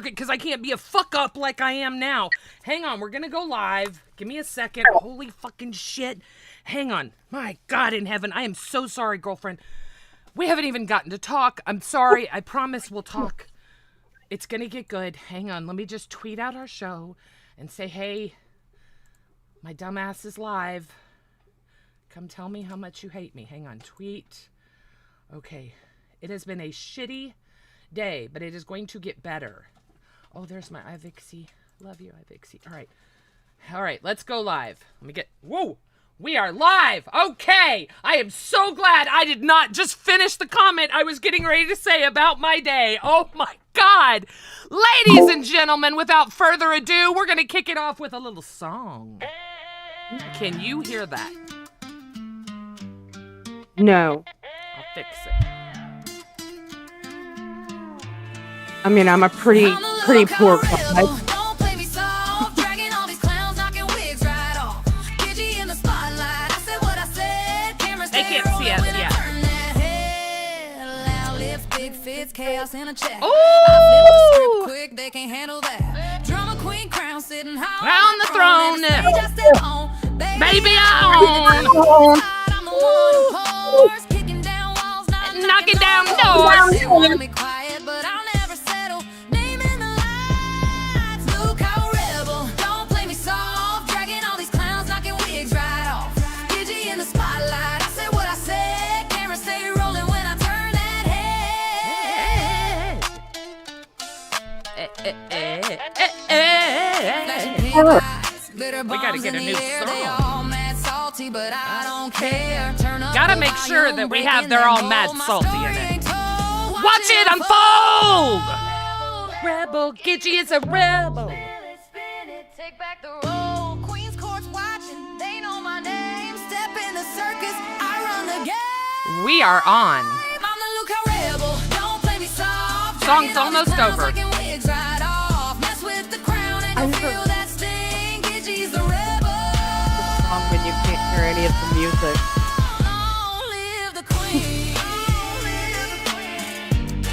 because I can't be a fuck up like I am now. Hang on, we're gonna go live. Give me a second. Holy fucking shit. Hang on. My God in heaven, I am so sorry, girlfriend. We haven't even gotten to talk. I'm sorry. I promise we'll talk. It's gonna get good. Hang on, let me just tweet out our show and say, hey, my dumbass is live. Come tell me how much you hate me. Hang on, tweet. Okay, it has been a shitty day, but it is going to get better. Oh, there's my Ivixie. Love you, Ivixie. All right, let's go live. Let me get, whoa, we are live. Okay, I am so glad I did not just finish the comment I was getting ready to say about my day. Oh my God. Ladies and gentlemen, without further ado, we're going to kick it off with a little song. Can you hear that? No. I'll fix it. I mean, I'm a pretty poor guy. They can't see us yet. Chaos in a chat. Oh! Quick, they can't handle that. Drama queen crown sitting high on the throne. Baby, I'm the one who pours, kicking down walls, knocking down doors. They want me quiet, but I'll never settle. Name in the lights, look how rebel. Don't play me soft, dragging all these clowns, knocking wigs right off. Gidgy in the spotlight, I said what I said. Camera stay rolling when I turn that head. We gotta get a new song. But I don't care. Gotta make sure that we have They're All Mad Salty in it. Watch it unfold! Rebel, Gidgy is a rebel. Take back the road. Queen's Court's watching. They know my name. Step in the circus. I run the game. We are on. I'm the Luca rebel. Don't play me soft. Song's almost over. Mess with the crown and you feel that sting. Gidgy's the rebel. When you can't hear any of the music. Long live the queen. Long live the queen.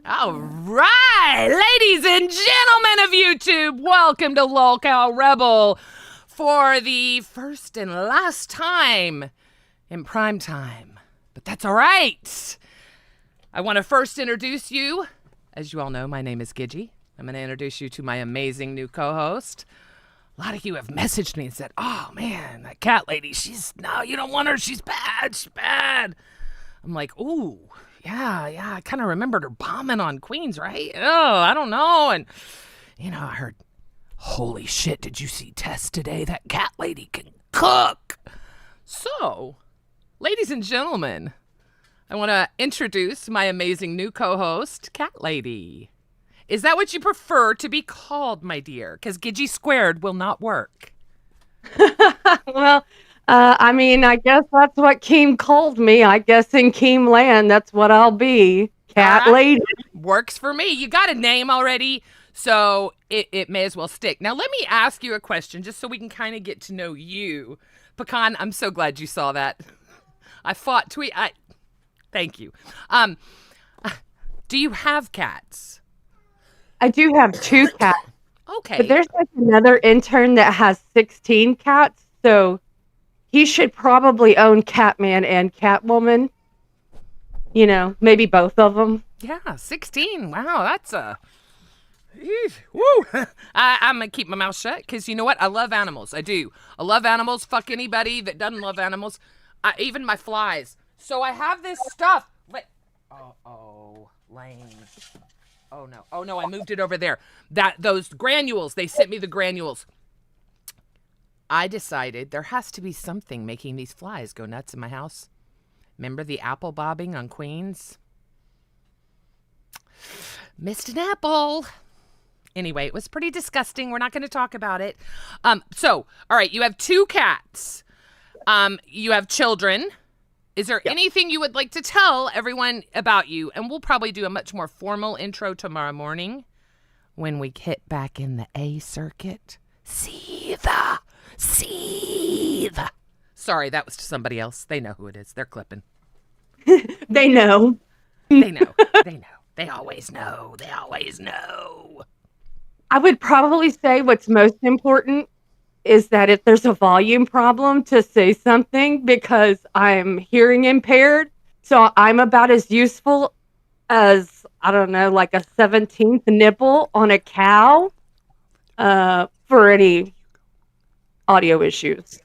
All right, ladies and gentlemen of YouTube, welcome to Lolcow Rebel for the first and last time in prime time. But that's all right. I want to first introduce you. As you all know, my name is Gidgy. I'm going to introduce you to my amazing new co-host. A lot of you have messaged me and said, oh man, that cat lady, no, you don't want her. She's bad. I'm like, ooh, yeah, I kind of remembered her bombing on Queens, right? Oh, I don't know. And, I heard, holy shit, did you see Tess today? That cat lady can cook. So, ladies and gentlemen, I want to introduce my amazing new co-host, Cat Lady. Is that what you prefer to be called, my dear? Because Gidgy squared will not work. Well, I mean, I guess that's what Keem called me. I guess in Keem land, that's what I'll be. Cat Lady. Works for me. You got a name already, so it may as well stick. Now, let me ask you a question, just so we can kind of get to know you. Pecan, I'm so glad you saw that. Thank you. Do you have cats? I do have 2 cats. Okay. But there's like another intern that has 16 cats, so he should probably own Catman and Catwoman. Maybe both of them. Yeah, 16. Wow, that's woo. I'm going to keep my mouth shut because you know what? I love animals. I do. I love animals. Fuck anybody that doesn't love animals. Even my flies. So I have this stuff. Wait. Oh, lame. Oh no, I moved it over there. Those granules, they sent me the granules. I decided there has to be something making these flies go nuts in my house. Remember the apple bobbing on Queens? Missed an apple. Anyway, it was pretty disgusting. We're not going to talk about it. So, all right, you have 2 cats. You have children. Is there anything you would like to tell everyone about you? And we'll probably do a much more formal intro tomorrow morning when we hit back in the A circuit. Seethe. Sorry, that was to somebody else. They know who it is. They're clipping. They know. They know. They know. They always know. They always know. I would probably say what's most important is that if there's a volume problem, to say something, because I'm hearing impaired. So I'm about as useful as, I don't know, like a 17th nipple on a cow for any audio issues.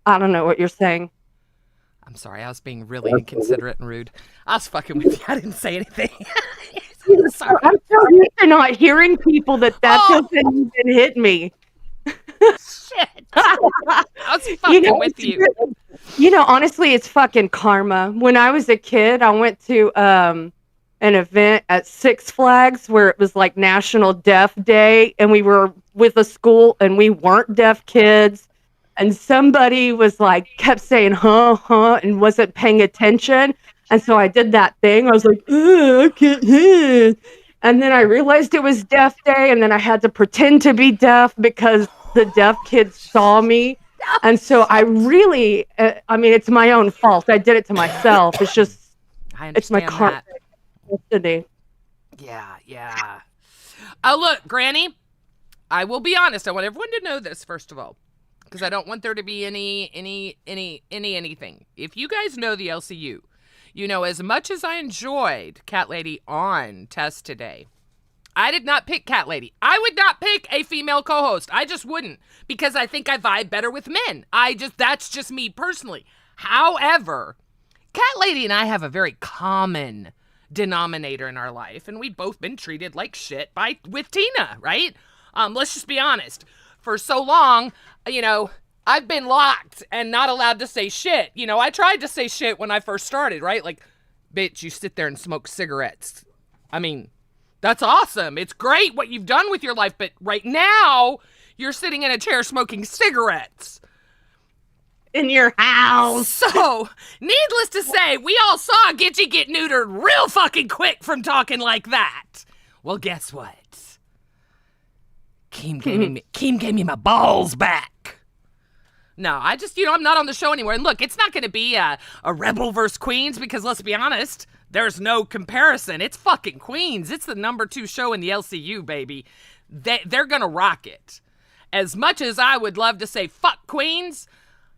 I don't know what you're saying. I'm sorry, I was being really inconsiderate and rude. I was fucking with you. I didn't say anything. Sorry. I'm so used to not hearing people that doesn't even hit me. Shit. I was fucking with you. Honestly, it's fucking karma. When I was a kid, I went to an event at Six Flags where it was like National Deaf Day, and we were with a school and we weren't deaf kids. And somebody was like, kept saying, huh, and wasn't paying attention. And so I did that thing. I was like, I can't hear. And then I realized it was Deaf Day. And then I had to pretend to be deaf because the deaf kids saw me. And so I really, it's my own fault. I did it to myself. It's just, it's my karma. Yeah. Oh, look, Granny, I will be honest. I want everyone to know this, first of all, because I don't want there to be anything. If you guys know the LCU, you know, as much as I enjoyed Cat Lady on Test today, I did not pick Cat Lady. I would not pick a female co-host. I just wouldn't, because I think I vibe better with men. That's just me personally. However, Cat Lady and I have a very common denominator in our life, and we've both been treated like shit with Tina, right? Let's just be honest. For so long, I've been locked and not allowed to say shit. I tried to say shit when I first started, right? Like, bitch, you sit there and smoke cigarettes. I mean, that's awesome. It's great what you've done with your life, but right now, you're sitting in a chair smoking cigarettes. In your house. So, needless to say, we all saw Gitchy get neutered real fucking quick from talking like that. Well, guess what? Keem gave me my balls back. No, I just, I'm not on the show anymore. And look, it's not going to be a Rebel versus Queens, because let's be honest, there's no comparison. It's fucking Queens. It's the number 2 show in the LCU, baby. They're going to rock it. As much as I would love to say fuck Queens,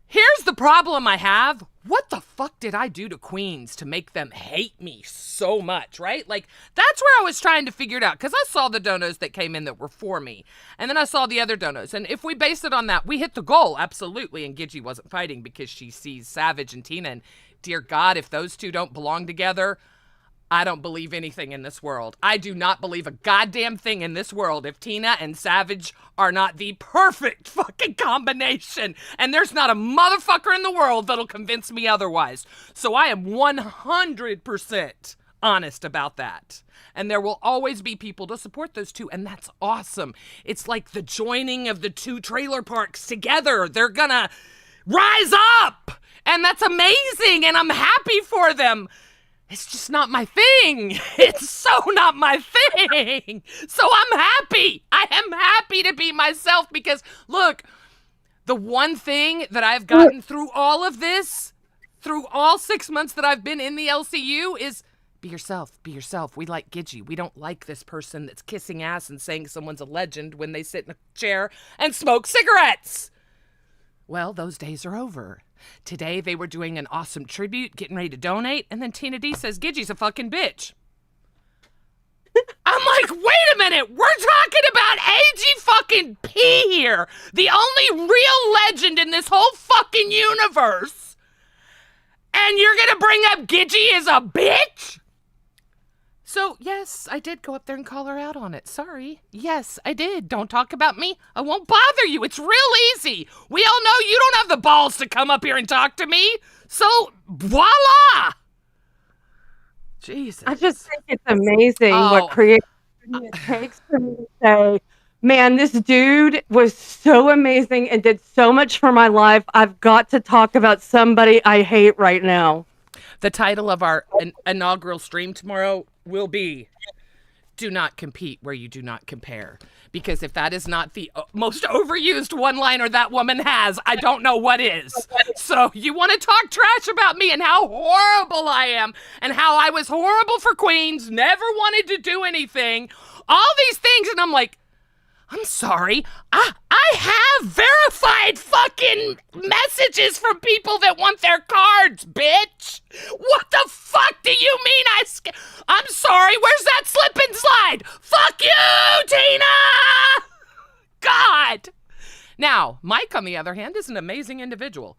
here's the problem I have. What the fuck did I do to Queens to make them hate me so much, right? Like, that's where I was trying to figure it out, because I saw the donos that came in that were for me, and then I saw the other donos, and if we base it on that, we hit the goal, absolutely, and Gidgy wasn't fighting because she sees Savage and Tina, and dear God, if those two don't belong together, I don't believe anything in this world. I do not believe a goddamn thing in this world if Tina and Savage are not the perfect fucking combination. And there's not a motherfucker in the world that'll convince me otherwise. So I am 100% honest about that. And there will always be people to support those two, and that's awesome. It's like the joining of the 2 trailer parks together. They're gonna rise up, and that's amazing, and I'm happy for them. It's just not my thing. It's so not my thing. So I'm happy. I am happy to be myself, because, look, the one thing that I've gotten through all of this, through all 6 months that I've been in the LCU, is be yourself. Be yourself. We like Gidgy. We don't like this person that's kissing ass and saying someone's a legend when they sit in a chair and smoke cigarettes. Well, those days are over. Today, they were doing an awesome tribute, getting ready to donate, and then Tina D says, Gidgy's a fucking bitch. I'm like, wait a minute, we're talking about AG fucking P here, the only real legend in this whole fucking universe, and you're gonna bring up Gidgy as a bitch? So, yes, I did go up there and call her out on it. Sorry. Yes, I did. Don't talk about me. I won't bother you. It's real easy. We all know you don't have the balls to come up here and talk to me. So, voila! Jesus. I just think it's amazing what creativity it takes for me to say, man, this dude was so amazing and did so much for my life. I've got to talk about somebody I hate right now. The title of our inaugural stream tomorrow will be do not compete where you do not compare. Because if that is not the most overused one-liner that woman has, I don't know what is. So you want to talk trash about me and how horrible I am and how I was horrible for Queens, never wanted to do anything, all these things. And I'm like, I'm sorry. I have verified fucking messages from people that want their cards, bitch. What the fuck do you mean I'm sorry, where's that slip and slide? Fuck you, Tina! God. Now, Mike, on the other hand, is an amazing individual.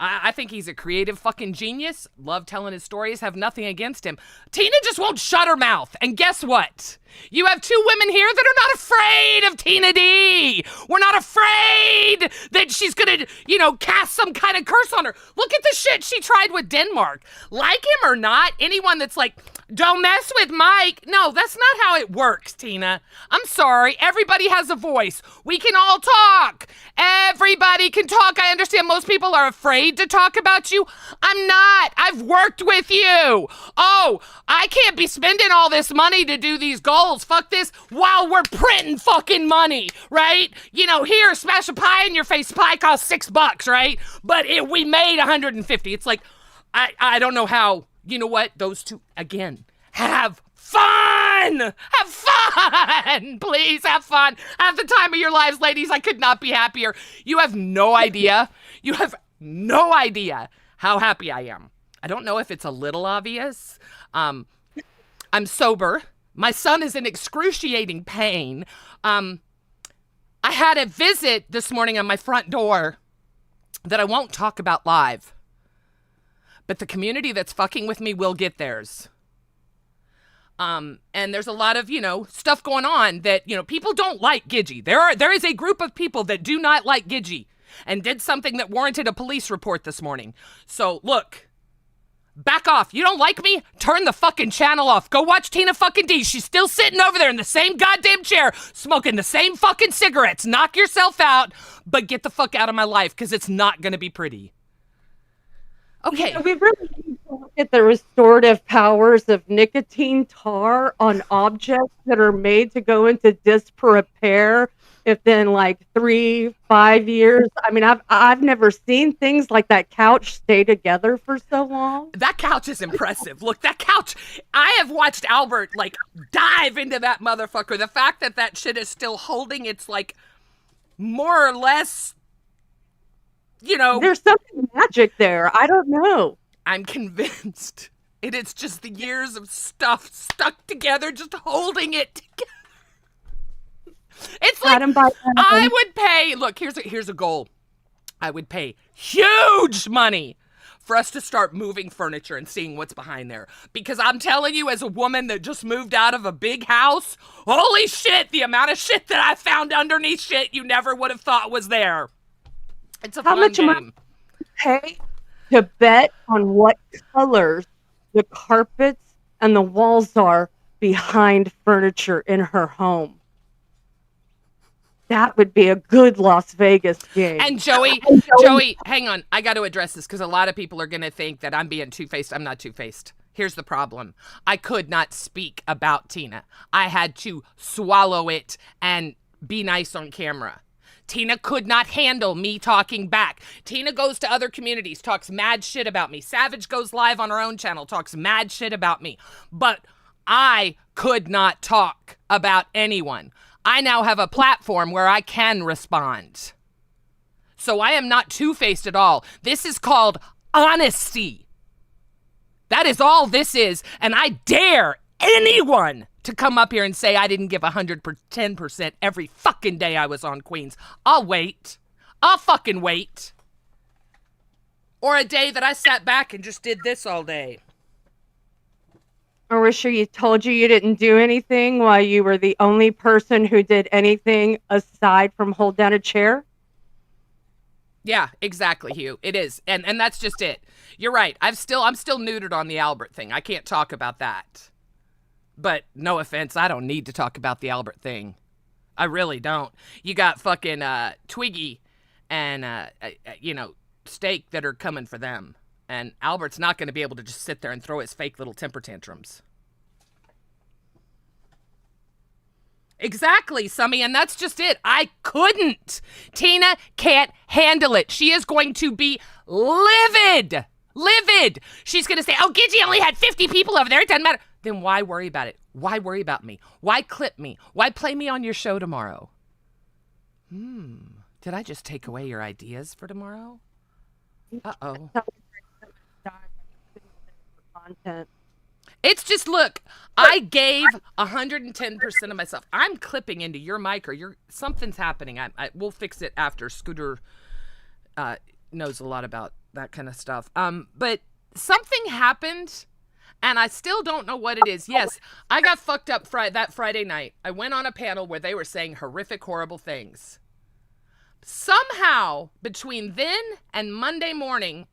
I think he's a creative fucking genius. Love telling his stories, have nothing against him. Tina just won't shut her mouth. And guess what? You have two women here that are not afraid of Tina D. We're not afraid that she's gonna, cast some kind of curse on her. Look at the shit she tried with Denmark. Like him or not, anyone that's like, don't mess with Mike. No, that's not how it works, Tina. I'm sorry. Everybody has a voice. We can all talk. Everybody can talk. I understand most people are afraid to talk about you. I'm not. I've worked with you. Oh, I can't be spending all this money to do these goals. Fuck this while we're printing fucking money, right? Here, smash a pie in your face. Pie costs $6, right? But we made 150. It's like, I don't know how. You know what? Those two, again, have fun! Have fun! Please have fun. Have the time of your lives, ladies. I could not be happier. You have no idea. You have no idea how happy I am. I don't know if it's a little obvious. I'm sober. My son is in excruciating pain. I had a visit this morning on my front door that I won't talk about live. But the community that's fucking with me will get theirs. And there's a lot of, stuff going on that, people don't like Gidgee. There is a group of people that do not like Gidgee and did something that warranted a police report this morning. So, look, back off. You don't like me? Turn the fucking channel off. Go watch Tina fucking D. She's still sitting over there in the same goddamn chair, smoking the same fucking cigarettes. Knock yourself out, but get the fuck out of my life, because it's not going to be pretty. Okay. We really need to look at the restorative powers of nicotine tar on objects that are made to go into disrepair within 3-5 years. I mean, I've never seen things like that couch stay together for so long. That couch is impressive. Look, that couch. I have watched Albert dive into that motherfucker. The fact that shit is still holding its more or less. There's something magic there. I don't know. I'm convinced it is just the years of stuff stuck together, just holding it together. It's like I would pay. Look, here's a goal. I would pay huge money for us to start moving furniture and seeing what's behind there. Because I'm telling you, as a woman that just moved out of a big house, holy shit, the amount of shit that I found underneath shit you never would have thought was there. It's a fun game. How much am I pay to bet on what colors the carpets and the walls are behind furniture in her home? That would be a good Las Vegas game. And Joey, hang on. I got to address this because a lot of people are going to think that I'm being two-faced. I'm not two-faced. Here's the problem. I could not speak about Tina. I had to swallow it and be nice on camera. Tina could not handle me talking back. Tina goes to other communities, talks mad shit about me. Savage goes live on her own channel, talks mad shit about me. But I could not talk about anyone. I now have a platform where I can respond. So I am not two-faced at all. This is called honesty. That is all this is. And I dare anyone to come up here and say I didn't give 110% every fucking day I was on Queens. I'll wait. I'll fucking wait. Or a day that I sat back and just did this all day. Or was she told you didn't do anything while you were the only person who did anything aside from hold down a chair? Yeah, exactly, Hugh. It is. And that's just it. You're right. I'm still neutered on the Albert thing. I can't talk about that. But no offense, I don't need to talk about the Albert thing. I really don't. You got fucking Twiggy and, Steak that are coming for them. And Albert's not going to be able to just sit there and throw his fake little temper tantrums. Exactly, Summy, and that's just it. I couldn't. Tina can't handle it. She is going to be livid. Livid. She's going to say, oh, Gidgy only had 50 people over there. It doesn't matter. Then why worry about it? Why worry about me? Why clip me? Why play me on your show tomorrow? Did I just take away your ideas for tomorrow? Uh-oh. Content. It's just, look, I gave 110% of myself. I'm clipping into your mic or something's happening. We'll fix it after. Scooter knows a lot about that kind of stuff. But something happened, and I still don't know what it is. Yes, I got fucked up that Friday night. I went on a panel where they were saying horrific, horrible things. Somehow, between then and Monday morning,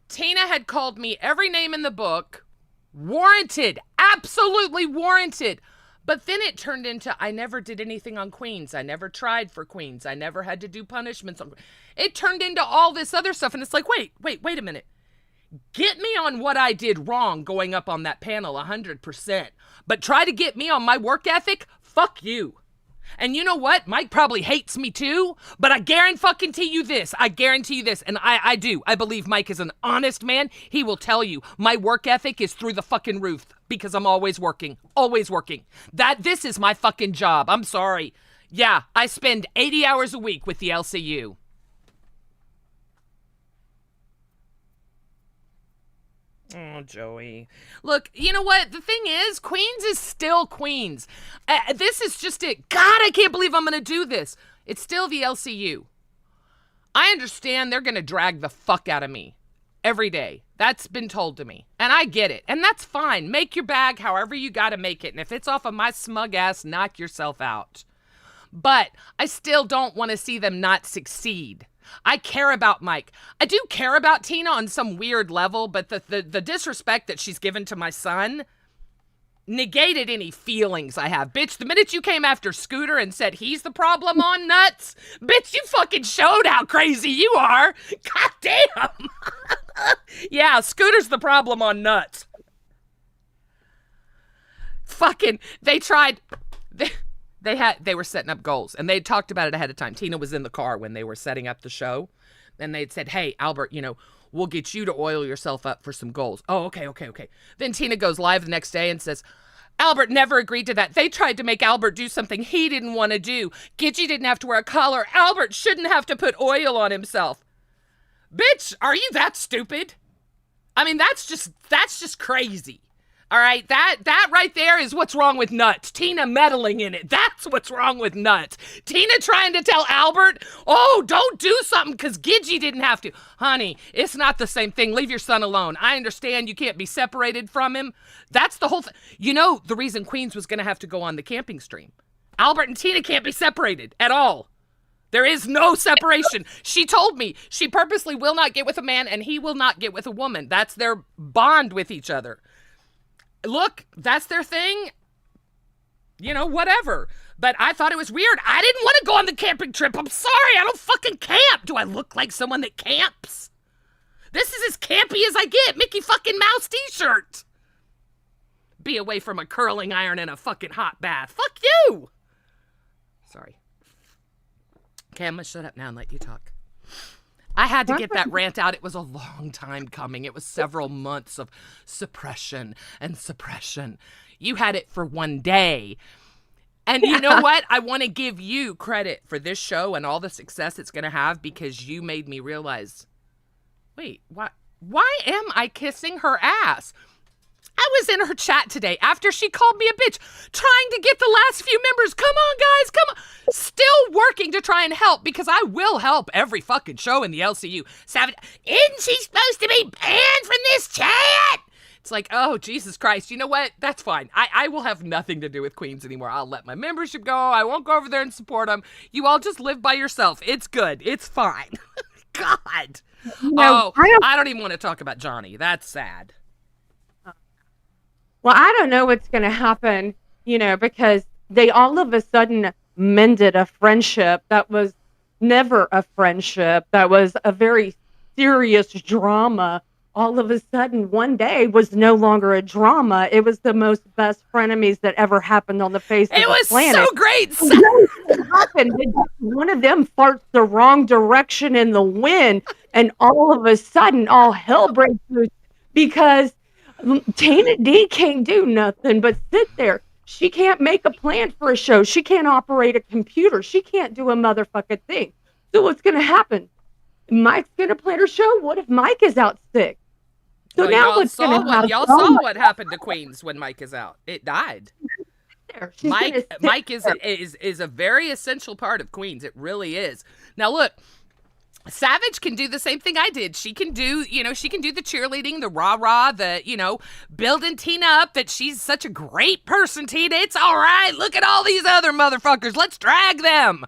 Tina had called me every name in the book. Warranted. Absolutely warranted. But then it turned into, I never did anything on Queens. I never tried for Queens. I never had to do punishments on. It turned into all this other stuff. And it's like, wait a minute. Get me on what I did wrong going up on that panel 100%. But try to get me on my work ethic? Fuck you. And you know what? Mike probably hates me too, but I guarantee you this. And I do. I believe Mike is an honest man. He will tell you my work ethic is through the fucking roof because I'm always working. Always working. This is my fucking job. I'm sorry. Yeah, I spend 80 hours a week with the LCU. Oh, Joey. Look, you know what? The thing is, Queens is still Queens. This is just it. God, I can't believe I'm going to do this. It's still the LCU. I understand they're going to drag the fuck out of me every day. That's been told to me. And I get it. And that's fine. Make your bag however you got to make it. And if it's off of my smug ass, knock yourself out. But I still don't want to see them not succeed. I care about Mike. I do care about Tina on some weird level, but the disrespect that she's given to my son negated any feelings I have. Bitch, the minute you came after Scooter and said he's the problem on nuts, bitch, you fucking showed how crazy you are. God damn. Yeah, Scooter's the problem on nuts. Fucking, they tried... They were setting up goals, and they had talked about it ahead of time. Tina was in the car when they were setting up the show, and they'd said, hey, Albert, we'll get you to oil yourself up for some goals. Oh, okay. Then Tina goes live the next day and says, Albert never agreed to that. They tried to make Albert do something he didn't want to do. Gidgy didn't have to wear a collar. Albert shouldn't have to put oil on himself. Bitch, are you that stupid? I mean, that's just crazy. All right, that right there is what's wrong with nuts. Tina meddling in it. That's what's wrong with nuts. Tina trying to tell Albert, oh, don't do something because Gidgy didn't have to. Honey, it's not the same thing. Leave your son alone. I understand you can't be separated from him. That's the whole thing. The reason Queens was going to have to go on the camping stream. Albert and Tina can't be separated at all. There is no separation. She told me she purposely will not get with a man and he will not get with a woman. That's their bond with each other. Look, that's their thing. Whatever. But I thought it was weird. I didn't want to go on the camping trip. I'm sorry. I don't fucking camp. Do I look like someone that camps? This is as campy as I get. Mickey fucking Mouse t-shirt. Be away from a curling iron and a fucking hot bath. Fuck you. Sorry. Okay, I'm going to shut up now and let you talk. I had to get that rant out. It was a long time coming. It was several months of suppression and suppression. You had it for one day. And you know what? I want to give you credit for this show and all the success it's going to have because you made me realize, wait, why am I kissing her ass? I was in her chat today after she called me a bitch, trying to get the last few members. Come on, guys, come on. Still working to try and help because I will help every fucking show in the LCU. Savage, isn't she supposed to be banned from this chat? It's like, oh, Jesus Christ. You know what? That's fine. I will have nothing to do with Queens anymore. I'll let my membership go. I won't go over there and support them. You all just live by yourself. It's good. It's fine. God. No, I don't even want to talk about Johnny. That's sad. Well, I don't know what's going to happen, because they all of a sudden mended a friendship that was never a friendship. That was a very serious drama all of a sudden one day was no longer a drama. It was the most best frenemies that ever happened on the face of It the was planet. so great. What happened? One of them farts the wrong direction in the wind, and all of a sudden, all hell breaks loose because Tina D can't do nothing but sit there. She can't make a plan for a show. She can't operate a computer. She can't do a motherfucking thing. So what's going to happen? Mike's going to plan her show. What if Mike is out sick? So Well, now what's going to happen? y'all saw what happened to Queens when Mike is out. It died. She's gonna sit Mike there. is a very essential part of Queens. It really is. Now look, Savage can do the same thing I did. She can do, she can do the cheerleading, the rah-rah, the, building Tina up that she's such a great person, Tina. It's all right. Look at all these other motherfuckers. Let's drag them.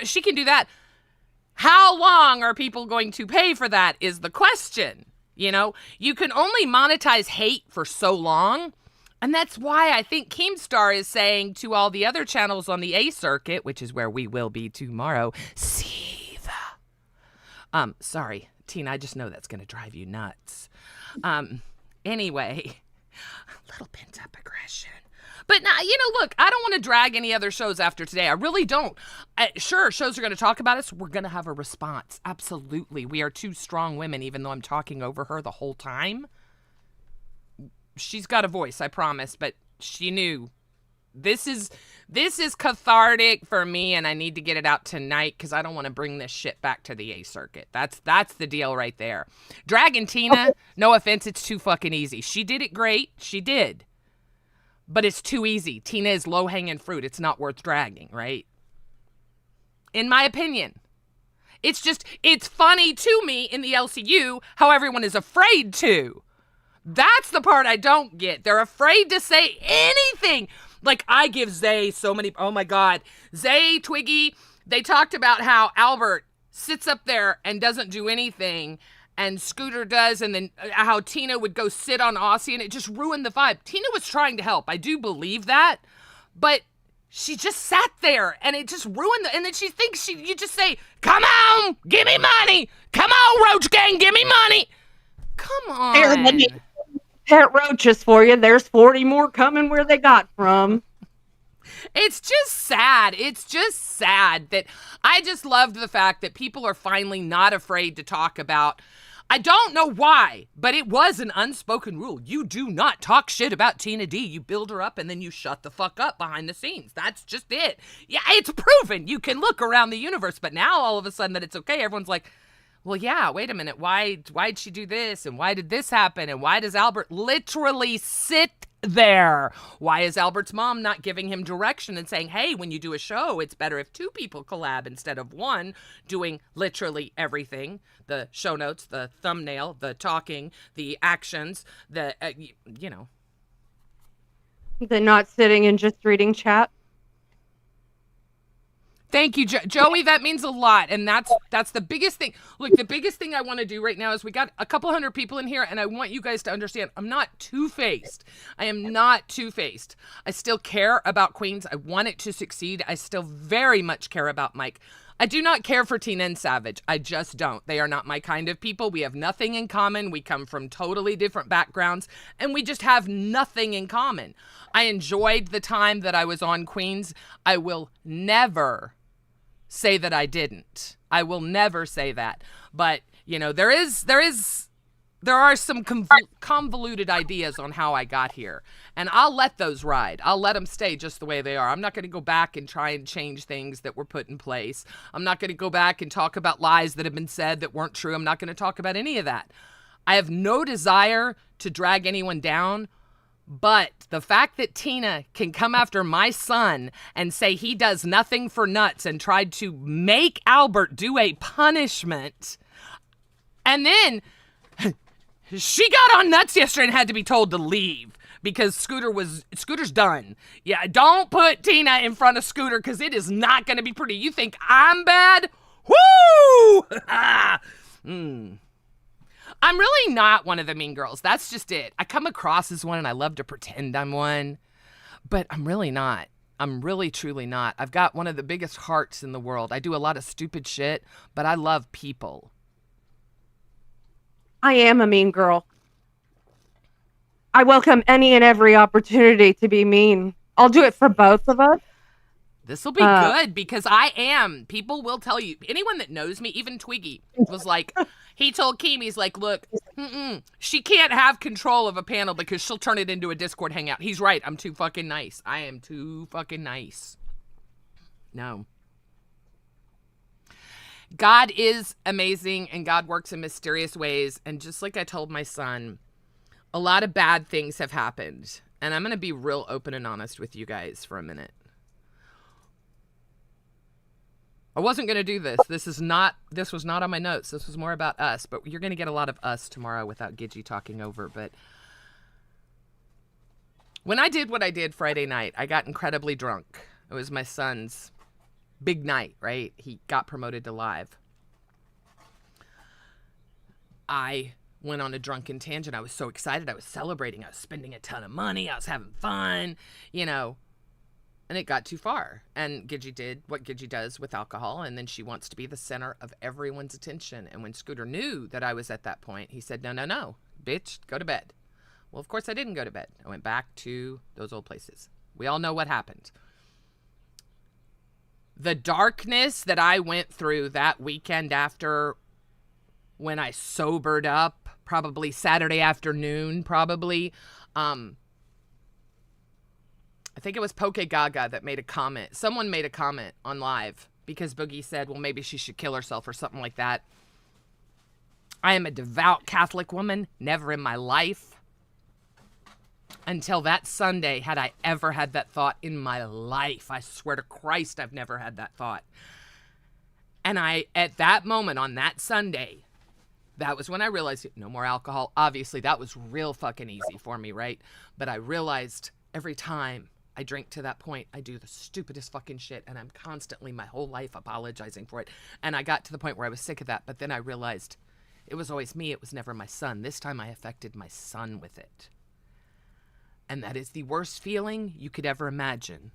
She can do that. How long are people going to pay for that is the question. You can only monetize hate for so long. And that's why I think Keemstar is saying to all the other channels on the A circuit, which is where we will be tomorrow, Siva. Sorry, Tina, I just know that's going to drive you nuts. Anyway, a little pent-up aggression. But now, look, I don't want to drag any other shows after today. I really don't. Sure, shows are going to talk about us. We're going to have a response. Absolutely. We are two strong women, even though I'm talking over her the whole time. She's got a voice, I promise, but she knew this is cathartic for me, and I need to get it out tonight because I don't want to bring this shit back to the A circuit. That's the deal right there. Dragging Tina, no offense, it's too fucking easy. She did it great. She did. But it's too easy. Tina is low-hanging fruit. It's not worth dragging, right? In my opinion. It's funny to me in the LCU how everyone is afraid to. That's the part I don't get. They're afraid to say anything. Like, I give Zay so many... Oh, my God. Zay, Twiggy, they talked about how Albert sits up there and doesn't do anything, and Scooter does, and then how Tina would go sit on Aussie, and it just ruined the vibe. Tina was trying to help. I do believe that. But she just sat there, and it just ruined and then she thinks you just say, come on, give me money. Come on, Roach Gang, give me money. Come on. Here, let me pet roaches for you. There's 40 more coming where they got from. It's just sad. It's just sad that I just loved the fact that people are finally not afraid to talk about. I don't know why, but it was an unspoken rule. You do not talk shit about Tina D. You build her up and then you shut the fuck up behind the scenes. That's just it. Yeah, it's proven. You can look around the universe, but now all of a sudden that it's okay, everyone's like, well, yeah, wait a minute. Why'd she do this? And why did this happen? And why does Albert literally sit there? Why is Albert's mom not giving him direction and saying, hey, when you do a show, it's better if two people collab instead of one doing literally everything? The show notes, the thumbnail, the talking, the actions, the. The not sitting and just reading chat. Thank you, Joey. That means a lot. And that's the biggest thing. Look, the biggest thing I want to do right now is we got a couple hundred people in here, and I want you guys to understand I'm not two-faced. I am not two-faced. I still care about Queens. I want it to succeed. I still very much care about Mike. I do not care for Tina and Savage. I just don't. They are not my kind of people. We have nothing in common. We come from totally different backgrounds, and we just have nothing in common. I enjoyed the time that I was on Queens. I will never say that I didn't. I will never say that. But, there are some convoluted ideas on how I got here. And I'll let those ride. I'll let them stay just the way they are. I'm not going to go back and try and change things that were put in place. I'm not going to go back and talk about lies that have been said that weren't true. I'm not going to talk about any of that. I have no desire to drag anyone down. But the fact that Tina can come after my son and say he does nothing for nuts and tried to make Albert do a punishment, and then she got on nuts yesterday and had to be told to leave because Scooter's done. Yeah, don't put Tina in front of Scooter because it is not going to be pretty. You think I'm bad? Woo! I'm really not one of the mean girls. That's just it. I come across as one and I love to pretend I'm one, but I'm really not. I'm really, truly not. I've got one of the biggest hearts in the world. I do a lot of stupid shit, but I love people. I am a mean girl. I welcome any and every opportunity to be mean. I'll do it for both of us. This will be good because I am. People will tell you. Anyone that knows me, even Twiggy, was like, he told Keem, he's like, look, she can't have control of a panel because she'll turn it into a Discord hangout. He's right. I'm too fucking nice. I am too fucking nice. No. God is amazing and God works in mysterious ways. And just like I told my son, a lot of bad things have happened. And I'm going to be real open and honest with you guys for a minute. I wasn't going to do this. This was not on my notes. This was more about us, but you're going to get a lot of us tomorrow without Gidgy talking over. But when I did what I did Friday night, I got incredibly drunk. It was my son's big night, right? He got promoted to live. I went on a drunken tangent. I was so excited. I was celebrating. I was spending a ton of money. I was having fun, you know. And it got too far. And Gidgy did what Gidgy does with alcohol. And then she wants to be the center of everyone's attention. And when Scooter knew that I was at that point, he said, no, bitch, go to bed. Well, of course I didn't go to bed. I went back to those old places. We all know what happened. The darkness that I went through that weekend after when I sobered up, probably Saturday afternoon, I think it was Poke Gaga that made a comment. Someone made a comment on live because Boogie said, well, maybe she should kill herself or something like that. I am a devout Catholic woman. Never in my life until that Sunday had I ever had that thought in my life. I swear to Christ, I've never had that thought. And at that moment on that Sunday, that was when I realized no more alcohol. Obviously, that was real fucking easy for me, right? But I realized every time I drink to that point, I do the stupidest fucking shit, and I'm constantly, my whole life, apologizing for it. And I got to the point where I was sick of that, but then I realized it was always me, it was never my son. This time I affected my son with it. And that is the worst feeling you could ever imagine.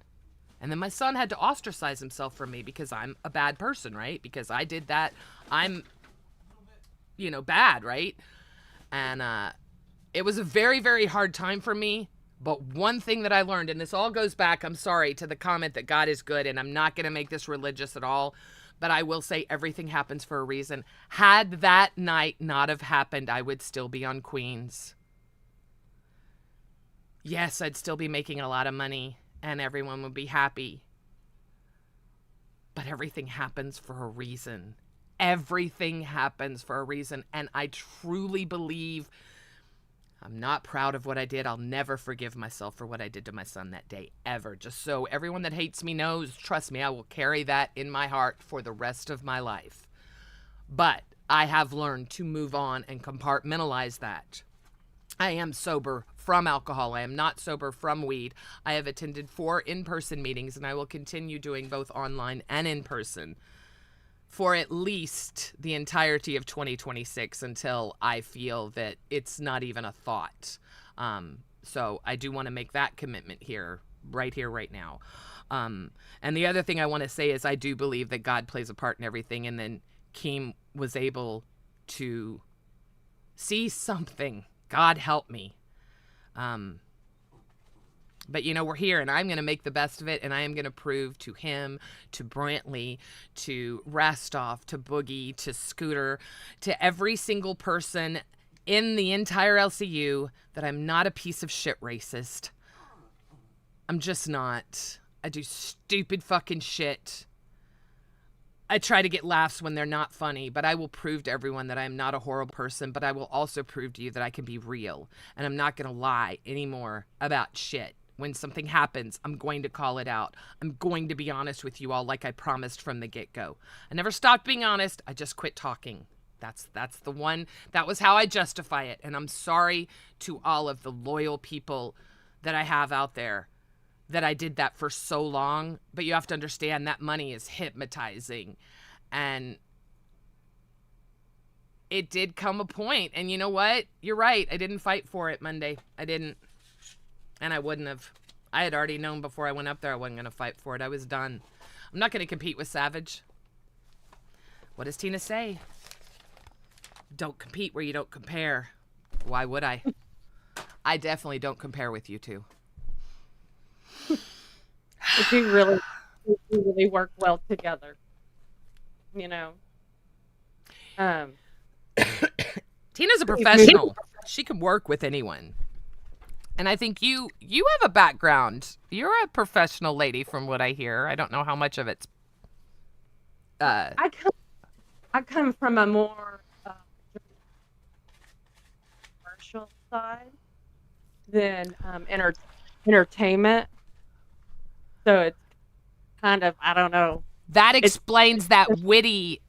And then my son had to ostracize himself from me because I'm a bad person, right? Because I did that. I'm, bad, right? And it was a very, very hard time for me. But one thing that I learned, and this all goes back, I'm sorry, to the comment that God is good, and I'm not going to make this religious at all, but I will say everything happens for a reason. Had that night not have happened, I would still be on Queens. Yes, I'd still be making a lot of money, and everyone would be happy. But everything happens for a reason. Everything happens for a reason, and I truly believe I'm not proud of what I did. I'll never forgive myself for what I did to my son that day, ever. Just so everyone that hates me knows, trust me, I will carry that in my heart for the rest of my life. But I have learned to move on and compartmentalize that. I am sober from alcohol. I am not sober from weed. I have attended 4 in-person meetings, and I will continue doing both online and in-person for at least the entirety of 2026 until I feel that it's not even a thought. So I do want to make that commitment here, right now. And the other thing I want to say is I do believe that God plays a part in everything. And then Keem was able to see something. God help me. But, we're here, and I'm going to make the best of it, and I am going to prove to him, to Brantley, to Rastoff, to Boogie, to Scooter, to every single person in the entire LCU that I'm not a piece of shit racist. I'm just not. I do stupid fucking shit. I try to get laughs when they're not funny, but I will prove to everyone that I am not a horrible person, but I will also prove to you that I can be real, and I'm not going to lie anymore about shit. When something happens, I'm going to call it out. I'm going to be honest with you all like I promised from the get-go. I never stopped being honest. I just quit talking. That's the one. That was how I justify it. And I'm sorry to all of the loyal people that I have out there that I did that for so long. But you have to understand that money is hypnotizing. And it did come a point. And you know what? You're right. I didn't fight for it Monday. I didn't. And I wouldn't have. I had already known before I went up there I wasn't going to fight for it. I was done. I'm not going to compete with Savage. What does Tina say? Don't compete where you don't compare. Why would I? I definitely don't compare with you two. If you really work well together, you know. Tina's a professional. She can work with anyone. And I think you have a background. You're a professional lady from what I hear. I don't know how much of it's I come from a more commercial side than entertainment. So it's kind of, I don't know. that explains that witty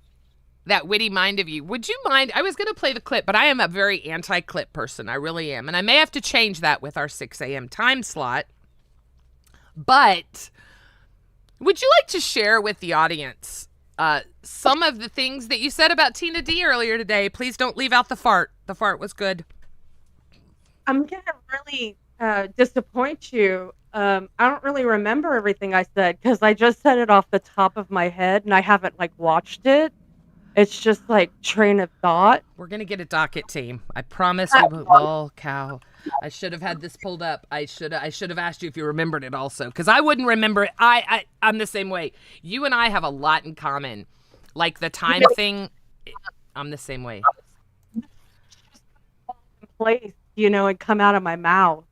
mind of you. Would you mind? I was going to play the clip, but I am a very anti-clip person. I really am. And I may have to change that with our 6 a.m. time slot. But would you like to share with the audience some of the things that you said about Tina D earlier today? Please don't leave out the fart. The fart was good. I'm going to really disappoint you. I don't really remember everything I said because I just said it off the top of my head and I haven't watched it. It's just train of thought. We're going to get a docket team. I promise we will. Lol, cow. I should have had this pulled up. I should have asked you if you remembered it also, because I wouldn't remember it. I'm the same way. You and I have a lot in common. Like the time thing, I'm the same way. Place, and come out of my mouth.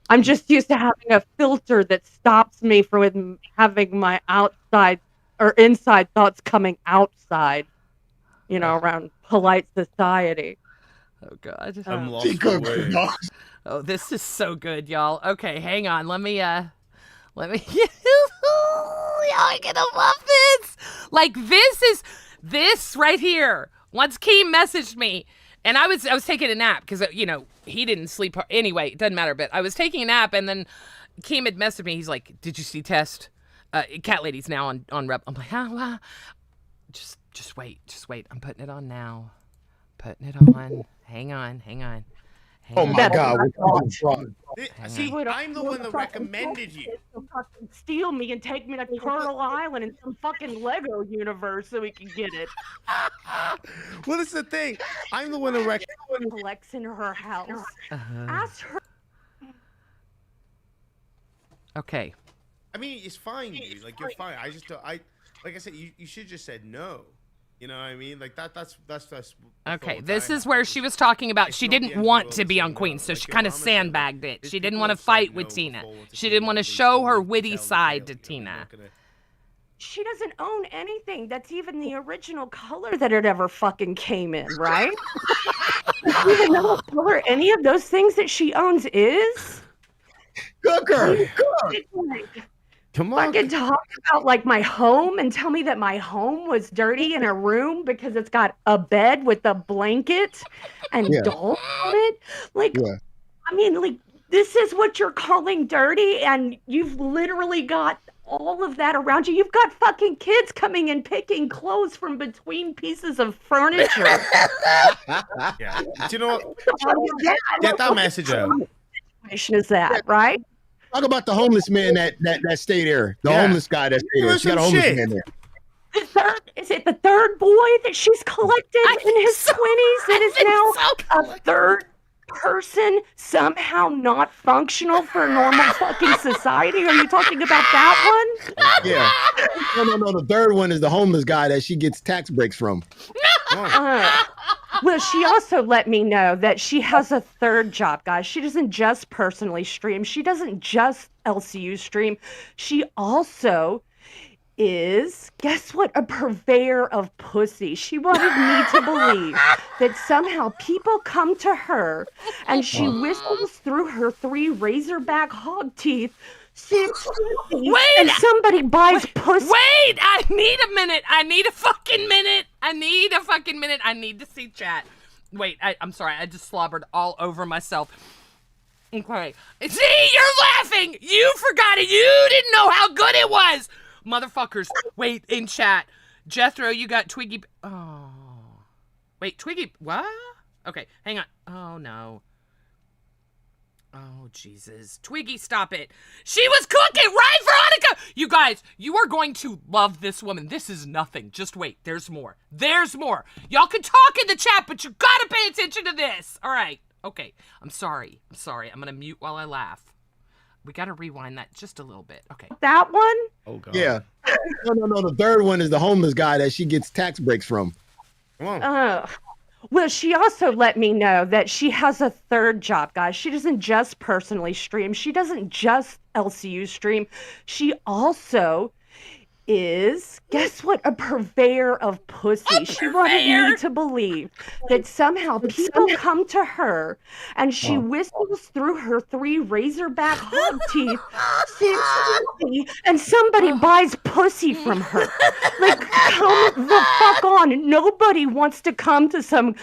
I'm just used to having a filter that stops me from having my outside or inside thoughts coming outside, around polite society. Oh, God. I'm lost for words. Oh, this is so good, y'all. Okay, hang on. Let me, y'all are gonna love this. This right here. Once Keem messaged me, and I was taking a nap because, he didn't sleep. Anyway, it doesn't matter, but I was taking a nap, and then Keem had messaged me. He's like, did you see Test? Cat Lady's now on Rep. I'm like, wow. Just wait. I'm putting it on now. Putting it on. Hang on. Oh my God. See, I'm the one that recommended you. Fucking steal me and take me to Turtle Island in some fucking Lego universe so we can get it. Well, this is the thing. I'm the one that recommended. Collects in her house. Ask her. Okay. I mean, it's fine, dude. You're fine. I just don't. Like I said, you should just said no. You know what I mean? That's okay. This is where she was talking about she didn't want to be on Queen, so she kind of sandbagged it. She didn't want to fight with Tina. She didn't want to show her witty side to Tina. She doesn't own anything that's even the original color that it ever fucking came in, right? Do you even know what color any of those things that she owns is? Cooker. Come on. Fucking talk about my home and tell me that my home was dirty in a room because it's got a bed with a blanket and dolls on it. I mean, this is what you're calling dirty, and you've literally got all of that around you. You've got fucking kids coming and picking clothes from between pieces of furniture. Yeah. Do you know what? Get that message out. Is that right? Talk about the homeless man that stayed there. The homeless guy that stayed there. She got a homeless man there. Is it the third boy that she's collected in his 20s that is now a third person somehow not functional for normal fucking society? Are you talking about that one? Yeah. No. The third one is the homeless guy that she gets tax breaks from. Well, she also let me know that she has a third job, guys. She doesn't just personally stream. She doesn't just LCU stream. She also is, guess what, a purveyor of pussy. She wanted me to believe that somehow people come to her and she whistles through her 3 razorback hog teeth. And somebody buys pussy. Wait, I need a minute. I need a fucking minute. I need to see chat. Wait, I'm sorry. I just slobbered all over myself. Okay. See, you're laughing. You forgot it. You didn't know how good it was. Motherfuckers. Wait, in chat. Jethro, you got Twiggy. Oh. Wait, Twiggy. What? Okay, hang on. Oh, no. Oh, Jesus. Twiggy, stop it. She was cooking, right, Veronica? You guys, you are going to love this woman. This is nothing. Just wait. There's more. There's more. Y'all can talk in the chat, but you gotta pay attention to this. All right. Okay. I'm sorry. I'm gonna mute while I laugh. We gotta rewind that just a little bit. Okay. That one? Oh God. Yeah. No. The third one is the homeless guy that she gets tax breaks from. Come on. Well, she also let me know that she has a third job, guys. She doesn't just personally stream. She doesn't just LCU stream. She also is, guess what? A purveyor of pussy. She wanted me to believe that somehow people come to her and she whistles through her 3 razorback hog teeth, sits pussy, and somebody buys pussy from her. Like, come the fuck on. Nobody wants to come to some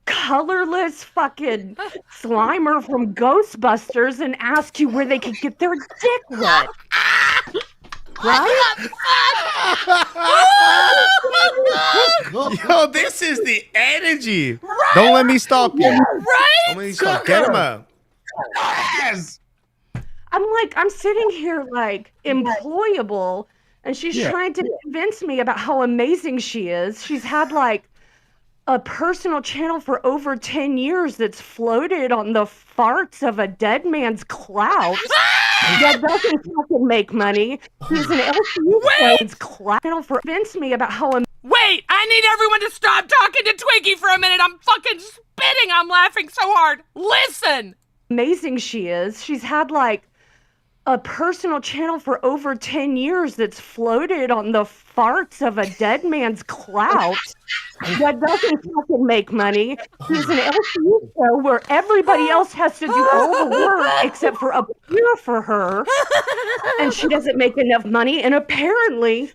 colorless fucking Slimer from Ghostbusters and ask you where they could get their dick wet. Right? Yo, this is the energy. Right? Don't let me stop you. Right? Don't let me stop. Get him up. Yes. I'm sitting here like employable, and she's trying to convince me about how amazing she is. She's had like a personal channel for over 10 years that's floated on the farts of a dead man's clout. That doesn't fucking make money. He's an LCU channel for convince me about how Wait, I need everyone to stop talking to Twinkie for a minute. I'm fucking spitting. I'm laughing so hard. Listen. amazing she is. She's had like a personal channel for over 10 years that's floated on the farts of a dead man's clout. That doesn't fucking make money. He's an LCU show where everybody else has to do all the work except for appear for her, and she doesn't make enough money. And apparently,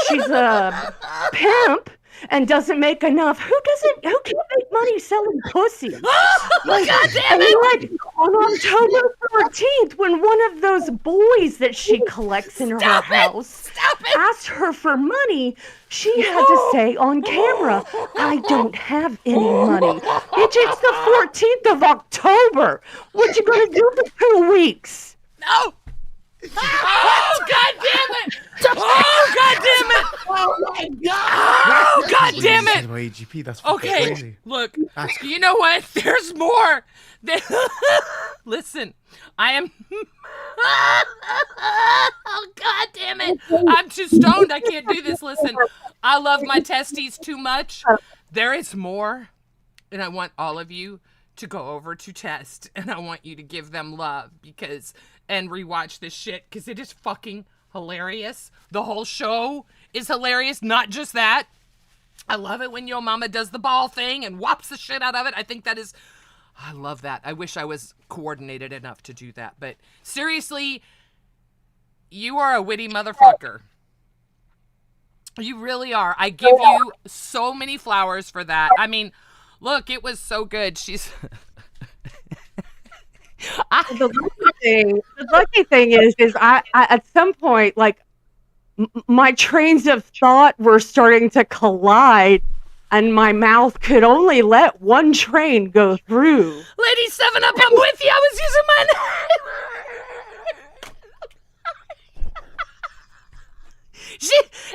she's a pimp and doesn't make enough. Who can't make money selling pussy? Like, God damn it! Like, on October 14th, when one of those boys that she collects in her house asked her for money, she had to say on camera, I don't have any money. Bitch, it's the 14th of October. What you gonna do for 2 weeks? No! Oh, God damn it! Oh, God damn it! Oh my God! Oh, God damn it! AGP, that's fucking Okay, crazy. look, you know what? There's more. Listen, I am... Oh, God damn it. I'm too stoned. I can't do this. Listen, I love my testes too much. There is more, and I want all of you to go over to Test, and I want you to give them love and rewatch this shit, because it is fucking hilarious. The whole show is hilarious, not just that. I love it when Yo Mama does the ball thing and whops the shit out of it. I think that is... I love that. I wish I was coordinated enough to do that. But seriously, you are a witty motherfucker. You really are. I give you so many flowers for that. I mean, look, it was so good. She's... The lucky thing is I at some point, like, my trains of thought were starting to collide, and my mouth could only let one train go through. Lady 7 Up, I'm with you. I was using my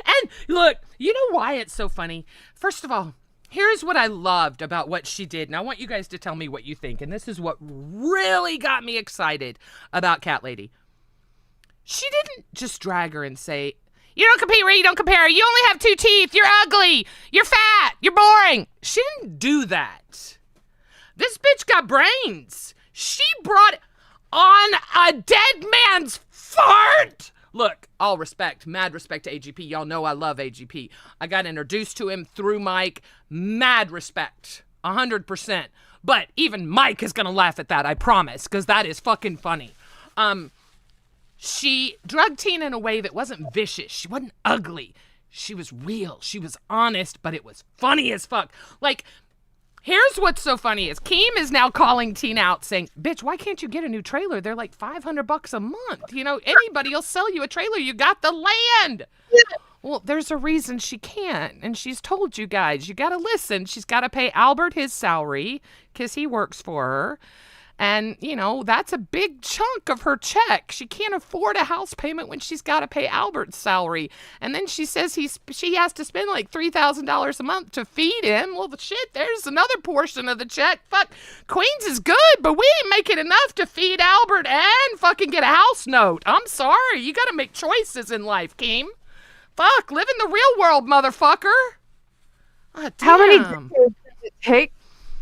And look, you know why it's so funny? First of all, here's what I loved about what she did, and I want you guys to tell me what you think, and this is what really got me excited about Cat Lady. She didn't just drag her and say, you don't compete where you don't compare. You only have 2 teeth. You're ugly. You're fat. You're boring. She didn't do that. This bitch got brains. She brought on a dead man's fart. Look, all respect, mad respect to AGP. Y'all know I love AGP. I got introduced to him through Mike. Mad respect, 100%. But even Mike is gonna laugh at that, I promise, because that is fucking funny. She drugged Tina in a way that wasn't vicious. She wasn't ugly. She was real. She was honest, but it was funny as fuck. Like, here's what's so funny is Keem is now calling Tina out saying, bitch, why can't you get a new trailer? They're like $500 a month. You know, anybody will sell you a trailer. You got the land. Well, there's a reason she can't. And she's told you guys, you got to listen. She's got to pay Albert his salary because he works for her. And, you know, that's a big chunk of her check. She can't afford a house payment when she's got to pay Albert's salary. And then she says she has to spend like $3,000 a month to feed him. Well, shit, there's another portion of the check. Fuck, Queens is good, but we ain't making enough to feed Albert and fucking get a house note. I'm sorry. You got to make choices in life, Keem. Fuck, live in the real world, motherfucker. Oh, How many damn. days does it take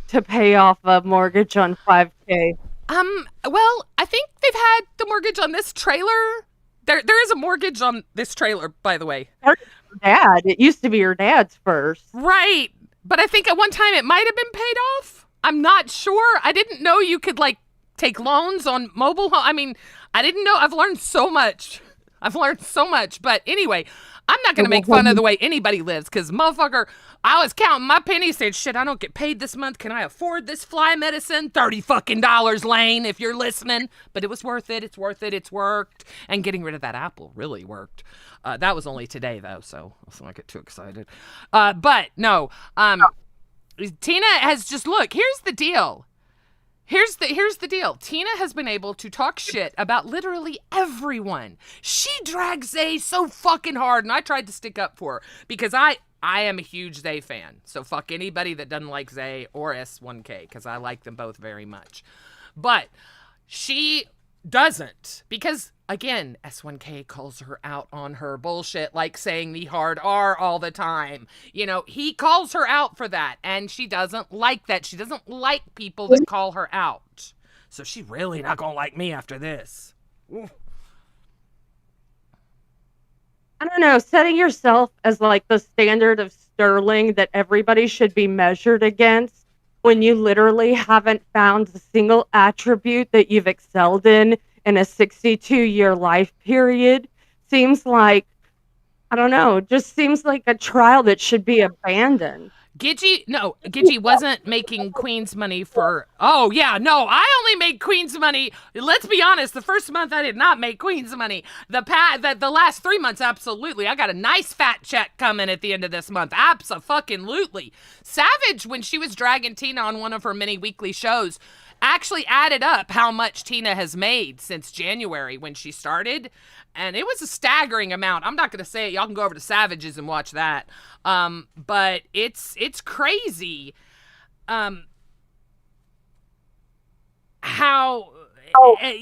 to pay off a mortgage on 5K? Well, I think they've had the mortgage on this trailer. There is a mortgage on this trailer, by the way. Your dad. It used to be your dad's first. Right. But I think at one time it might have been paid off. I'm not sure. I didn't know you could, like, take loans on mobile home. I mean, I didn't know. I've learned so much. But anyway, I'm not going to make fun of the way anybody lives because, motherfucker, I was counting my pennies saying, shit, I don't get paid this month. Can I afford this fly medicine? $30 fucking Lane, if you're listening. But it was worth it. It's worth it. It's worked. And getting rid of that apple really worked. That was only today, though, so let's not get too excited. But, no. Tina has just, look, here's the deal. Here's the deal. Tina has been able to talk shit about literally everyone. She drags Zay so fucking hard, and I tried to stick up for her because I am a huge Zay fan. So fuck anybody that doesn't like Zay or S1K because I like them both very much. But she doesn't because, again, S1K calls her out on her bullshit, like saying the hard R all the time. You know, he calls her out for that, and she doesn't like that. She doesn't like people that call her out. So she really not gonna like me after this. Ooh. I don't know, setting yourself as like the standard of sterling that everybody should be measured against when you literally haven't found a single attribute that you've excelled in a 62-year life period seems like, I don't know, just seems like a trial that should be abandoned. Gidgey wasn't making Queen's money for, oh yeah, no, I only made Queen's money, let's be honest, the first month I did not make Queen's money. The last 3 months, absolutely. I got a nice fat check coming at the end of this month, abso-fucking-lutely. Savage, when she was dragging Tina on one of her many weekly shows, actually added up how much Tina has made since January when she started, and it was a staggering amount. I'm not going to say it. Y'all can go over to Savages and watch that. But it's crazy how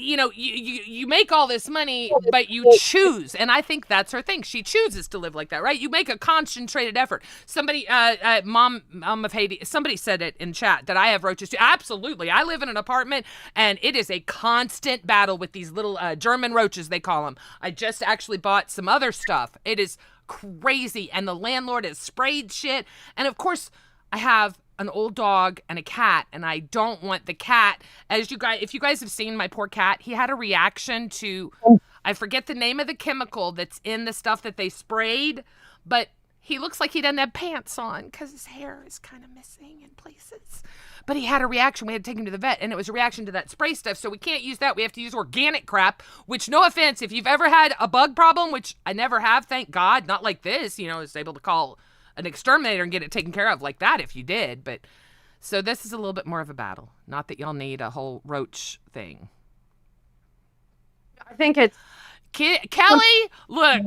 you know, you make all this money, but you choose, and I think that's her thing. She chooses to live like that, right? You make a concentrated effort. Somebody, Mom of Haiti, somebody said it in chat that I have roaches too. Absolutely. I live in an apartment, and it is a constant battle with these little German roaches, they call them. I just actually bought some other stuff. It is crazy, and the landlord has sprayed shit, and of course, I have an old dog and a cat, and I don't want the cat, if you guys have seen my poor cat, he had a reaction to, I forget the name of the chemical that's in the stuff that they sprayed, but he looks like he doesn't have pants on because his hair is kind of missing in places. But he had a reaction. We had to take him to the vet, and it was a reaction to that spray stuff, so we can't use that. We have to use organic crap, which, no offense, if you've ever had a bug problem, which I never have, thank God, not like this, you know, I was able to call an exterminator and get it taken care of like that if you did. But so this is a little bit more of a battle. Not that y'all need a whole roach thing. I think it's Kelly, look,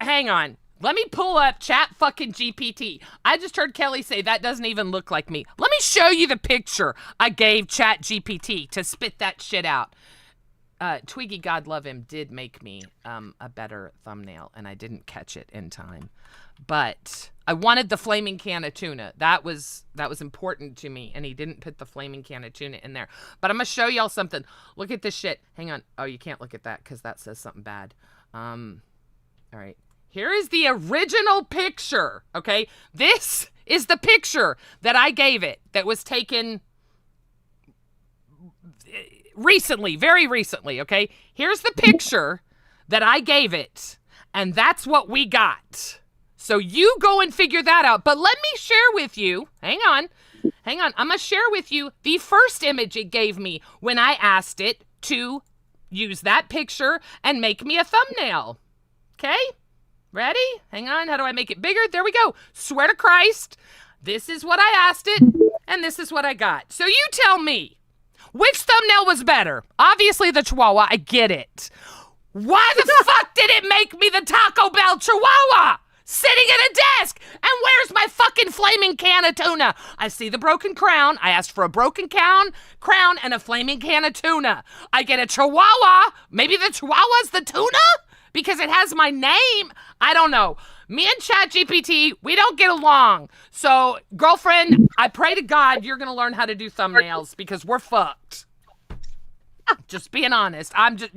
hang on. Let me pull up Chat fucking GPT. I just heard Kelly say that doesn't even look like me. Let me show you the picture I gave Chat GPT to spit that shit out. Twiggy, God love him, did make me a better thumbnail, and I didn't catch it in time. But I wanted the flaming can of tuna. That was important to me, and he didn't put the flaming can of tuna in there. But I'm going to show y'all something. Look at this shit. Hang on. Oh, you can't look at that because that says something bad. All right. Here is the original picture, okay? This is the picture that I gave it that was taken recently, very recently, okay? Here's the picture that I gave it, and that's what we got. So you go and figure that out. But let me share with you, hang on. I'm going to share with you the first image it gave me when I asked it to use that picture and make me a thumbnail. Okay? Ready? Hang on. How do I make it bigger? There we go. Swear to Christ, this is what I asked it, and this is what I got. So you tell me, Which thumbnail was better? Obviously the Chihuahua. I get it. Why the fuck did it make me the Taco Bell Chihuahua? Sitting at a desk. And where's my fucking flaming can of tuna? I see the broken crown. I asked for a broken crown and a flaming can of tuna. I get a Chihuahua. Maybe the Chihuahua's the tuna? Because it has my name. I don't know. Me and ChatGPT, we don't get along. So, girlfriend, I pray to God you're going to learn how to do thumbnails because we're fucked. Just being honest. I'm just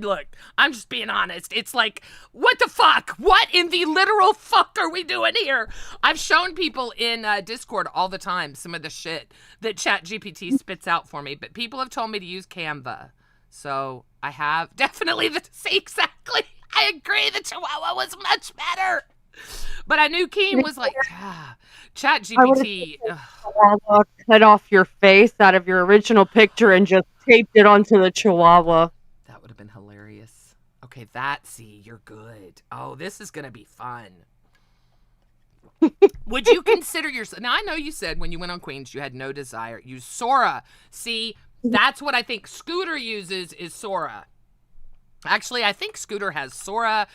being honest. It's like, what the fuck? What in the literal fuck are we doing here? I've shown people in Discord all the time some of the shit that ChatGPT spits out for me, but people have told me to use Canva. So I have definitely see exactly. I agree. The Chihuahua was much better. But I knew Keen was like, ChatGPT. Cut off your face out of your original picture and just taped it onto the Chihuahua. That would have been hilarious. Okay, you're good. Oh, this is going to be fun. Would you consider yourself... Now, I know you said when you went on Queens, you had no desire. Use Sora. See, that's what I think Scooter uses is Sora. Actually, I think Scooter has Sora,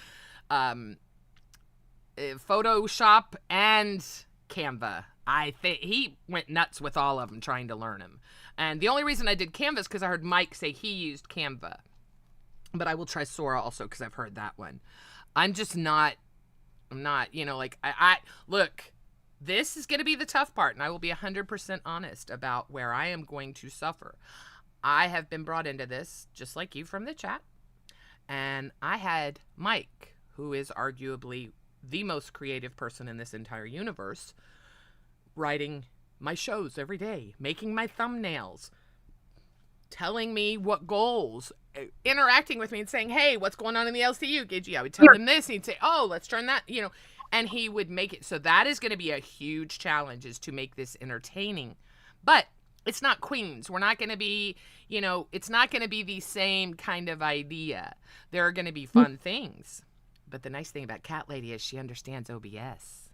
Photoshop, and Canva. I think he went nuts with all of them trying to learn them. And the only reason I did Canva is because I heard Mike say he used Canva. But I will try Sora also because I've heard that one. I'm not, I look, this is going to be the tough part. And I will be 100% honest about where I am going to suffer. I have been brought into this, just like you from the chat. And I had Mike, who is arguably the most creative person in this entire universe, writing my shows every day, making my thumbnails, telling me what goals, interacting with me and saying, hey, what's going on in the LCU, Gidgey? I would tell him this, and he'd say, oh, let's turn that, and he would make it. So that is going to be a huge challenge, is to make this entertaining. But it's not Queens. We're not going to be, it's not going to be the same kind of idea. There are going to be fun things. But the nice thing about Cat Lady is she understands OBS.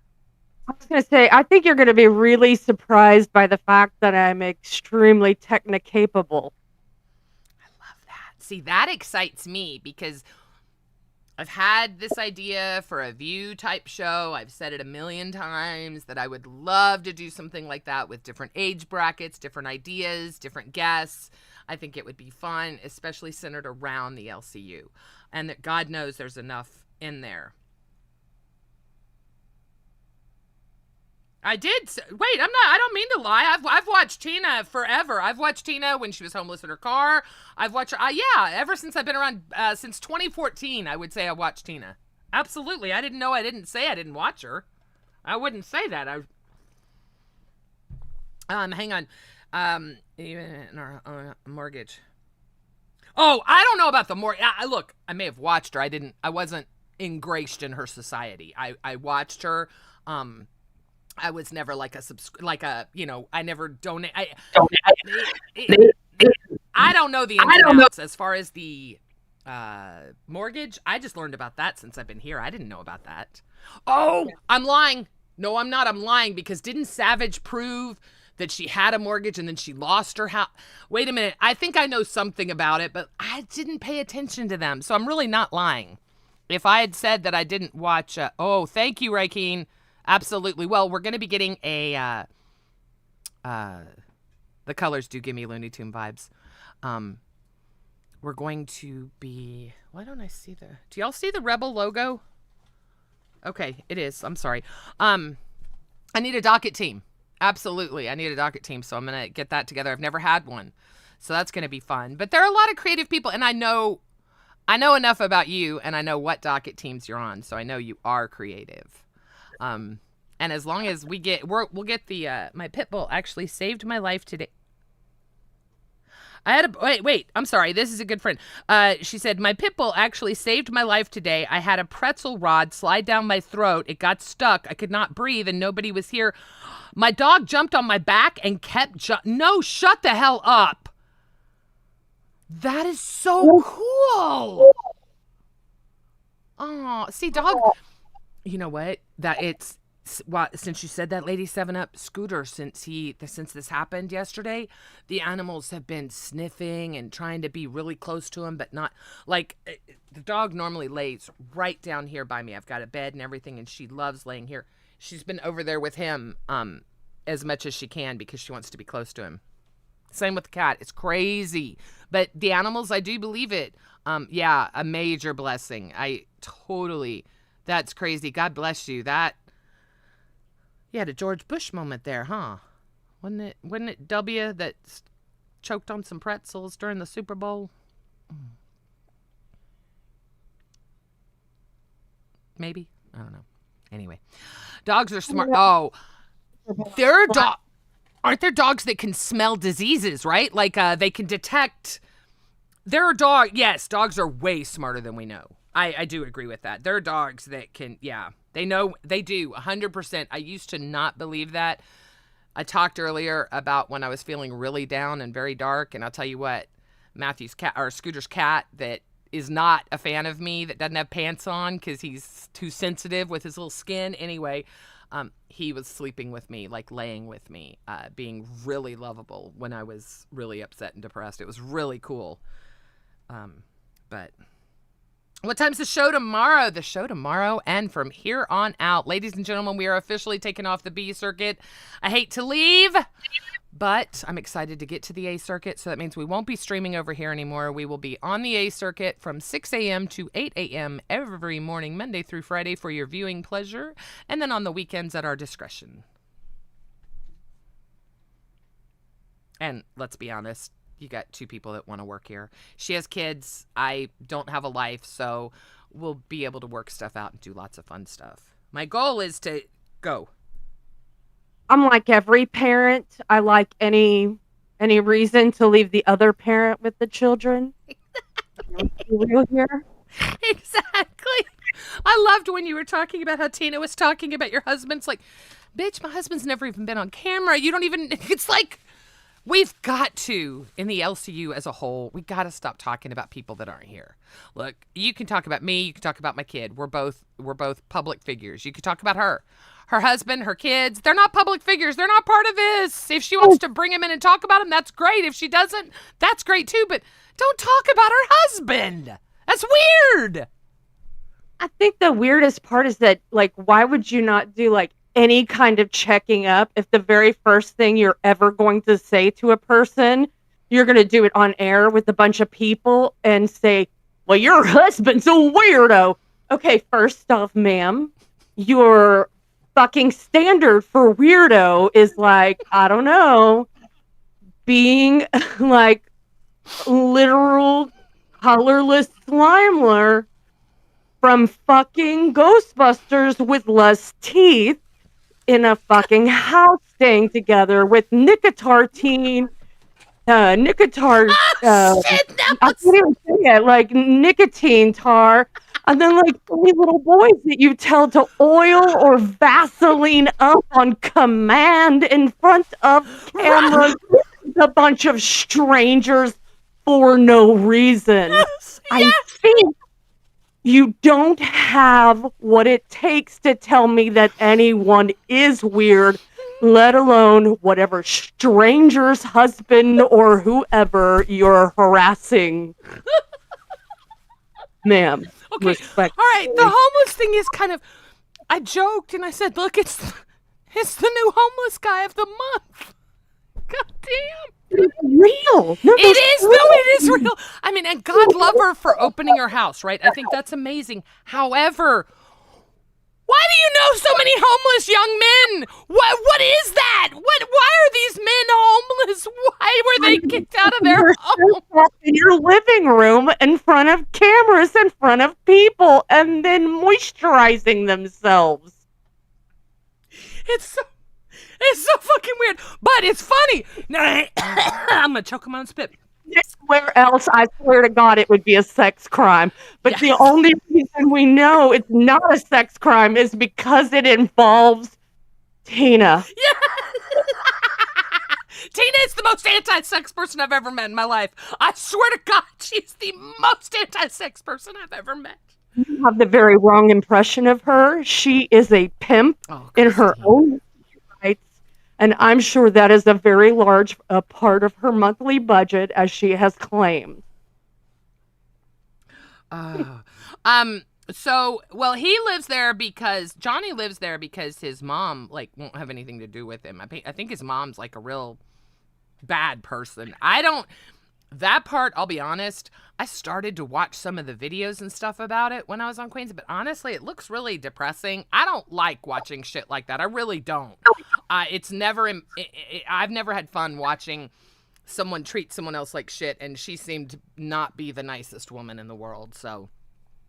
I was going to say, I think you're going to be really surprised by the fact that I'm extremely technicapable. I love that. See, that excites me because I've had this idea for a View type show. I've said it a million times that I would love to do something like that with different age brackets, different ideas, different guests. I think it would be fun, especially centered around the LCU. And that God knows there's enough in there. I did. Wait, I don't mean to lie. I've watched Tina forever. I've watched Tina when she was homeless in her car. I've watched her. Ever since I've been around, since 2014, I would say I watched Tina. Absolutely. I didn't say I didn't watch her. I wouldn't say that. Hang on. Even in our mortgage. Oh, I don't know about the mortgage. Look, I may have watched her. I wasn't ingratiated in her society. I watched her. I was never I never donate. I don't know the ins and outs as far as the mortgage. I just learned about that since I've been here. I didn't know about that. Oh, I'm lying. No, I'm not. I'm lying because didn't Savage prove that she had a mortgage and then she lost her house? Wait a minute. I think I know something about it, but I didn't pay attention to them. So I'm really not lying. If I had said that I didn't watch, thank you, Raikeen. Absolutely. Well, we're going to be getting the colors do give me Looney Tune vibes. We're going to be, why don't I see do y'all see the Rebel logo? Okay, it is. I'm sorry. I need a docket team. Absolutely. I need a docket team. So I'm going to get that together. I've never had one. So that's going to be fun. But there are a lot of creative people, and I know enough about you, and I know what docket teams you're on. So I know you are creative. And as long as we'll get the, my pit bull actually saved my life today. Wait, I'm sorry. This is a good friend. She said, my pit bull actually saved my life today. I had a pretzel rod slide down my throat. It got stuck. I could not breathe and nobody was here. My dog jumped on my back and kept, no, shut the hell up. That is so cool. Oh, see, dog, you know what? since you said that, Lady 7-Up, Scooter, since this happened yesterday, the animals have been sniffing and trying to be really close to him, but not like the dog normally lays right down here by me. I've got a bed and everything, and she loves laying here. She's been over there with him as much as she can because she wants to be close to him. Same with the cat. It's crazy. But the animals, I do believe it. Yeah, a major blessing. That's crazy. God bless you. You had a George Bush moment there, huh? Wasn't it W that choked on some pretzels during the Super Bowl? Maybe? I don't know. Anyway. Dogs are smart. Oh, aren't there dogs that can smell diseases, right? Like they can detect. Yes, dogs are way smarter than we know. I do agree with that. There are dogs that can, they know, they do, 100%. I used to not believe that. I talked earlier about when I was feeling really down and very dark, and I'll tell you what, Matthew's cat, or Scooter's cat, that is not a fan of me, that doesn't have pants on because he's too sensitive with his little skin. Anyway, he was sleeping with me, like laying with me, being really lovable when I was really upset and depressed. It was really cool. But what time's the show tomorrow? The show tomorrow and from here on out. Ladies and gentlemen, we are officially taking off the B circuit. I hate to leave, but I'm excited to get to the A circuit. So that means we won't be streaming over here anymore. We will be on the A circuit from 6 a.m. to 8 a.m. every morning, Monday through Friday, for your viewing pleasure, and then on the weekends at our discretion. And let's be honest, you got two people that want to work here. She has kids. I don't have a life, so we'll be able to work stuff out and do lots of fun stuff. My goal is to go. I'm like every parent. I like any reason to leave the other parent with the children. Real here. Exactly. I loved when you were talking about how Tina was talking about your husband's like, bitch, my husband's never even been on camera. You don't even, it's like, we've got to, in the LCU as a whole, we got to stop talking about people that aren't here. Look, you can talk about me. You can talk about my kid. We're both public figures. You can talk about her husband, her kids. They're not public figures. They're not part of this. If she wants to bring him in and talk about him, that's great. If she doesn't, that's great too. But don't talk about her husband. That's weird. I think the weirdest part is that, like, why would you not do, like, any kind of checking up if the very first thing you're ever going to say to a person, you're going to do it on air with a bunch of people and say, well, your husband's a weirdo. Okay, first off, ma'am, your fucking standard for weirdo is like, I don't know, being like literal colorless Slimer from fucking Ghostbusters with less teeth in a fucking house staying together with nicotine, I can't even say it, like nicotine tar, and then like 3 little boys that you tell to oil or Vaseline up on command in front of cameras, a bunch of strangers for no reason. Yes. I think you don't have what it takes to tell me that anyone is weird, let alone whatever stranger's husband or whoever you're harassing. Ma'am. Okay. All right. The homeless thing is kind of, I joked and I said, look, it's the new homeless guy of the month. God damn. It's real. No, it is real. I mean, and God love her for opening her house, right? I think that's amazing. However, why do you know so many homeless young men? What is that? Why are these men homeless? Why were they kicked out of their home? In your living room in front of cameras, in front of people, and then moisturizing themselves. It's so fucking weird, but it's funny. I'm gonna choke him on spit. Where else, I swear to God, it would be a sex crime. But Yes. the only reason we know it's not a sex crime is because it involves Tina. Yeah. Tina is the most anti-sex person I've ever met in my life. I swear to God, she's the most anti-sex person I've ever met. You have the very wrong impression of her. She is a pimp Oh, in her Christine. own rights, and I'm sure that is a very large part of her monthly budget, as she has claimed. So, well, he lives there because Johnny lives there because his mom like won't have anything to do with him. I think his mom's like a real bad person. That part, I'll be honest, I started to watch some of the videos and stuff about it when I was on Queens, but honestly, it looks really depressing. I don't like watching shit like that. I really don't. I've never had fun watching someone treat someone else like shit, and she seemed to not be the nicest woman in the world. So,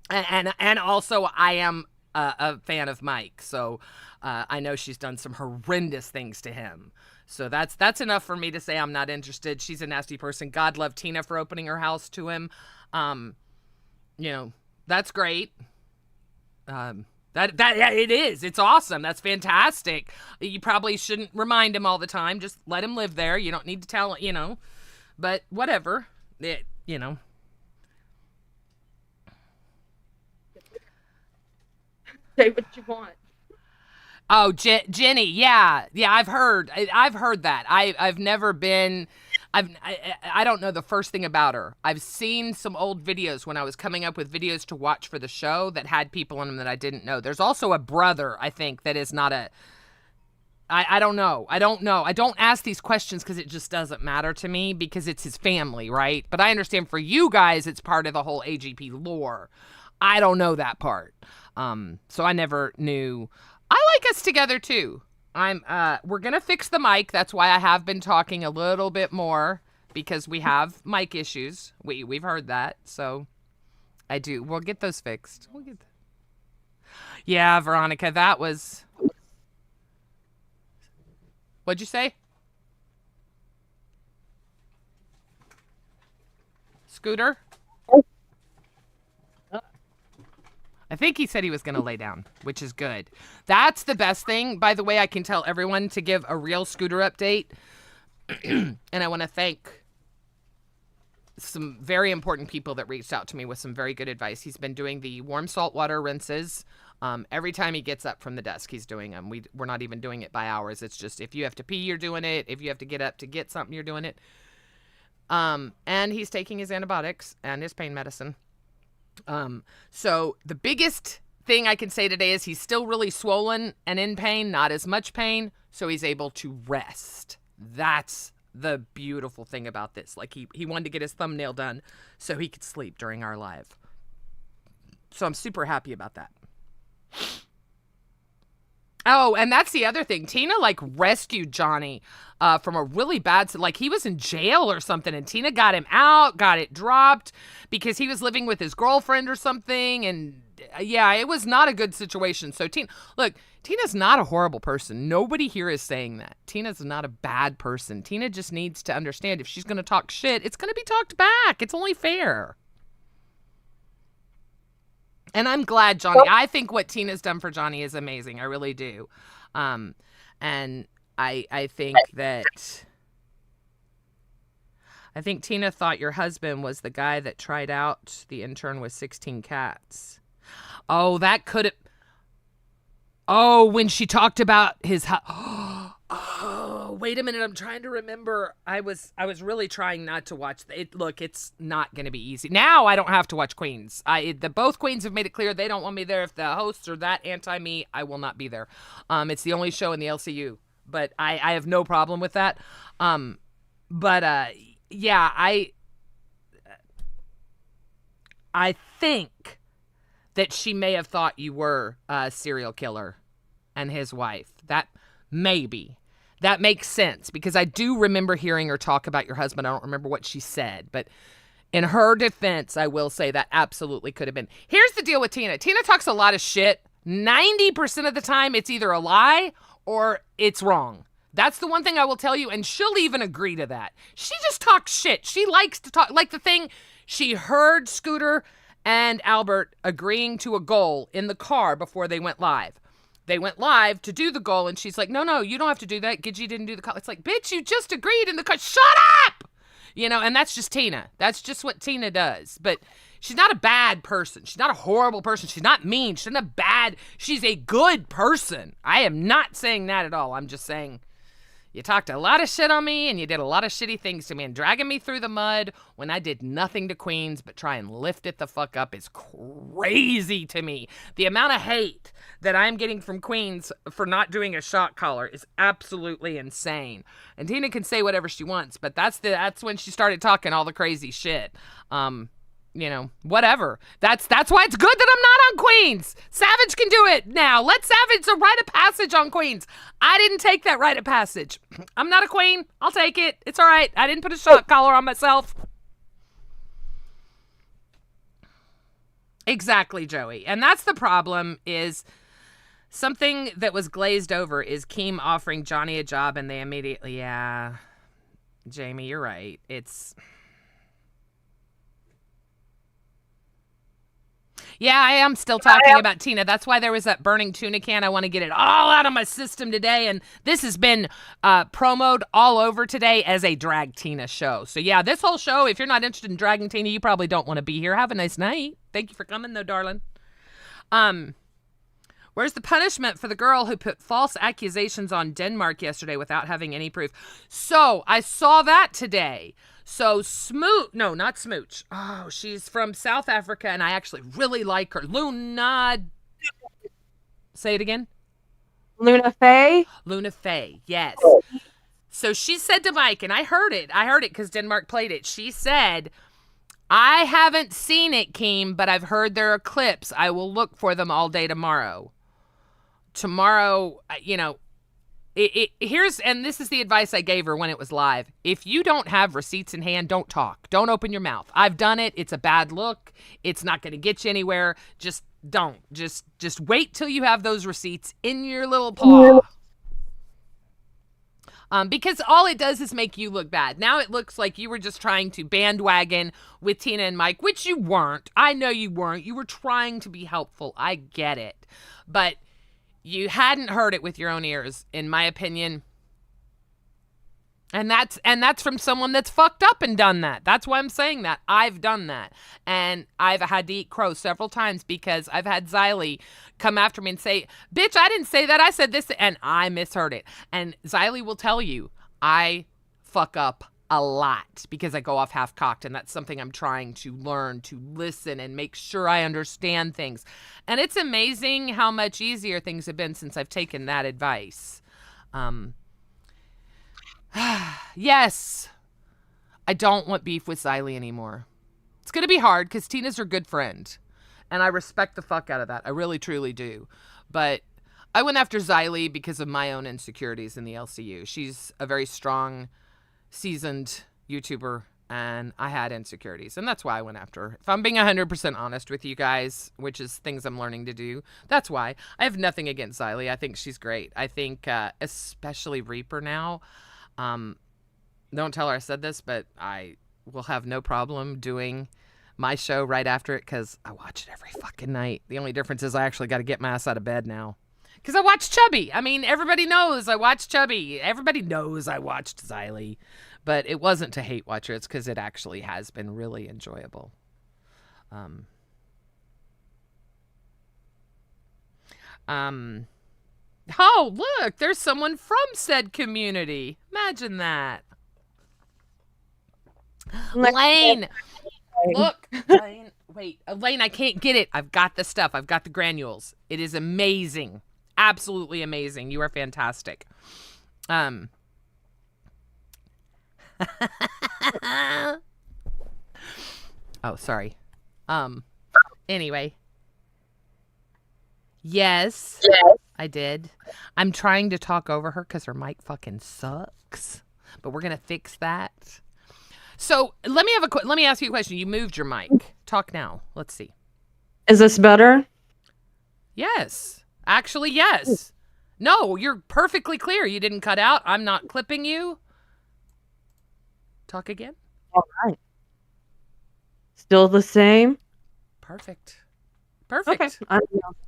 and also I am a fan of Mike, so I know she's done some horrendous things to him. So that's enough for me to say I'm not interested. She's a nasty person. God love Tina for opening her house to him. That's great. Yeah, it is. It's awesome. That's fantastic. You probably shouldn't remind him all the time. Just let him live there. You don't need to tell, but whatever. Say what you want. Oh, Jenny, yeah, I've heard that. I've never been. I don't know the first thing about her. I've seen some old videos when I was coming up with videos to watch for the show that had people in them that I didn't know. There's also a brother, I think, that is not a. I don't know. I don't ask these questions because it just doesn't matter to me because it's his family, right? But I understand for you guys, it's part of the whole AGP lore. I don't know that part. So I never knew. I like us together too. We're gonna fix the mic. That's why I have been talking a little bit more because we have mic issues. We've heard that, so we'll get those fixed. Yeah, Veronica, that was. What'd you say? Scooter? I think he said he was going to lay down, which is good. That's the best thing. By the way, I can tell everyone to give a real Scooter update. And I want to thank some very important people that reached out to me with some very good advice. He's been doing the warm salt water rinses. Every time he gets up from the desk, he's doing them. We're not even doing it by hours. It's just if you have to pee, you're doing it. If you have to get up to get something, you're doing it. And he's taking his antibiotics and his pain medicine. So the biggest thing I can say today is he's still really swollen and in pain, not as much pain, so he's able to rest. That's the beautiful thing about this. Like he wanted to get his thumbnail done so he could sleep during our live. So I'm super happy about that. Oh, and that's the other thing. Tina rescued Johnny from a really bad, he was in jail or something, and Tina got him out, got it dropped because he was living with his girlfriend or something, and yeah, it was not a good situation. So Tina's not a horrible person. Nobody here is saying that. Tina's not a bad person. Tina just needs to understand if she's going to talk shit, it's going to be talked back. It's only fair. And I'm glad, Johnny. I think what Tina's done for Johnny is amazing. I really do. And I think that... I think Tina thought your husband was the guy that tried out the intern with 16 cats. Oh, that could have... Oh, when she talked about his... Oh, wait a minute. I'm trying to remember. I was really trying not to watch it. Look, it's not going to be easy. Now I don't have to watch Queens. Both Queens have made it clear they don't want me there. If the hosts are that anti-me, I will not be there. It's the only show in the LCU, but I have no problem with that. Yeah, I think that she may have thought you were a serial killer and his wife. That makes sense because I do remember hearing her talk about your husband. I don't remember what she said, but in her defense, I will say that absolutely could have been. Here's the deal with Tina. Tina talks a lot of shit. 90% of the time, it's either a lie or it's wrong. That's the one thing I will tell you, and she'll even agree to that. She just talks shit. She likes to talk, like the thing she heard Scooter and Albert agreeing to a goal in the car before they went live. They went live to do the goal, and she's like, no, you don't have to do that. Gidgey didn't do the call. It's like, bitch, you just agreed in the car. Shut up! You know, and that's just Tina. That's just what Tina does. But she's not a bad person. She's not a horrible person. She's not mean. She's not bad. She's a good person. I am not saying that at all. I'm just saying you talked a lot of shit on me and you did a lot of shitty things to me, and dragging me through the mud when I did nothing to Queens but try and lift it the fuck up is crazy to me. The amount of hate that I'm getting from Queens for not doing a shot collar is absolutely insane. And Tina can say whatever she wants, but that's when she started talking all the crazy shit. You know, whatever. That's why it's good that I'm not on Queens. Savage can do it now. Let Savage a rite of passage on Queens. I didn't take that rite of passage. I'm not a queen. I'll take it. It's all right. I didn't put a shot collar on myself. Exactly, Joey. And that's the problem, is something that was glazed over is Keem offering Johnny a job and they immediately, yeah, Jamie, you're right. Yeah, I am still talking about Tina. That's why there was that burning tuna can. I want to get it all out of my system today. And this has been promoted all over today as a Drag Tina show. So yeah, this whole show, if you're not interested in dragging Tina, you probably don't want to be here. Have a nice night. Thank you for coming though, darling. Where's the punishment for the girl who put false accusations on Denmark yesterday without having any proof? So I saw that today. So not Smooch. Oh, she's from South Africa, and I actually really like her. Luna. Say it again. Luna Faye? Luna Faye, yes. So she said to Mike, and I heard it because Denmark played it. She said, I haven't seen it, Keem, but I've heard there are clips. I will look for them all day tomorrow. Tomorrow, you know, and this is the advice I gave her when it was live. If you don't have receipts in hand, don't talk. Don't open your mouth. I've done it. It's a bad look. It's not going to get you anywhere. Just don't. Just wait till you have those receipts in your little paw. Because all it does is make you look bad. Now it looks like you were just trying to bandwagon with Tina and Mike, which you weren't. I know you weren't. You were trying to be helpful. I get it. But you hadn't heard it with your own ears, in my opinion. And that's from someone that's fucked up and done that. That's why I'm saying that. I've done that. And I've had to eat crow several times because I've had Xylee come after me and say, bitch, I didn't say that. I said this, and I misheard it. And Xylee will tell you, I fuck up a lot because I go off half-cocked, and that's something I'm trying to learn, to listen and make sure I understand things. And it's amazing how much easier things have been since I've taken that advice. Yes, I don't want beef with Xylee anymore. It's going to be hard because Tina's her good friend, and I respect the fuck out of that. I really, truly do. But I went after Xylee because of my own insecurities in the LCU. She's a very strong, seasoned YouTuber, and I had insecurities, and that's why I went after her. If I'm being 100% honest with you guys, which is things I'm learning to do, that's why. I have nothing against Xylee. I think she's great. I think especially Reaper now. Don't tell her I said this, but I will have no problem doing my show right after it because I watch it every fucking night. The only difference is I actually got to get my ass out of bed now. Because I watch Chubby. I mean, everybody knows I watch Chubby. Everybody knows I watched Xylee. But it wasn't to hate watch her. It's because it actually has been really enjoyable. Oh, look, there's someone from said community. Imagine that. Lane. Look. Lane. Wait, Lane, I can't get it. I've got the stuff. I've got the granules. It is amazing. Absolutely amazing. You are fantastic. Oh, sorry. Anyway. Yes, I did. I'm trying to talk over her because her mic fucking sucks. But we're gonna fix that. So let me ask you a question. You moved your mic. Talk now. Let's see. Is this better? Yes. Actually, yes. No, you're perfectly clear. You didn't cut out. I'm not clipping you. Talk again. All right. Still the same? Perfect. Okay. I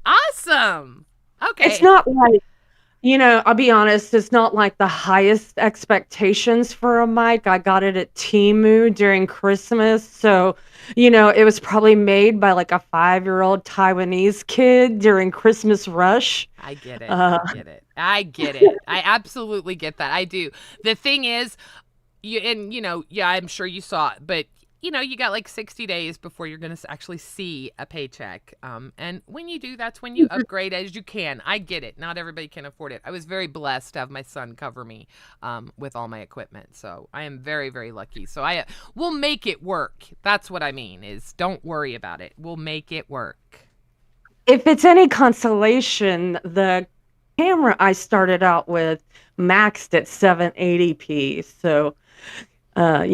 Awesome. Okay. It's not like I'll be honest, it's not like the highest expectations for a mic. I got it at Temu during Christmas. So, it was probably made by like a 5-year-old Taiwanese kid during Christmas rush. I get it. Uh, I get it. I get it. I absolutely get that. I do. The thing is, yeah, I'm sure you saw it, but you got like 60 days before you're going to actually see a paycheck. And when you do, that's when you upgrade as you can. I get it. Not everybody can afford it. I was very blessed to have my son cover me with all my equipment. So I am very, very lucky. So we'll make it work. That's what I mean is don't worry about it. We'll make it work. if it's any consolation, the camera I started out with maxed at 780p. So, I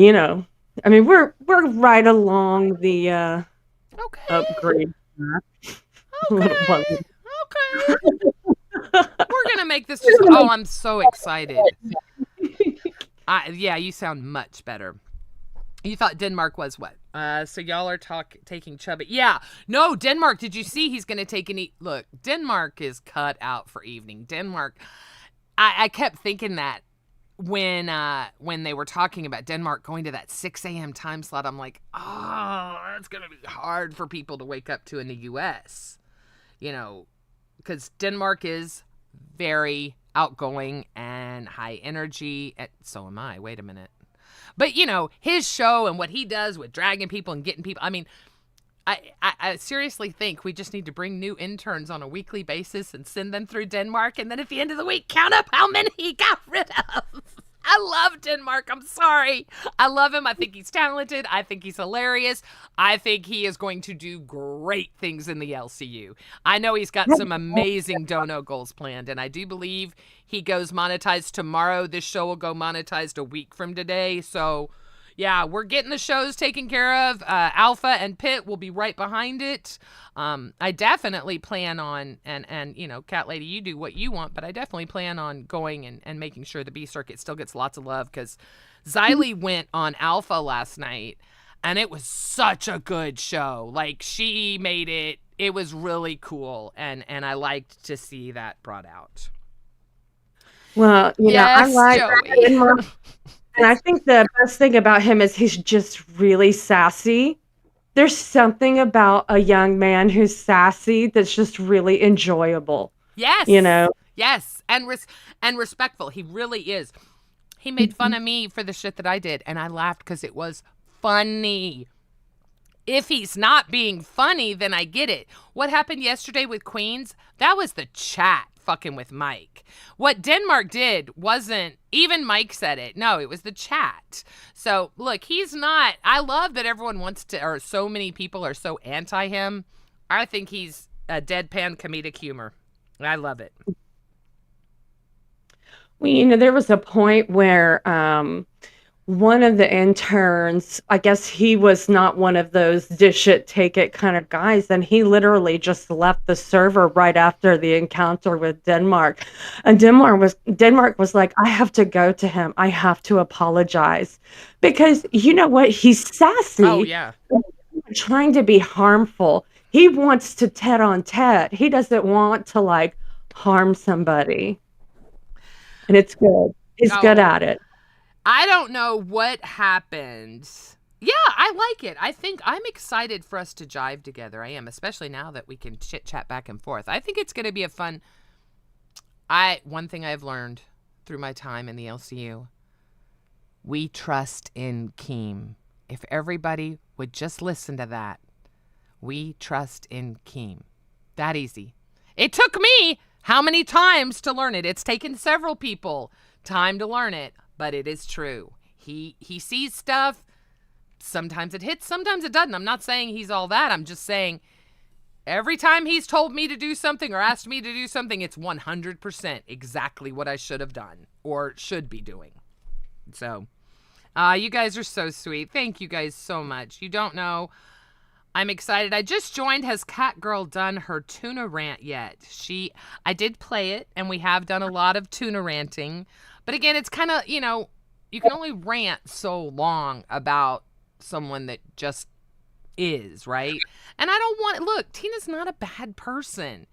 mean, we're right along the Okay. upgrade path. Little Okay. buggy. Okay. We're going to make this just, oh, I'm so excited. Yeah, you sound much better. You thought Denmark was what? So y'all are taking Chubby. Yeah. No, Denmark, did you see he's going to take look, Denmark is cut out for evening. Denmark, I kept thinking that when they were talking about Denmark going to that 6 a.m. time slot, I'm like, oh, that's going to be hard for people to wake up to in the U.S., because Denmark is very outgoing and high energy. So am I. Wait a minute. But, his show and what he does with dragging people and getting people, I mean, I seriously think we just need to bring new interns on a weekly basis and send them through Denmark. And then at the end of the week, count up how many he got rid of. I love Denmark. I'm sorry. I love him. I think he's talented. I think he's hilarious. I think he is going to do great things in the LCU. I know he's got some amazing dono goals planned, and I do believe he goes monetized tomorrow. This show will go monetized a week from today. So, yeah, we're getting the shows taken care of. Alpha and Pitt will be right behind it. I definitely plan on, and Cat Lady, you do what you want, but I definitely plan on going and making sure the B Circuit still gets lots of love, because Xylee went on Alpha last night, and it was such a good show. Like, she made it. It was really cool, and I liked to see that brought out. Well, Yes, I like Joey. Denmark. And I think the best thing about him is he's just really sassy. There's something about a young man who's sassy that's just really enjoyable. Yes. Yes. And respectful. He really is. He made fun of me for the shit that I did, and I laughed because it was funny. If he's not being funny, then I get it. What happened yesterday with Queens? That was the chat fucking with Mike. What Denmark did wasn't, even Mike said it. No, it was the chat. So, look, he's not, I love that everyone wants to, or so many people are so anti him. I think he's a deadpan comedic humor. I love it. Well, there was a point where one of the interns, I guess he was not one of those dish it, take it kind of guys, and he literally just left the server right after the encounter with Denmark. And Denmark was like, I have to go to him. I have to apologize. Because you know what? He's sassy. Oh, yeah. Trying to be harmful. He wants to Ted on Ted. He doesn't want to harm somebody. And it's good. He's good at it. I don't know what happened. Yeah, I like it. I think I'm excited for us to jive together. I am, especially now that we can chit-chat back and forth. I think it's going to be a fun... One thing I've learned through my time in the LCU, we trust in Keem. If everybody would just listen to that, we trust in Keem. That easy. It took me how many times to learn it? It's taken several people time to learn it. But it is true. He sees stuff. Sometimes it hits, sometimes it doesn't. I'm not saying he's all that. I'm just saying every time he's told me to do something or asked me to do something, it's 100% exactly what I should have done or should be doing. So, you guys are so sweet. Thank you guys so much. You don't know. I'm excited. I just joined. Has Catgirl done her tuna rant yet? I did play it, and we have done a lot of tuna ranting. But again, it's kind of, you can only rant so long about someone that just is, right? And I don't look, Tina's not a bad person.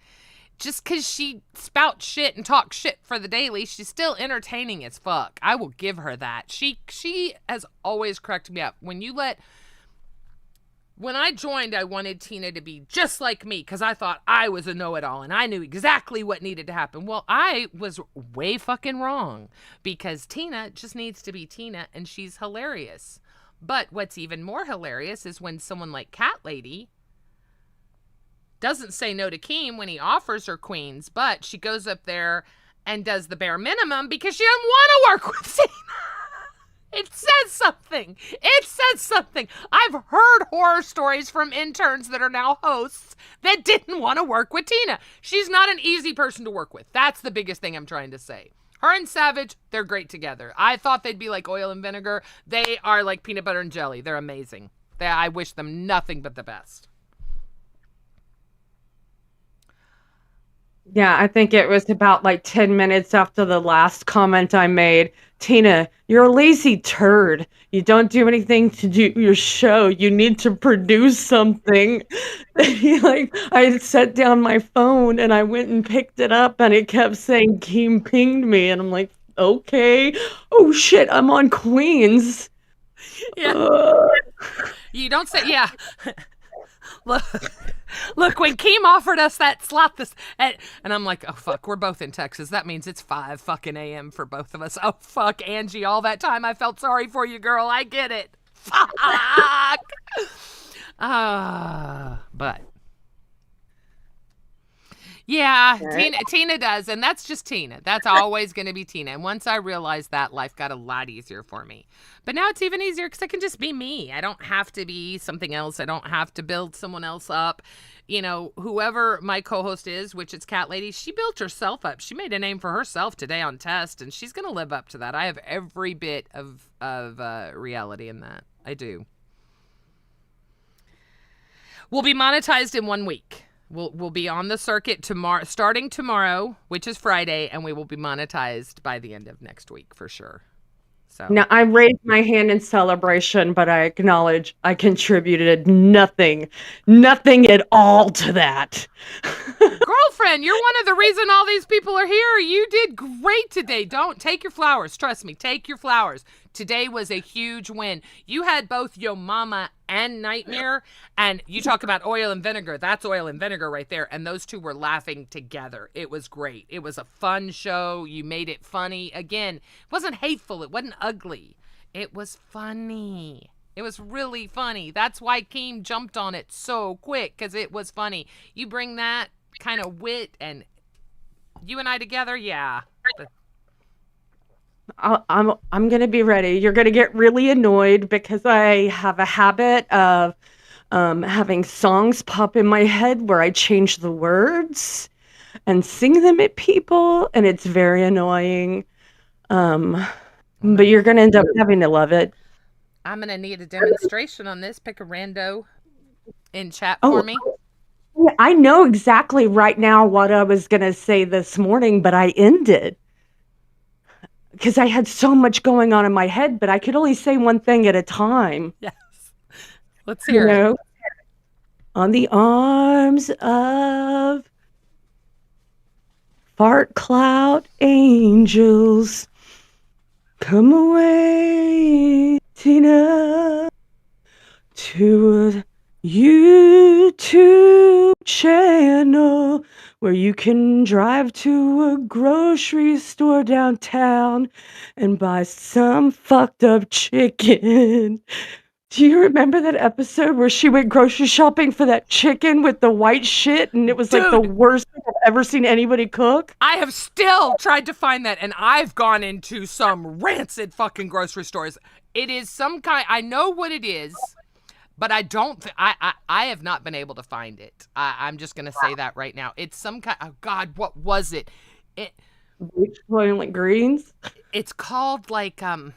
just because she spouts shit and talks shit for the daily, she's still entertaining as fuck. I will give her that. She has always cracked me up. When I joined, I wanted Tina to be just like me because I thought I was a know-it-all and I knew exactly what needed to happen. Well, I was way fucking wrong because Tina just needs to be Tina and she's hilarious. But what's even more hilarious is when someone like Cat Lady doesn't say no to Keem when he offers her queens, but she goes up there and does the bare minimum because she doesn't want to work with Tina. It says something. It says something. I've heard horror stories from interns that are now hosts that didn't want to work with Tina. She's not an easy person to work with. That's the biggest thing I'm trying to say. Her and Savage, they're great together. I thought they'd be like oil and vinegar. They are like peanut butter and jelly. They're amazing. I wish them nothing but the best. Yeah, I think it was about like 10 minutes after the last comment I made. Tina, you're a lazy turd. You don't do anything to do your show. You need to produce something. Like, I set down my phone and I went and picked it up and it kept saying Keem pinged me. And I'm like, okay. Oh shit, I'm on Queens. Yeah. You don't say, yeah. Look, when Keem offered us that slot, and I'm like, oh fuck, we're both in Texas. That means it's 5 fucking a.m. for both of us. Oh fuck, Angie, all that time I felt sorry for you, girl. I get it. Fuck. But yeah, Tina does, and that's just Tina. That's always going to be Tina. And once I realized that, life got a lot easier for me. But now it's even easier because I can just be me. I don't have to be something else. I don't have to build someone else up. You know, whoever my co-host is, which is Cat Lady, she built herself up. She made a name for herself today on Test, and she's going to live up to that. I have every bit of reality in that. I do. We'll be monetized in 1 week. We'll be on the circuit tomorrow, starting tomorrow, which is Friday, and we will be monetized by the end of next week for sure. So now I raised my hand in celebration, but I acknowledge I contributed nothing at all to that. Girlfriend, you're one of the reason all these people are here. You did great today. Don't take your flowers. Trust me, take your flowers. Today was a huge win. You had both Yo Mama and Nightmare, and you talk about oil and vinegar. That's oil and vinegar right there. And those two were laughing together. It was great. It was a fun show. You made it funny. Again, it wasn't hateful. It wasn't ugly. It was funny. It was really funny. That's why Keem jumped on it so quick, because it was funny. You bring that kind of wit and you and I together, yeah. I'm gonna be ready. You're gonna get really annoyed because I have a habit of having songs pop in my head where I change the words and sing them at people, and it's very annoying. But you're gonna end up having to love it. I'm gonna need a demonstration on this. Pick a rando in chat for me. Yeah, I know exactly right now what I was gonna say this morning, but I ended. Because I had so much going on in my head, but I could only say one thing at a time. Yes. Let's hear it. On the arms of fart cloud angels, come away, Tina, to a YouTube channel where you can drive to a grocery store downtown and buy some fucked up chicken. Do you remember that episode where she went grocery shopping for that chicken with the white shit and it was like the worst thing I've ever seen anybody cook? I have still tried to find that, and I've gone into some rancid fucking grocery stores. It is some kind, I know what it is, but I don't, I have not been able to find it. I'm just going to say that right now. It's some kind, oh God, what was it? Bleach Boiling Greens? It's called like, oh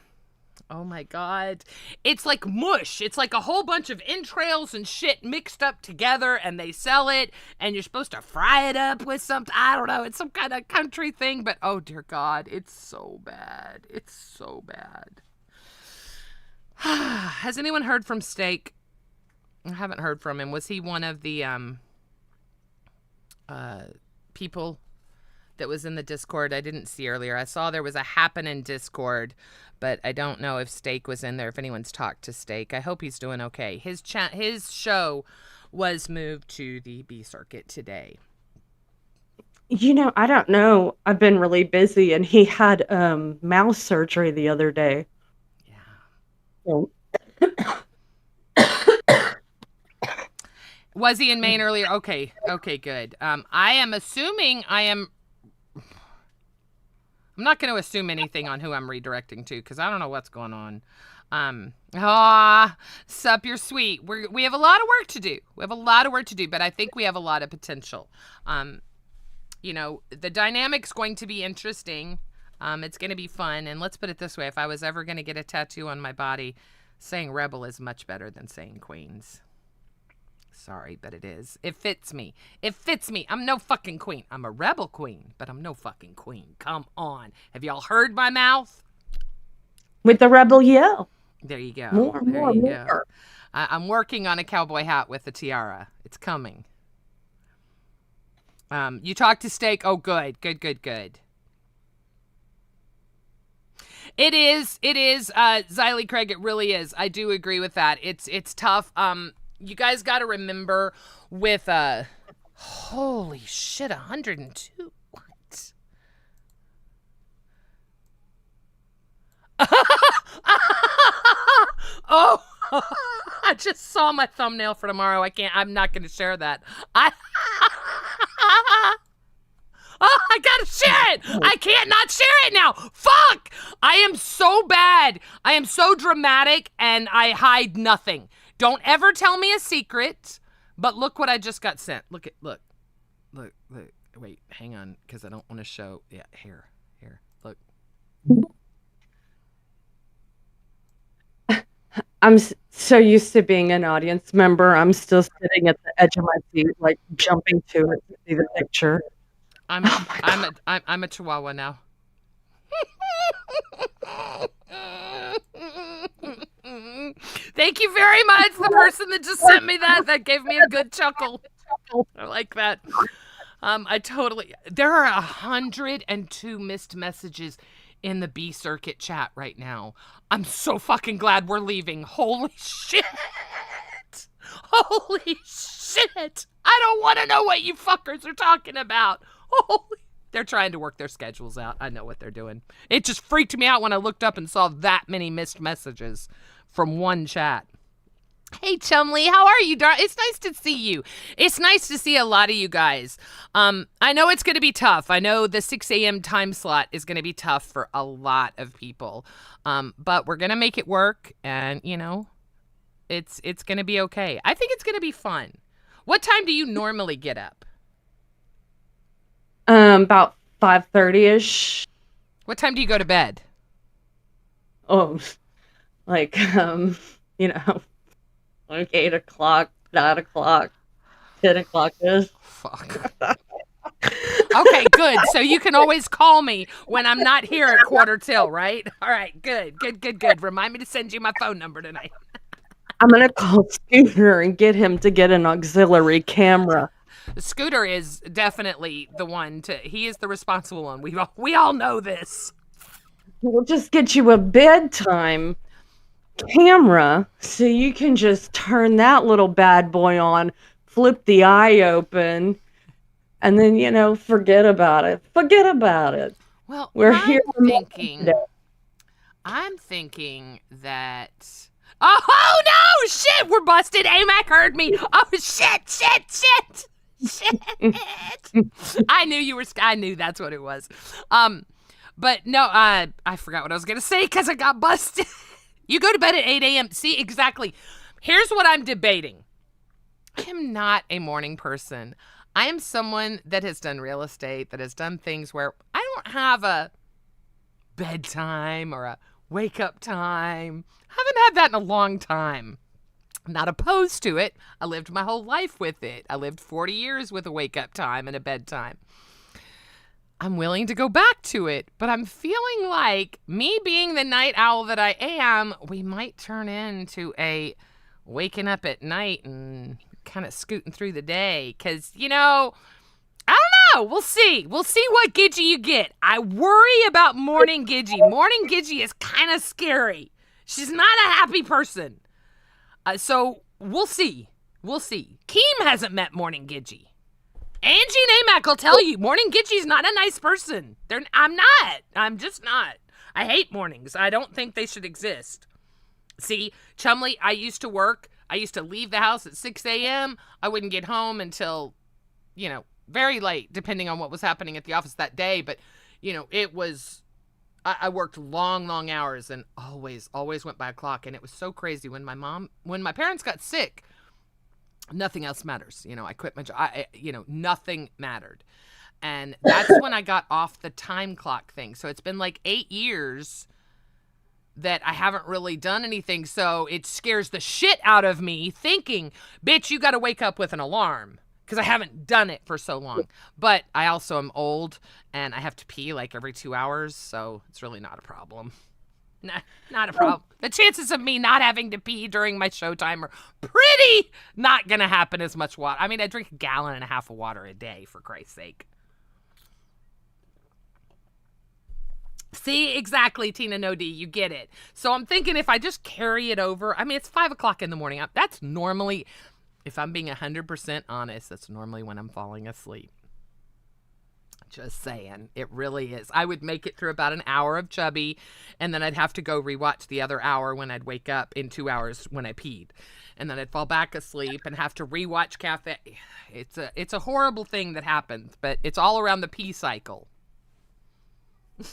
my God. It's like mush. It's like a whole bunch of entrails and shit mixed up together, and they sell it, and you're supposed to fry it up with something. I don't know. It's some kind of country thing, but oh dear God, it's so bad. It's so bad. Has anyone heard from Steak? I haven't heard from him. Was he one of the people that was in the Discord I didn't see earlier. I saw there was a happening Discord, but I don't know if Steak was in there, if anyone's talked to Steak. I hope he's doing okay. His show was moved to the B circuit today. I don't know. I've been really busy, and he had mouth surgery the other day. Yeah. Was he in Maine earlier? Okay, good. I am assuming I'm not going to assume anything on who I'm redirecting to because I don't know what's going on. Sup, you're sweet. We have a lot of work to do. But I think we have a lot of potential. The dynamic's going to be interesting. It's going to be fun. And let's put it this way. If I was ever going to get a tattoo on my body, saying Rebel is much better than saying Queens. Sorry, but it is. It fits me. I'm no fucking queen. I'm a rebel queen, but I'm no fucking queen. Come on. Have y'all heard my mouth? With the rebel yell. There you go. More. I'm working on a cowboy hat with a tiara. It's coming. You talked to Steak. Oh, good. It is, Xylee Craig, it really is. I do agree with that. It's tough. You guys got to remember with, holy shit, 102. What? Oh, I just saw my thumbnail for tomorrow. I'm not going to share that. I gotta share it. I can't not share it now. Fuck. I am so bad. I am so dramatic and I hide nothing. Don't ever tell me a secret. But look what I just got sent. Look. Wait, hang on, because I don't want to show. Yeah, here. Look. I'm so used to being an audience member. I'm still sitting at the edge of my seat, like jumping to it to see the picture. I'm a chihuahua now. Thank you very much, the person that just sent me that. That gave me a good chuckle. I like that. There are 102 missed messages in the B Circuit chat right now. I'm so fucking glad we're leaving. Holy shit. I don't want to know what you fuckers are talking about. They're trying to work their schedules out. I know what they're doing. It just freaked me out when I looked up and saw that many missed messages from one chat. Hey, Chumley, how are you, darling? It's nice to see you. It's nice to see a lot of you guys. I know it's going to be tough. I know the 6 a.m. time slot is going to be tough for a lot of people. But we're going to make it work, and, it's going to be okay. I think it's going to be fun. What time do you normally get up? About 5:30ish. What time do you go to bed? Oh, like 8 o'clock, 9 o'clock, 10 o'clock is. Fuck. Okay, good. So you can always call me when I'm not here at 1:45, right? All right, good. Remind me to send you my phone number tonight. I'm going to call Scooter and get him to get an auxiliary camera. Scooter is definitely the one he is the responsible one. We all know this. We'll just get you a bedtime camera so you can just turn that little bad boy on, flip the eye open, and then, forget about it. Well, we're here. I'm thinking that. Oh no! Shit! We're busted. AMAC heard me. Oh shit! I knew that's what it was. But no, I forgot what I was gonna say because I got busted. You go to bed at 8 a.m. See, exactly. Here's what I'm debating. I am not a morning person. I am someone that has done real estate, that has done things where I don't have a bedtime or a wake up time. I haven't had that in a long time. I'm not opposed to it. I lived my whole life with it. I lived 40 years with a wake up time and a bedtime. I'm willing to go back to it, but I'm feeling like me being the night owl that I am, we might turn into a waking up at night and kind of scooting through the day. Because, I don't know. We'll see. We'll see what Gidgy you get. I worry about Morning Gidgy. Morning Gidgy is kind of scary. She's not a happy person. So we'll see. We'll see. Keem hasn't met Morning Gidgy. Angie and Amac will tell you, Morning Gidgy's not a nice person. I'm not. I'm just not. I hate mornings. I don't think they should exist. See, Chumley, I used to work. I used to leave the house at 6 a.m. I wouldn't get home until, very late, depending on what was happening at the office that day. But, it was, I worked long, long hours and always went by a clock. And it was so crazy when my parents got sick, nothing else matters. I quit my job. Nothing mattered. And that's when I got off the time clock thing. So it's been like 8 years that I haven't really done anything. So it scares the shit out of me thinking, bitch, you got to wake up with an alarm, because I haven't done it for so long. But I also am old and I have to pee like every 2 hours. So it's really not a problem. Nah, not a problem. The chances of me not having to pee during my showtime are pretty not going to happen as much water. I mean, I drink 1.5 gallons of water a day, for Christ's sake. See, exactly, Tina No D, you get it. So I'm thinking if I just carry it over, it's 5 o'clock in the morning. That's normally, if I'm being 100% honest, that's normally when I'm falling asleep. Just saying. It really is. I would make it through about an hour of Chubby, and then I'd have to go rewatch the other hour when I'd wake up in 2 hours when I peed. And then I'd fall back asleep and have to rewatch Cafe. It's a horrible thing that happens, but it's all around the pee cycle.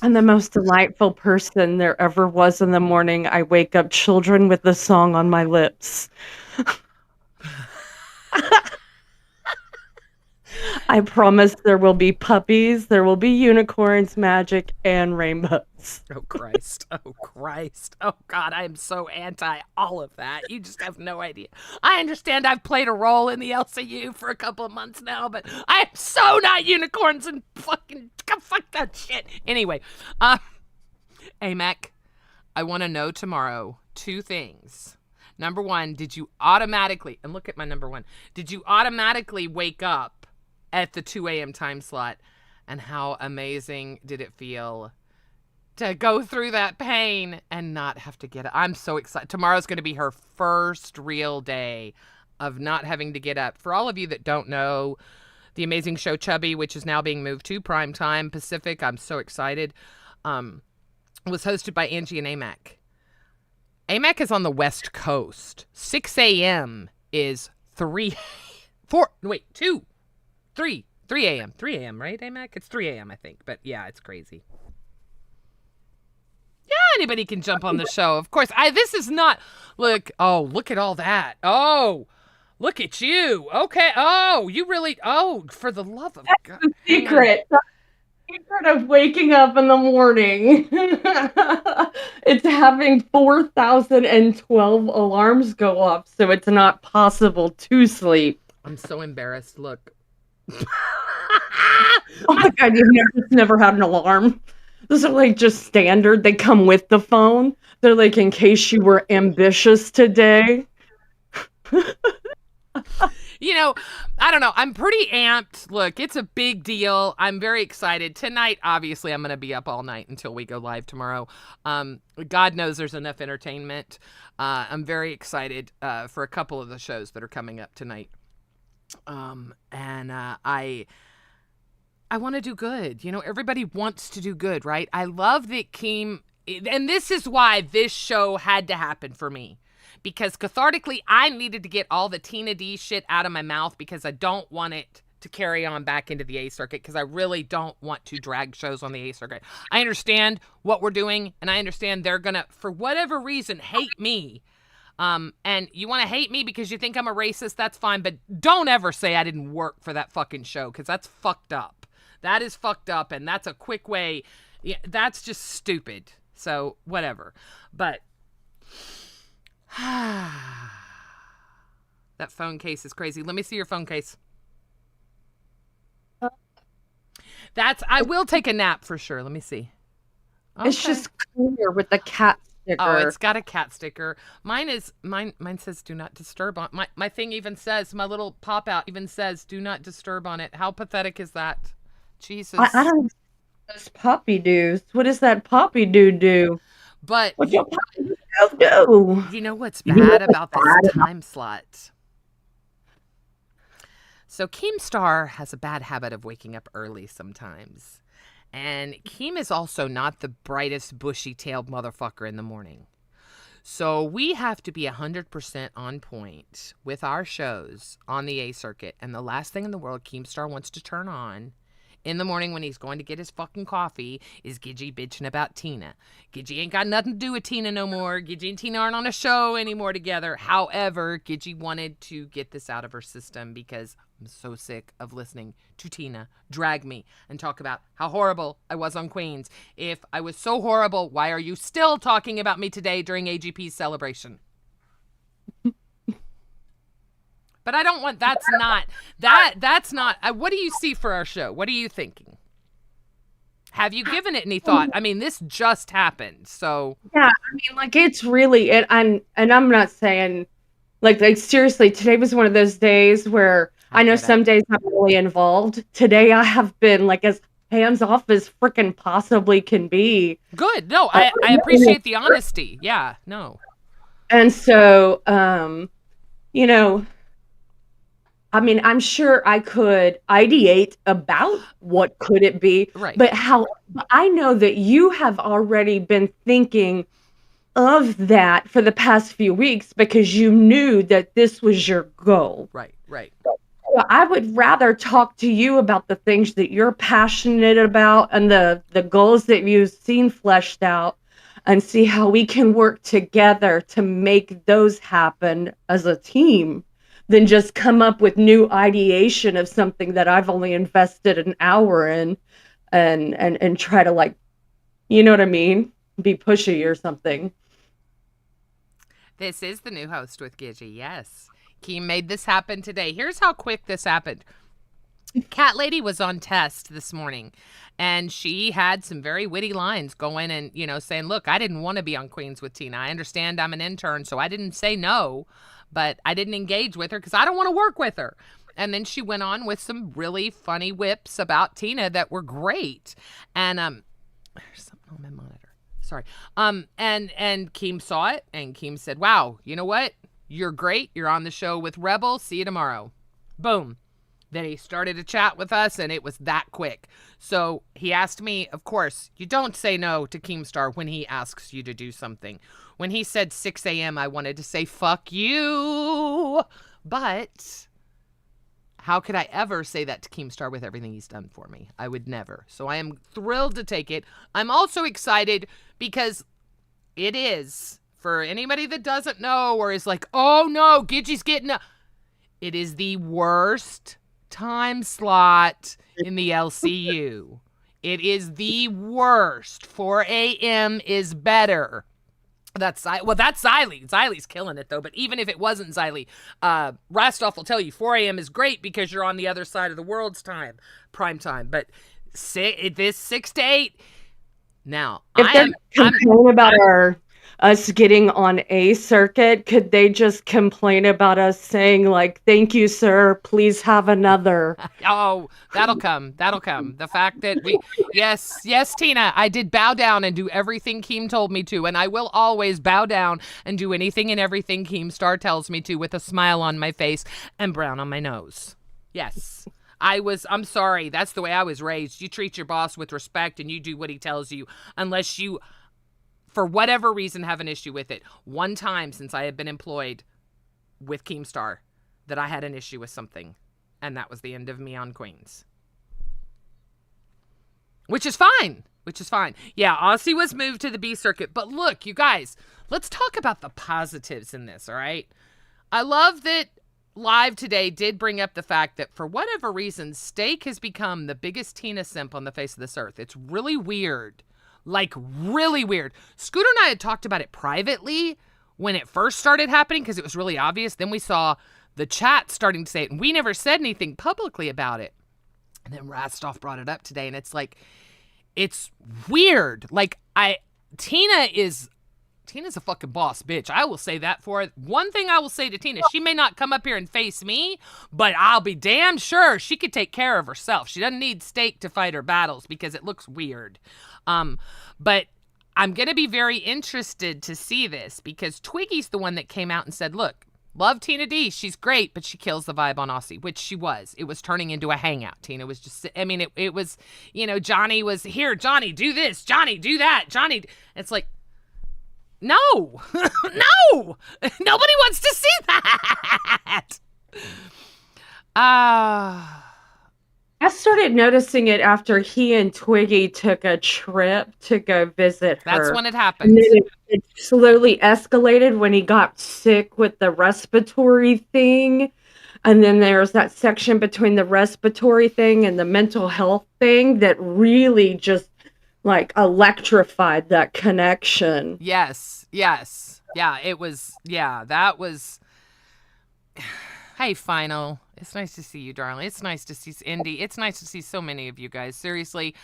I'm the most delightful person there ever was in the morning. I wake up children with the song on my lips. I promise there will be puppies, there will be unicorns, magic, and rainbows. Oh, Christ. Oh, Christ. Oh, God, I am so anti all of that. You just have no idea. I understand I've played a role in the LCU for a couple of months now, but I am so not unicorns and fuck that shit. Anyway, Amac, I want to know tomorrow 2 things. Number 1, did you automatically, and look at my number 1, did you automatically wake up at the 2 a.m. time slot? And how amazing did it feel to go through that pain and not have to get up? I'm so excited. Tomorrow's going to be her first real day of not having to get up. For all of you that don't know, the amazing show Chubby, which is now being moved to primetime Pacific, I'm so excited, was hosted by Angie and Amac. Amac is on the West Coast. 6 a.m. is 3 a.m. 3 a.m., right, Amac? It's 3 a.m., I think. But yeah, it's crazy. Yeah, anybody can jump on the show. Of course, this is not, look at all that. Oh, look at you. Okay. Oh, you really, for the love of God. The secret. The secret of waking up in the morning. It's having 4,012 alarms go off, so it's not possible to sleep. I'm so embarrassed. Look. Oh my God, you've never had an alarm. Those are like just standard. They come with the phone. They're like in case you were ambitious today. I don't know. I'm pretty amped. Look, it's a big deal. I'm very excited. Tonight, obviously, I'm going to be up all night until we go live tomorrow. God knows there's enough entertainment. I'm very excited for a couple of the shows that are coming up tonight. I want to do good. Everybody wants to do good, right? I love that Keem, and this is why this show had to happen for me. Because cathartically, I needed to get all the Tina D shit out of my mouth because I don't want it to carry on back into the A circuit, because I really don't want to drag shows on the A circuit. I understand what we're doing, and I understand they're going to, for whatever reason, hate me. And you want to hate me because you think I'm a racist, that's fine, but don't ever say I didn't work for that fucking show, because that's fucked up. That is fucked up, and that's a quick way. Yeah, that's just stupid. So, whatever. But that phone case is crazy. Let me see your phone case. I will take a nap for sure. Let me see. Okay. It's just clear with the cat sticker. Oh, it's got a cat sticker. Mine says do not disturb on my thing even says, my little pop out even says do not disturb on it. How pathetic is that? Jesus. I don't. Those poppy doos. What does that poppy do? But What your poppy do? you know what's You know bad what's about this bad about- time slot? So Keemstar has a bad habit of waking up early sometimes. And Keem is also not the brightest, bushy-tailed motherfucker in the morning. So we have to be 100% on point with our shows on the A circuit. And the last thing in the world Keemstar wants to turn on in the morning when he's going to get his fucking coffee is Gidgey bitching about Tina. Gidgey ain't got nothing to do with Tina no more. Gidgey and Tina aren't on a show anymore together. However, Gidgey wanted to get this out of her system because I'm so sick of listening to Tina drag me and talk about how horrible I was on Queens. If I was so horrible, why are you still talking about me today during AGP's celebration? But I don't want, that's not, what do you see for our show? What are you thinking? Have you given it any thought? I mean, this just happened, so. Yeah, I mean, like, it's really, and I'm not saying, like seriously, today was one of those days where I know some days I'm really involved. Today I have been, like, as hands off as freaking possibly can be. Good. No, I appreciate the honesty. Yeah, no. And so, you know, I mean, I'm sure I could ideate about what could it be, right. But I know that you have already been thinking of that for the past few weeks because you knew that this was your goal. Right. I would rather talk to you about the things that you're passionate about and the goals that you've seen fleshed out and see how we can work together to make those happen as a team than just come up with new ideation of something that I've only invested an hour in and try to, like, you know what I mean? Be pushy or something. This is the new host with Gidgey, yes. Keem made this happen today. Here's how quick this happened. Cat Lady was on test this morning, and she had some very witty lines going and, you know, saying, look, I didn't want to be on Queens with Tina. I understand I'm an intern, so I didn't say no, but I didn't engage with her because I don't want to work with her. And then she went on with some really funny whips about Tina that were great. And there's something on my monitor. Sorry. And Keem saw it, and Keem said, wow, you know what? You're great. You're on the show with Rebel. See you tomorrow. Boom. Then he started a chat with us, and it was that quick. So he asked me, of course, you don't say no to Keemstar when he asks you to do something. When he said 6 a.m., I wanted to say, fuck you. But how could I ever say that to Keemstar with everything he's done for me? I would never. So I am thrilled to take it. I'm also excited because it is, for anybody that doesn't know or is like, oh no, Gidgey's getting a... It is the worst time slot in the LCU. It is the worst. 4 a.m. is better. That's Xylee. Xylee's killing it, though. But even if it wasn't Xylee, Rastoff will tell you 4 a.m. is great because you're on the other side of the world's time, prime time. But this 6 to 8. Now, if they're complaining about us getting on A circuit, could they just complain about us saying, like, thank you, sir, please have another? Oh, that'll come. The fact that yes, Tina, I did bow down and do everything Keem told me to, and I will always bow down and do anything and everything Keemstar tells me to with a smile on my face and brown on my nose. Yes. I'm sorry. That's the way I was raised. You treat your boss with respect and you do what he tells you unless you, for whatever reason, have an issue with it. One time since I had been employed with Keemstar that I had an issue with something, and that was the end of me on Queens. Which is fine. Yeah, Aussie was moved to the B circuit. But look, you guys, let's talk about the positives in this, all right? I love that Live today did bring up the fact that for whatever reason, Steak has become the biggest Tina simp on the face of this earth. It's really weird. Like, really weird. Scooter and I had talked about it privately when it first started happening because it was really obvious. Then we saw the chat starting to say it, and we never said anything publicly about it. And then Rastoff brought it up today, and it's like, it's weird. Like, Tina is Tina's a fucking boss bitch. I will say that for it. One thing I will say to Tina, she may not come up here and face me, but I'll be damn sure she could take care of herself. She doesn't need steak to fight her battles because it looks weird. But I'm going to be very interested to see this because Twiggy's the one that came out and said, look, love Tina D. She's great, but she kills the vibe on Aussie, which she was. It was turning into a hangout. Tina was just, I mean, it was, you know, Johnny was here. Johnny, do this. Johnny, do that. Johnny. It's like, no, no, nobody wants to see that. I started noticing it after he and Twiggy took a trip to go visit her. That's when it happened. And then it slowly escalated when he got sick with the respiratory thing. And then there's that section between the respiratory thing and the mental health thing that really just like electrified that connection. Yes. Yeah, it was, that was, hey, Final. It's nice to see you, darling. It's nice to see Indy. It's nice to see so many of you guys. Seriously,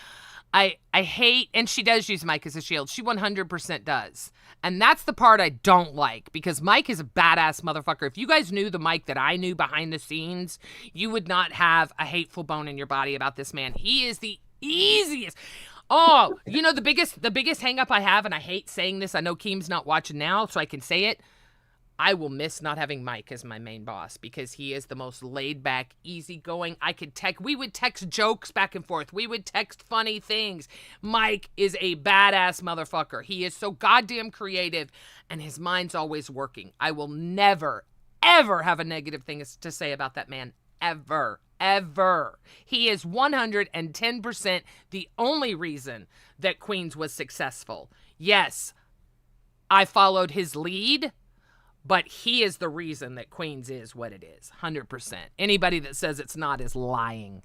I hate, and she does use Mike as a shield. She 100% does. And that's the part I don't like because Mike is a badass motherfucker. If you guys knew the Mike that I knew behind the scenes, you would not have a hateful bone in your body about this man. He is the easiest. Oh, you know, the biggest hang up I have, and I hate saying this. I know Keem's not watching now, so I can say it. I will miss not having Mike as my main boss because he is the most laid back, easygoing. We would text jokes back and forth. We would text funny things. Mike is a badass motherfucker. He is so goddamn creative and his mind's always working. I will never, ever have a negative thing to say about that man. Ever. He is 110% the only reason that Queens was successful. Yes, I followed his lead, but he is the reason that Queens is what it is, 100%. Anybody that says it's not is lying.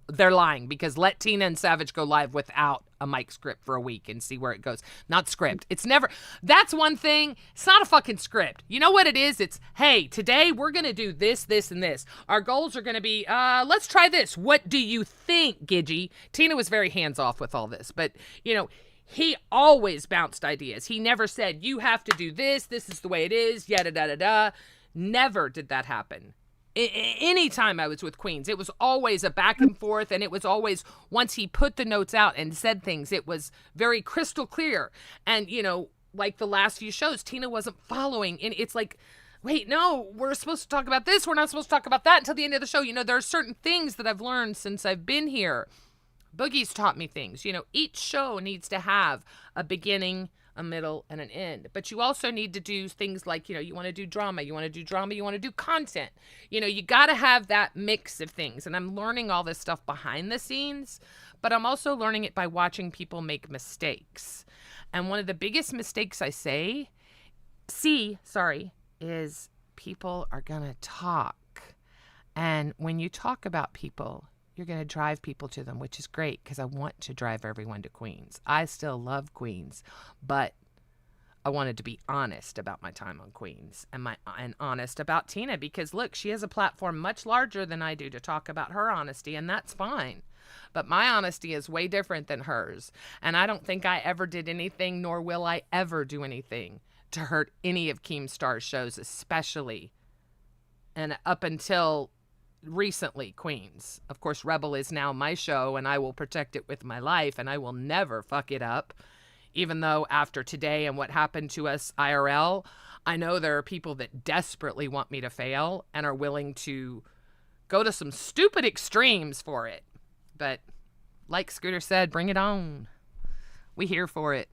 They're lying because let Tina and Savage go live without a mic script for a week and see where it goes. Not script. It's never, that's one thing. It's not a fucking script. You know what it is? It's, hey, today we're going to do this, this, and this. Our goals are going to be, let's try this. What do you think, Gidgy? Tina was very hands-off with all this, but, you know, he always bounced ideas. He never said, you have to do this. This is the way it is. Yada, da, da, da. Never did that happen. Anytime I was with Queens, it was always a back and forth, and it was always, once he put the notes out and said things, it was very crystal clear. And, you know, like the last few shows, Tina wasn't following, and it's like, wait, no, we're supposed to talk about this, we're not supposed to talk about that until the end of the show. You know, there are certain things that I've learned since I've been here. Boogie's taught me things. You know, each show needs to have a beginning, a middle, and an end. But you also need to do things like, you know, you want to do drama, you want to do content. You know, you got to have that mix of things. And I'm learning all this stuff behind the scenes, but I'm also learning it by watching people make mistakes. And one of the biggest mistakes I is people are going to talk. And when you talk about people, you're going to drive people to them, which is great because I want to drive everyone to Queens. I still love Queens, but I wanted to be honest about my time on Queens and honest about Tina because, look, she has a platform much larger than I do to talk about her honesty, and that's fine. But my honesty is way different than hers, and I don't think I ever did anything, nor will I ever do anything to hurt any of Keemstar's shows, especially and up until recently Queens. Of course, Rebel is now my show and I will protect it with my life and I will never fuck it up. Even though after today and what happened to us IRL, I know there are people that desperately want me to fail and are willing to go to some stupid extremes for it. But like Scooter said, bring it on. We here for it.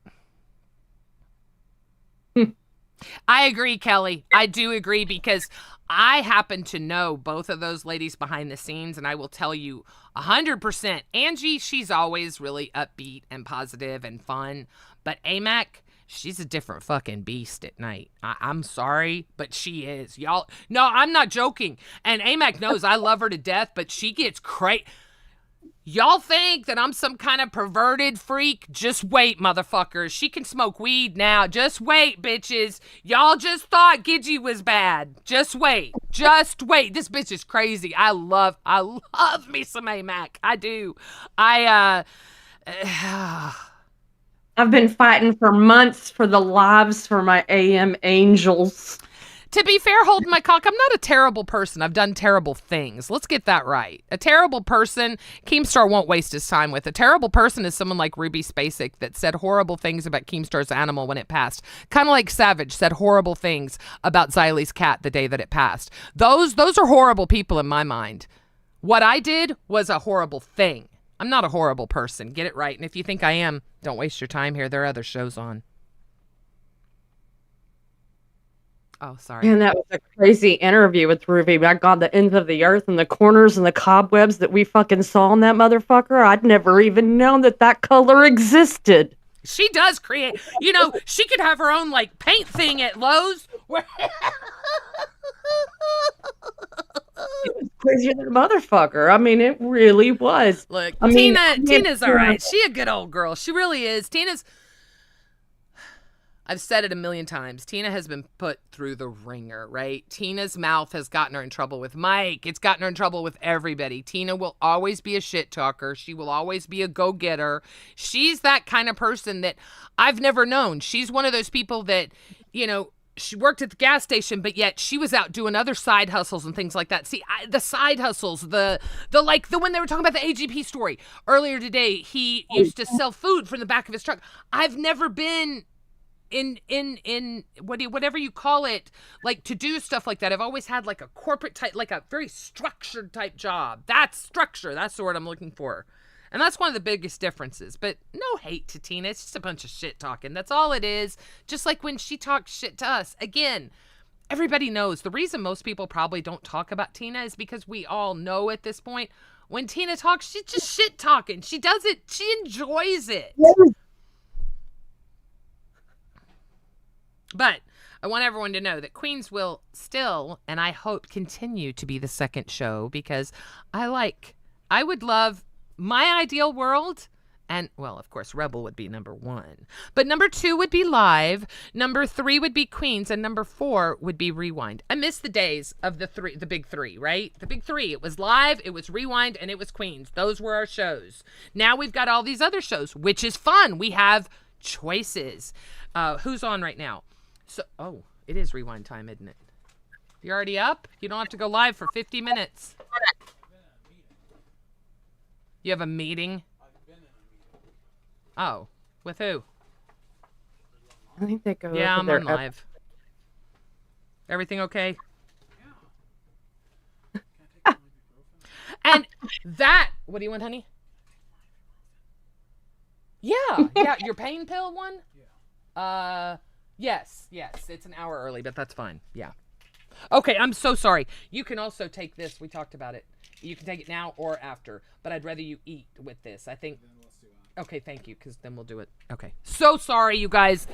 I agree, Kelly. I do agree because I happen to know both of those ladies behind the scenes, and I will tell you 100%. Angie, she's always really upbeat and positive and fun, but AMAC, she's a different fucking beast at night. I'm sorry, but she is. Y'all, no, I'm not joking. And AMAC knows I love her to death, but she gets crazy. Y'all think that I'm some kind of perverted freak? Just wait, motherfuckers. She can smoke weed now. Just wait, bitches. Y'all just thought Gidgy was bad. Just wait. Just wait. This bitch is crazy. I love me some AMAC. I do. I've been fighting for months for the lives for my AM angels. To be fair, holding my cock, I'm not a terrible person. I've done terrible things. Let's get that right. A terrible person, Keemstar won't waste his time with. A terrible person is someone like Ruby Spacek that said horrible things about Keemstar's animal when it passed. Kind of like Savage said horrible things about Xylie's cat the day that it passed. Those are horrible people in my mind. What I did was a horrible thing. I'm not a horrible person. Get it right. And if you think I am, don't waste your time here. There are other shows on. Oh, sorry. And that was a crazy interview with Ruby. My God, the ends of the earth and the corners and the cobwebs that we fucking saw in that motherfucker. I'd never even known that color existed. She does create, she could have her own like paint thing at Lowe's. Where It was crazier than a motherfucker. I mean, it really was. Look, I mean, Tina's all right. She a good old girl. She really is. I've said it a million times. Tina has been put through the ringer, right? Tina's mouth has gotten her in trouble with Mike. It's gotten her in trouble with everybody. Tina will always be a shit talker. She will always be a go-getter. She's that kind of person that I've never known. She's one of those people that, she worked at the gas station, but yet she was out doing other side hustles and things like that. See, the side hustles, the when they were talking about the AGP story earlier today, he used to sell food from the back of his truck. I've never been in whatever you call it, like to do stuff like that. I've always had like a corporate type, like a very structured type job. That's structure. That's the word I'm looking for. And that's one of the biggest differences. But no hate to Tina. It's just a bunch of shit talking. That's all it is. Just like when she talks shit to us. Again, everybody knows. The reason most people probably don't talk about Tina is because we all know at this point, when Tina talks, she's just shit talking. She does it. She enjoys it. But I want everyone to know that Queens will still, and I hope continue to be the second show, because I would love my ideal world. And, well, of course, Rebel would be number 1. But number 2 would be Live. Number 3 would be Queens. And number 4 would be Rewind. I miss the days of the big three, right? The big 3. It was Live, it was Rewind, and it was Queens. Those were our shows. Now we've got all these other shows, which is fun. We have choices. Who's on right now? So, it is Rewind time, isn't it? You're already up? You don't have to go live for 50 minutes. You have a meeting? Oh, with who? I think they go. Yeah, I'm over on there. live. Everything okay? And that, what do you want, honey? Yeah, your pain pill one? Yes, it's an hour early, but that's fine. Yeah. Okay, I'm so sorry. You can also take this. We talked about it. You can take it now or after, but I'd rather you eat with this. I think. Okay, thank you, because then we'll do it. Okay. So sorry, you guys.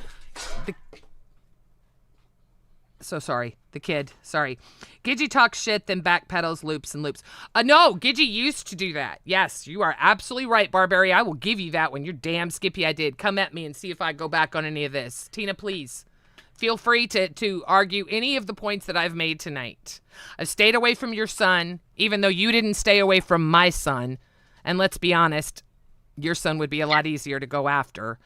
So sorry. The kid. Sorry. Gidgy talks shit, then backpedals, loops and loops. No, Gidgy used to do that. Yes, you are absolutely right, Barberry. I will give you that one. You're damn skippy I did. Come at me and see if I go back on any of this. Tina, please. Feel free to argue any of the points that I've made tonight. I've stayed away from your son, even though you didn't stay away from my son. And let's be honest, your son would be a lot easier to go after.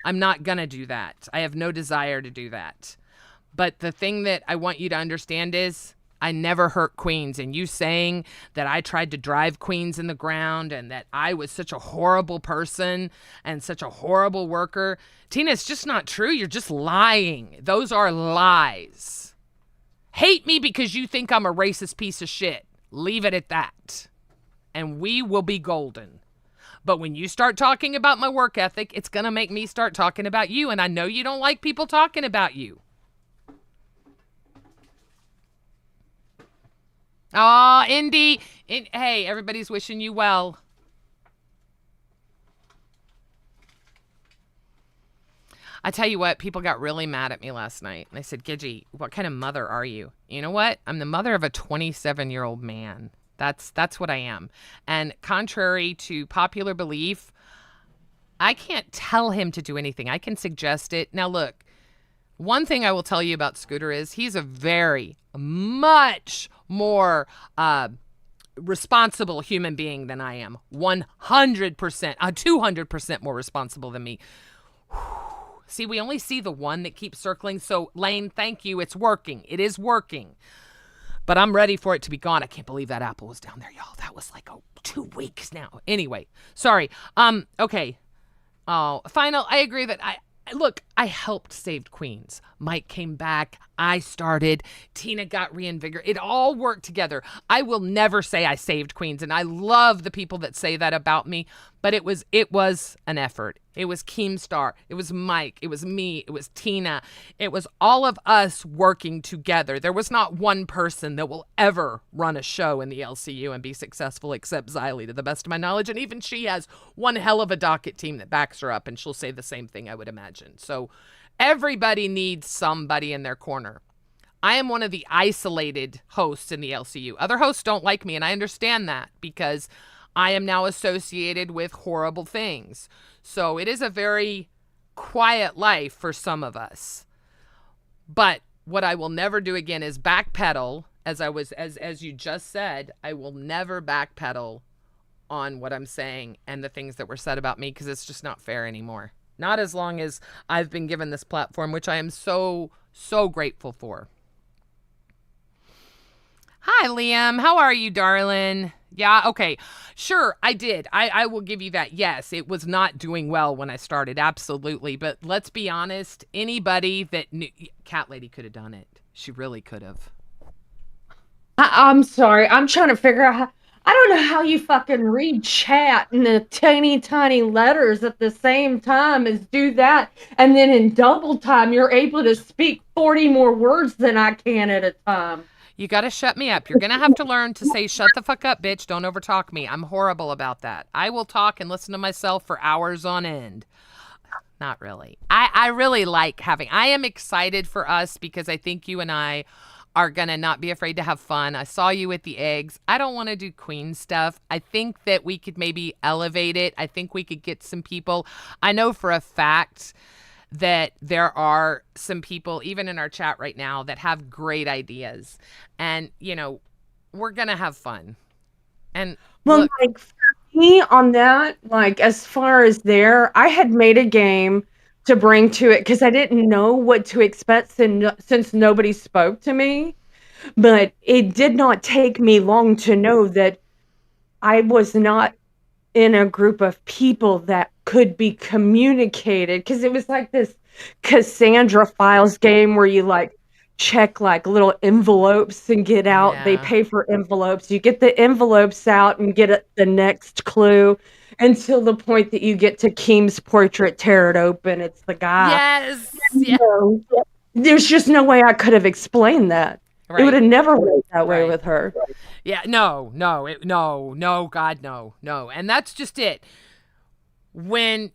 I'm not going to do that. I have no desire to do that. But the thing that I want you to understand is I never hurt Queens. And you saying that I tried to drive Queens in the ground and that I was such a horrible person and such a horrible worker, Tina, it's just not true. You're just lying. Those are lies. Hate me because you think I'm a racist piece of shit. Leave it at that. And we will be golden. But when you start talking about my work ethic, it's going to make me start talking about you. And I know you don't like people talking about you. Aw, Indy. Hey, everybody's wishing you well. I tell you what, people got really mad at me last night. And they said, Gidgy, what kind of mother are you? You know what? I'm the mother of a 27-year-old man. That's what I am. And contrary to popular belief, I can't tell him to do anything. I can suggest it. Now, look, one thing I will tell you about Scooter is he's a very much more responsible human being than I am. 100%, 200% more responsible than me. See, we only see the one that keeps circling. So, Lane, thank you. It's working. It is working. But I'm ready for it to be gone. I can't believe that apple was down there, y'all. That was like 2 weeks now. Anyway, sorry. Okay. Oh, final. I agree that look, I helped save Queens. Mike came back. I started. Tina got reinvigorated. It all worked together. I will never say I saved Queens, and I love the people that say that about me. But it was an effort. It was Keemstar. It was Mike. It was me. It was Tina. It was all of us working together. There was not one person that will ever run a show in the LCU and be successful except Xylee, to the best of my knowledge. And even she has one hell of a docket team that backs her up, and she'll say the same thing, I would imagine. So everybody needs somebody in their corner. I am one of the isolated hosts in the LCU. Other hosts don't like me, and I understand that because I am now associated with horrible things. So it is a very quiet life for some of us. But what I will never do again is backpedal, as you just said, I will never backpedal on what I'm saying and the things that were said about me, because it's just not fair anymore. Not as long as I've been given this platform, which I am so, so grateful for. Hi, Liam. How are you, darling? Yeah, okay. Sure, I did. I will give you that. Yes, it was not doing well when I started. Absolutely. But let's be honest. Anybody that knew... Cat Lady could have done it. She really could have. I'm sorry. I'm trying to figure out how... I don't know how you fucking read chat in the teeny tiny letters at the same time as do that. And then in double time, you're able to speak 40 more words than I can at a time. You got to shut me up. You're going to have to learn to say, shut the fuck up, bitch. Don't overtalk me. I'm horrible about that. I will talk and listen to myself for hours on end. Not really. I really like I am excited for us because I think you and I are going to not be afraid to have fun. I saw you at the eggs. I don't want to do queen stuff. I think that we could maybe elevate it. I think we could get some people. I know for a fact that there are some people, even in our chat right now, that have great ideas. And, we're going to have fun. And well, like, for me on that, like, as far as I had made a game to bring to it because I didn't know what to expect since nobody spoke to me. But it did not take me long to know that I was not in a group of people that could be communicated, because it was like this Cassandra Files game where you like check like little envelopes and get out. Yeah. They pay for envelopes. You get the envelopes out and get the next clue until the point that you get to Keem's portrait, tear it open. It's the guy. Yes. Yeah. There's just no way I could have explained that. Right. It would have never went that way with her. Yeah, no, God, no. And that's just it. When,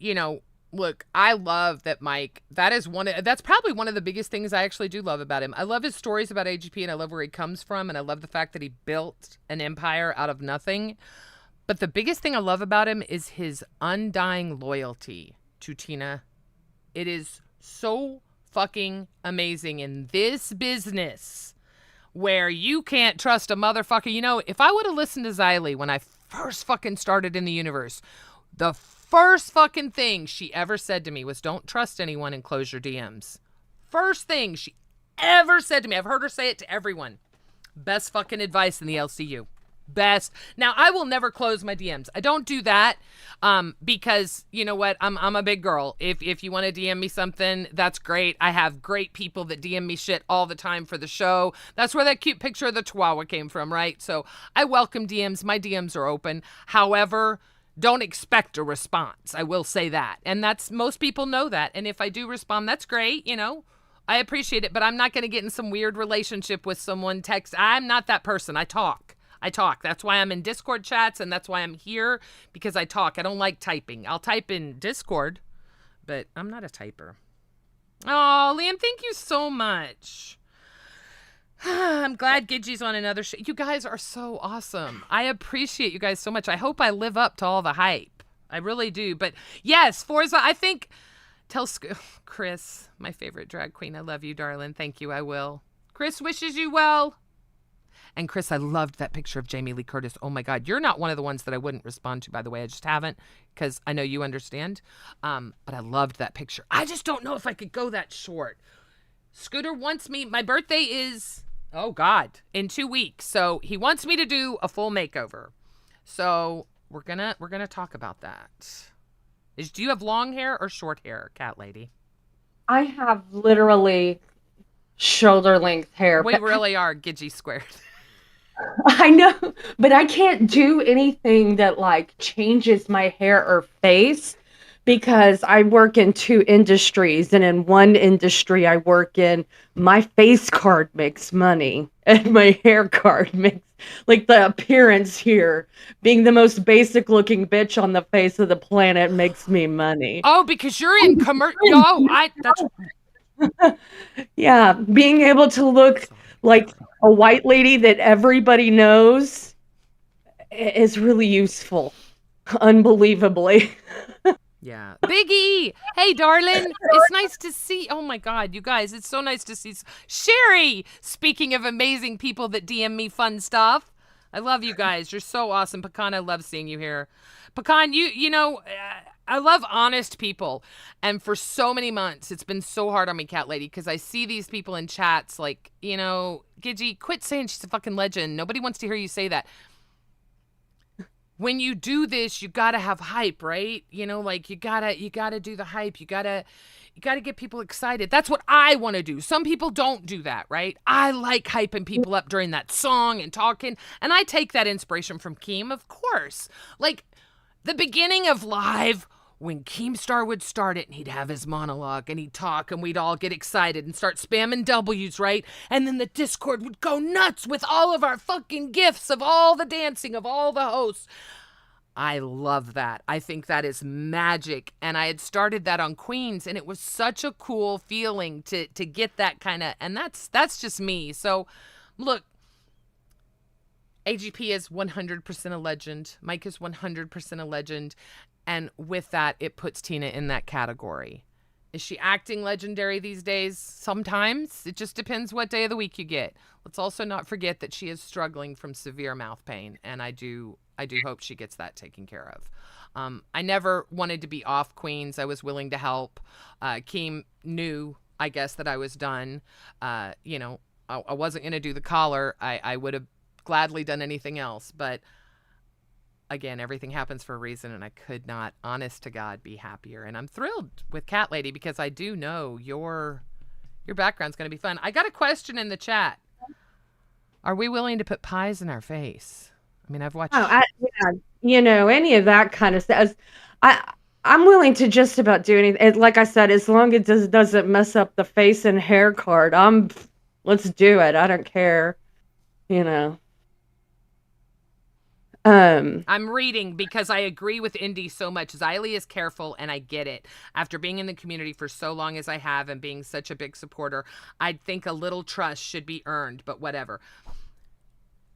look, I love that Mike, that's probably one of the biggest things I actually do love about him. I love his stories about AGP, and I love where he comes from, and I love the fact that he built an empire out of nothing. But the biggest thing I love about him is his undying loyalty to Tina. It is so fucking amazing in this business where you can't trust a motherfucker. If I would have listened to Xylee when I first fucking started in the universe, the first fucking thing she ever said to me was, don't trust anyone and close your DMs. First thing she ever said to me. I've heard her say it to everyone. Best fucking advice in the LCU. Best. Now, I will never close my DMs. I don't do that because, you know what? I'm a big girl. If you want to DM me something, that's great. I have great people that DM me shit all the time for the show. That's where that cute picture of the Chihuahua came from, right? So I welcome DMs. My DMs are open. However, don't expect a response. I will say that. And most people know that. And if I do respond, that's great. I appreciate it, but I'm not going to get in some weird relationship with someone I'm not that person. I talk. That's why I'm in Discord chats, and that's why I'm here, because I talk. I don't like typing. I'll type in Discord, but I'm not a typer. Oh, Liam, thank you so much. I'm glad Gidgey's on another show. You guys are so awesome. I appreciate you guys so much. I hope I live up to all the hype. I really do. But yes, Forza, I think... Tell Chris, my favorite drag queen, I love you, darling. Thank you, I will. Chris wishes you well. And Chris, I loved that picture of Jamie Lee Curtis. Oh my God. You're not one of the ones that I wouldn't respond to, by the way. I just haven't, because I know you understand. But I loved that picture. I just don't know if I could go that short. Scooter wants me, my birthday is, oh God, in 2 weeks. So he wants me to do a full makeover. So we're gonna talk about that. Do you have long hair or short hair, cat lady? I have literally shoulder length hair. We really are Gidgy squared. I know, but I can't do anything that like changes my hair or face because I work in 2 industries, and in one industry I work in, my face card makes money and my hair card makes, like, the appearance here, being the most basic looking bitch on the face of the planet, makes me money. Oh, because you're in commercial. Oh, that's Yeah, being able to look like a white lady that everybody knows is really useful. Unbelievably. yeah. Biggie, hey darling, it's nice to see. Oh my God, you guys, it's so nice to see Sherry. Speaking of amazing people that DM me fun stuff, I love you guys. You're so awesome, Pecan. I love seeing you here, Pecan. You know. I love honest people. And for so many months, it's been so hard on me, cat lady, because I see these people in chats like, you know, Gidgy, quit saying she's a fucking legend. Nobody wants to hear you say that. When you do this, you gotta have hype, right? You know, like you gotta do the hype. You gotta get people excited. That's what I want to do. Some people don't do that, right? I like hyping people up during that song and talking. And I take that inspiration from Keem, of course. Like the beginning of Live, when Keemstar would start it and he'd have his monologue and he'd talk and we'd all get excited and start spamming W's, right? And then the Discord would go nuts with all of our fucking gifts of all the dancing of all the hosts. I love that. I think that is magic. And I had started that on Queens, and it was such a cool feeling to get that kind of, and that's just me. So look, AGP is 100% a legend. Mike is 100% a legend. And with that, it puts Tina in that category. Is she acting legendary these days? Sometimes. It just depends what day of the week you get. Let's also not forget that she is struggling from severe mouth pain, and I do hope she gets that taken care of. I never wanted to be off Queens. I was willing to help. Keem knew, I guess, that I was done. You know, I wasn't going to do the collar. I would have gladly done anything else, but again, everything happens for a reason, and I could not, honest to God, be happier. And I'm thrilled with Cat Lady because I do know your background's going to be fun. I got a question in the chat. Are we willing to put pies in our face? I mean, I've watched. Yeah, you know, any of that kind of stuff. I'm willing to just about do anything. Like I said, as long as it doesn't mess up the face and hair card, let's do it. I don't care. You know. I'm reading because I agree with Indy so much. Xylee is careful, and I get it. After being in the community for so long as I have and being such a big supporter, I'd think a little trust should be earned, but whatever.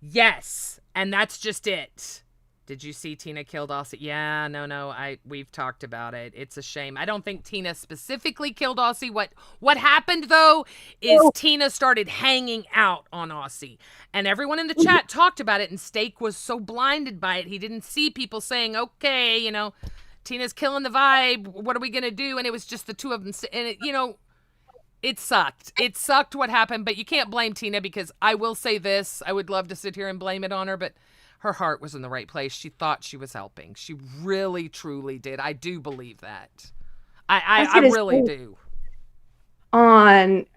Yes, and that's just it. Did you see Tina killed Aussie? Yeah, no, we've talked about it. It's a shame. I don't think Tina specifically killed Aussie. What happened though is Tina started hanging out on Aussie, and everyone in the chat talked about it. And Steak was so blinded by it, he didn't see people saying, "Okay, you know, Tina's killing the vibe. What are we gonna do?" And it was just the two of them, and it, you know. It sucked. It sucked what happened, but you can't blame Tina because I will say this. I would love to sit here and blame it on her, but her heart was in the right place. She thought she was helping. She really, truly did. I do believe that. I really do.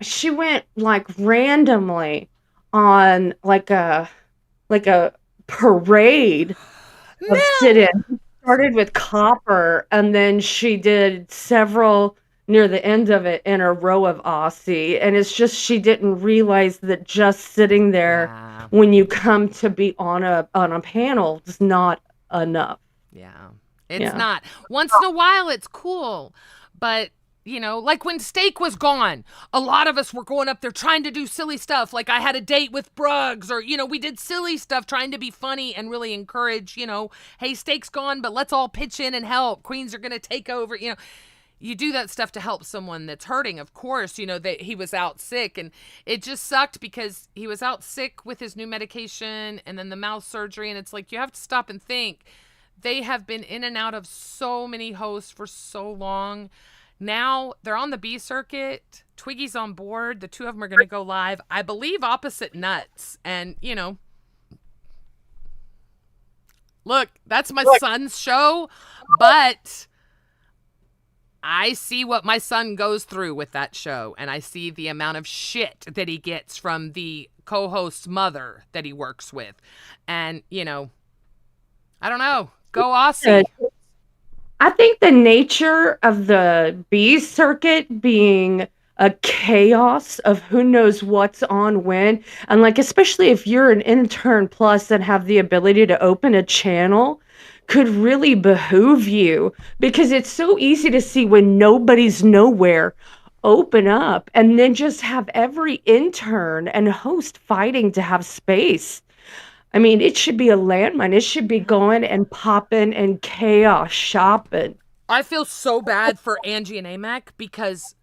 She went like randomly on like a parade of sit-in. Started with Copper, and then she did several near the end of it in a row of Aussie, and it's just she didn't realize that just sitting there when you come to be on a panel is not enough. Yeah, it's not. Once in a while, it's cool, but you know, like when Steak was gone, a lot of us were going up there trying to do silly stuff. Like I had a date with Bruggs, or, you know, we did silly stuff trying to be funny and really encourage, you know, hey, Steak's gone, but let's all pitch in and help. Queens are going to take over, you know. you do that stuff to help someone that's hurting. Of course, that he was out sick, and it just sucked because he was out sick with his new medication and then the mouth surgery. And it's like, you have to stop and think. They have been in and out of so many hosts for so long. Now they're on the B circuit. Twiggy's on board. The two of them are going to go live, I believe, opposite nuts. And, look, that's my son's show, but I see what my son goes through with that show, and I see the amount of shit that he gets from the co-host's mother that he works with. And, I don't know. Go Aussie. I think the nature of the B circuit being a chaos of who knows what's on when, and like, especially if you're an intern plus and have the ability to open a channel, could really behoove you, because it's so easy to see when nobody's nowhere, open up and then just have every intern and host fighting to have space. I mean, it should be a landmine. It should be going and popping and chaos shopping. I feel so bad for Angie and Amac because,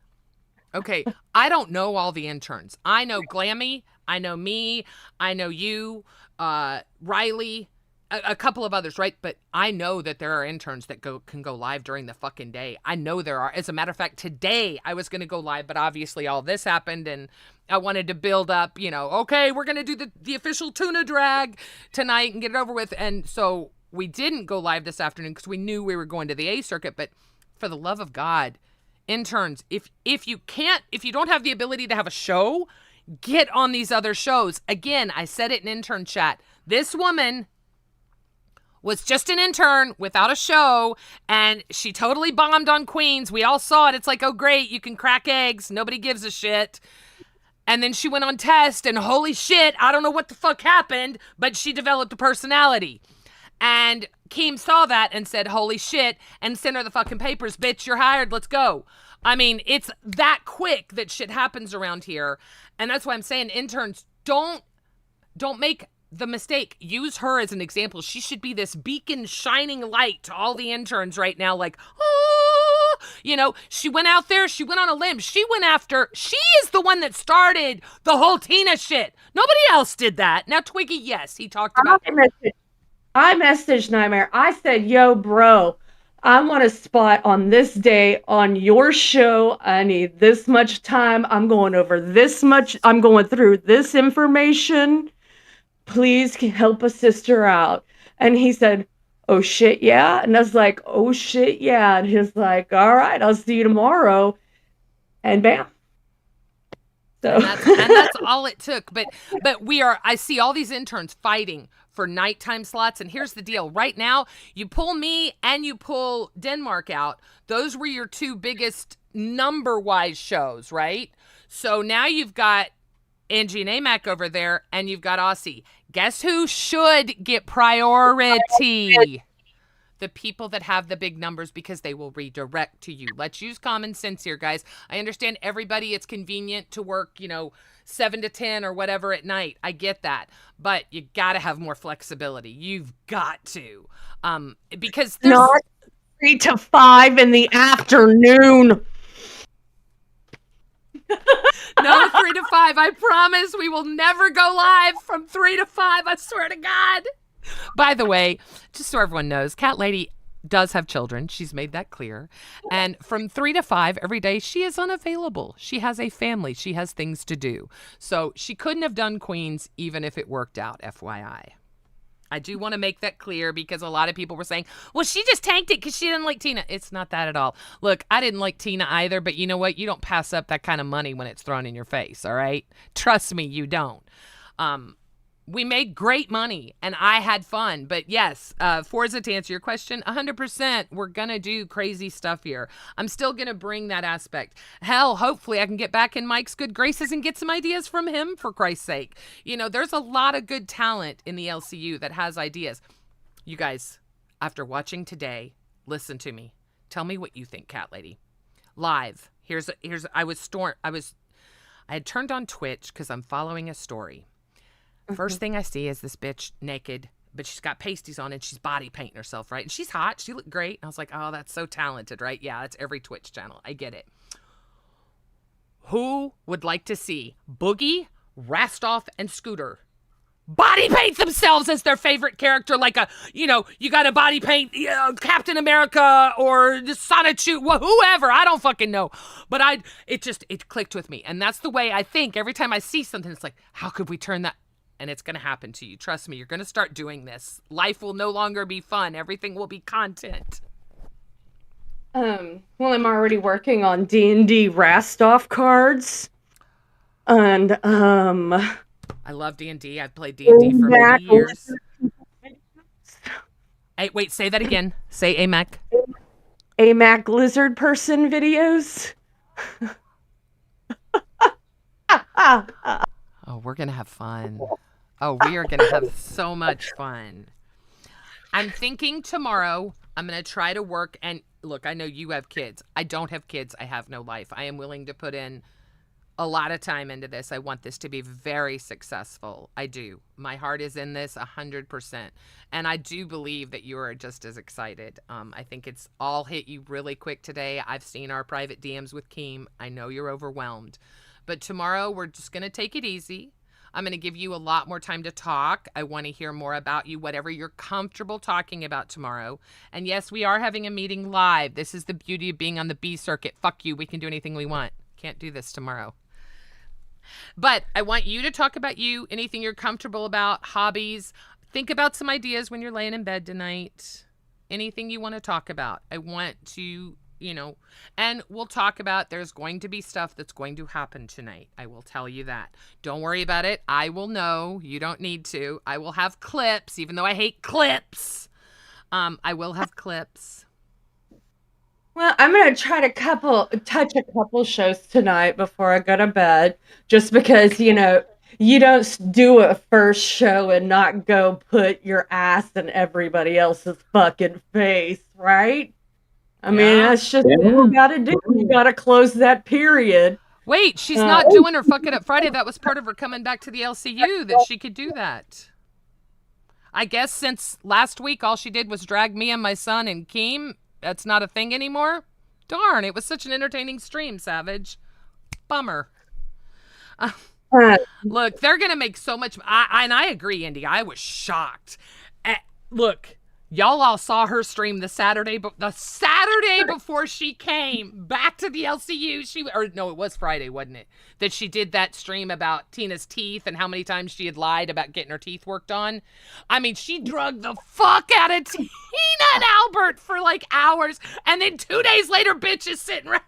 okay, I don't know all the interns. I know Glammy, I know me, I know you, Riley, a couple of others, right? But I know that there are interns that can go live during the fucking day. I know there are. As a matter of fact, today I was going to go live, but obviously all this happened, and I wanted to build up, okay, we're going to do the official tuna drag tonight and get it over with. And so we didn't go live this afternoon because we knew we were going to the A circuit. But for the love of God, interns, if you don't have the ability to have a show, get on these other shows. Again, I said it in intern chat. This woman was just an intern without a show, and she totally bombed on Queens. We all saw it. It's like, oh, great, you can crack eggs. Nobody gives a shit. And then she went on test, and holy shit, I don't know what the fuck happened, but she developed a personality. And Keem saw that and said, holy shit, and sent her the fucking papers. Bitch, you're hired. Let's go. I mean, it's that quick that shit happens around here. And that's why I'm saying, interns, don't make the mistake. Use her as an example. She should be this beacon shining light to all the interns right now. Like, oh, she went out there. She went on a limb. She is the one that started the whole Tina shit. Nobody else did that. Now, Twiggy, yes, he talked about I messaged Nightmare. I said, yo, bro, I want a spot on this day on your show. I need this much time. I'm going over this much. I'm going through this information. Please help a sister out. And he said, oh shit, yeah. And I was like, oh shit, yeah. And he's like, all right, I'll see you tomorrow. And bam. So and that's all it took. But I see all these interns fighting for nighttime slots. And here's the deal. Right now, you pull me and you pull Denmark out. Those were your two biggest number-wise shows, right? So now you've got Angie and Amac over there, and you've got Aussie. Guess who should get priority? The people that have the big numbers, because they will redirect to you. Let's use common sense here, guys. I understand everybody, it's convenient to work, 7 to 10 or whatever at night. I get that. But you got to have more flexibility. You've got to. Because there's not 3 to 5 in the afternoon. No 3 to 5. I promise we will never go live from 3 to 5. I swear to God. By the way, just so everyone knows, Cat Lady does have children. She's made that clear. And from 3 to 5 every day, she is unavailable. She has a family. She has things to do. So she couldn't have done Queens even if it worked out, FYI. I do want to make that clear because a lot of people were saying, well, she just tanked it because she didn't like Tina. It's not that at all. Look, I didn't like Tina either, but you know what? You don't pass up that kind of money when it's thrown in your face, all right? Trust me, you don't. We made great money, and I had fun. But yes, Forza, to answer your question, 100%, we're going to do crazy stuff here. I'm still going to bring that aspect. Hell, hopefully I can get back in Mike's good graces and get some ideas from him, for Christ's sake. There's a lot of good talent in the LCU that has ideas. You guys, after watching today, listen to me. Tell me what you think, Cat Lady. Live. I had turned on Twitch because I'm following a story. First thing I see is this bitch naked but she's got pasties on and she's body painting herself, right? And she's hot. She looked great. And I was like, oh, that's so talented, right? Yeah, that's every Twitch channel. I get it. Who would like to see Boogie, Rastoff, and Scooter body paint themselves as their favorite character? Like you got to body paint Captain America or Sonichu, whoever. I don't fucking know. But it clicked with me. And that's the way I think every time I see something. It's like, how could we turn that? And it's going to happen to you. Trust me, you're going to start doing this. Life will no longer be fun. Everything will be content. Well, I'm already working on D&D Rastoff cards. And, I love D&D. I've played D&D for many years. Hey, wait, say that again. Say AMAC. AMAC lizard person videos. Oh, we're going to have fun. Oh, we are going to have so much fun. I'm thinking tomorrow I'm going to try to work. And look, I know you have kids. I don't have kids. I have no life. I am willing to put in a lot of time into this. I want this to be very successful. I do. My heart is in this 100%. And I do believe that you are just as excited. I think it's all hit you really quick today. I've seen our private DMs with Keem. I know you're overwhelmed. But tomorrow we're just going to take it easy. I'm going to give you a lot more time to talk. I want to hear more about you, whatever you're comfortable talking about tomorrow. And yes, we are having a meeting live. This is the beauty of being on the B circuit. Fuck you. We can do anything we want. Can't do this tomorrow. But I want you to talk about you, anything you're comfortable about, hobbies. Think about some ideas when you're laying in bed tonight. Anything you want to talk about. I want to, and we'll talk about there's going to be stuff that's going to happen tonight. I will tell you that. Don't worry about it. I will know. You don't need to. I will have clips, even though I hate clips. I will have clips. Well, I'm going to try to touch a couple shows tonight before I go to bed, just because, you don't do a first show and not go put your ass in everybody else's fucking face, right? I mean, that's just what you got to do. You got to close that period. Wait, she's not doing her Fuck It Up Friday. That was part of her coming back to the LCU, that she could do that. I guess since last week, all she did was drag me and my son and Keem. That's not a thing anymore? Darn, it was such an entertaining stream, Savage. Bummer. Look, they're going to make so much. And I agree, Indy. I was shocked. Look, y'all all saw her stream the Saturday before she came back to the LCU. No, it was Friday, wasn't it? That she did that stream about Tina's teeth and how many times she had lied about getting her teeth worked on. I mean, she drugged the fuck out of Tina and Albert for like hours. And then 2 days later, bitch is sitting right.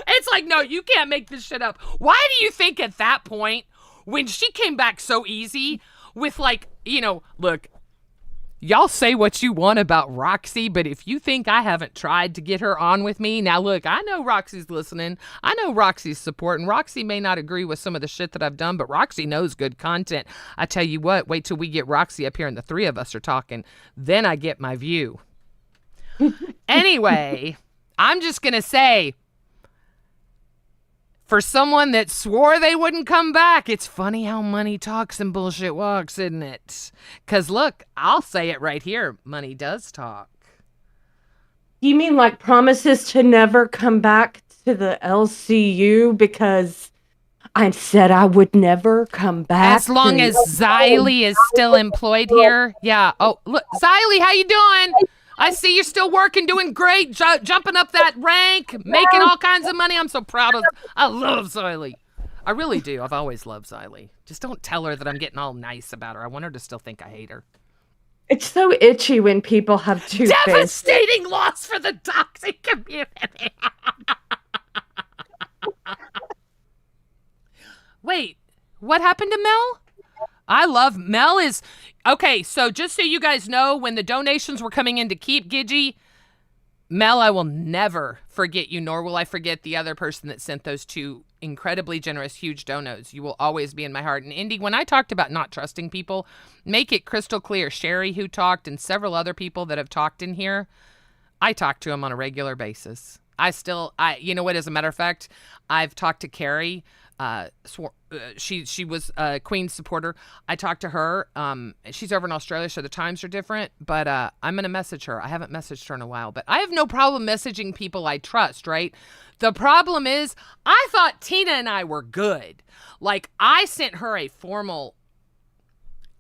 It's like, no, you can't make this shit up. Why do you think at that point, when she came back so easy with like, look, y'all say what you want about Roxy, but if you think I haven't tried to get her on with me, now look, I know Roxy's listening. I know Roxy's supporting. Roxy may not agree with some of the shit that I've done, but Roxy knows good content. I tell you what, wait till we get Roxy up here and the three of us are talking. Then I get my view. Anyway, I'm just going to say, for someone that swore they wouldn't come back, it's funny how money talks and bullshit walks, isn't it? Because look, I'll say it right here. Money does talk. You mean like promises to never come back to the LCU because I said I would never come back? As long as Xylee is still employed here. Yeah. Oh, look, Xylee, how you doing? I see you're still working, doing great, jumping up that rank, making all kinds of money. I'm so proud of. I love Xylee. I really do. I've always loved Xylee. Just don't tell her that I'm getting all nice about her. I want her to still think I hate her. It's so itchy when people have two faces. Devastating loss for the toxic community. Wait, what happened to Mel? I love Mel is okay. So just so you guys know, when the donations were coming in to keep Gidgy, Mel, I will never forget you, nor will I forget the other person that sent those two incredibly generous, huge donos. You will always be in my heart. And Indy, when I talked about not trusting people, make it crystal clear. Sherry, who talked, and several other people that have talked in here, I talk to them on a regular basis. You know what, as a matter of fact, I've talked to Carrie She was a Queen's supporter. I talked to her. She's over in Australia, so the times are different. But I'm gonna message her. I haven't messaged her in a while, but I have no problem messaging people I trust. Right? The problem is, I thought Tina and I were good. Like, I sent her a formal.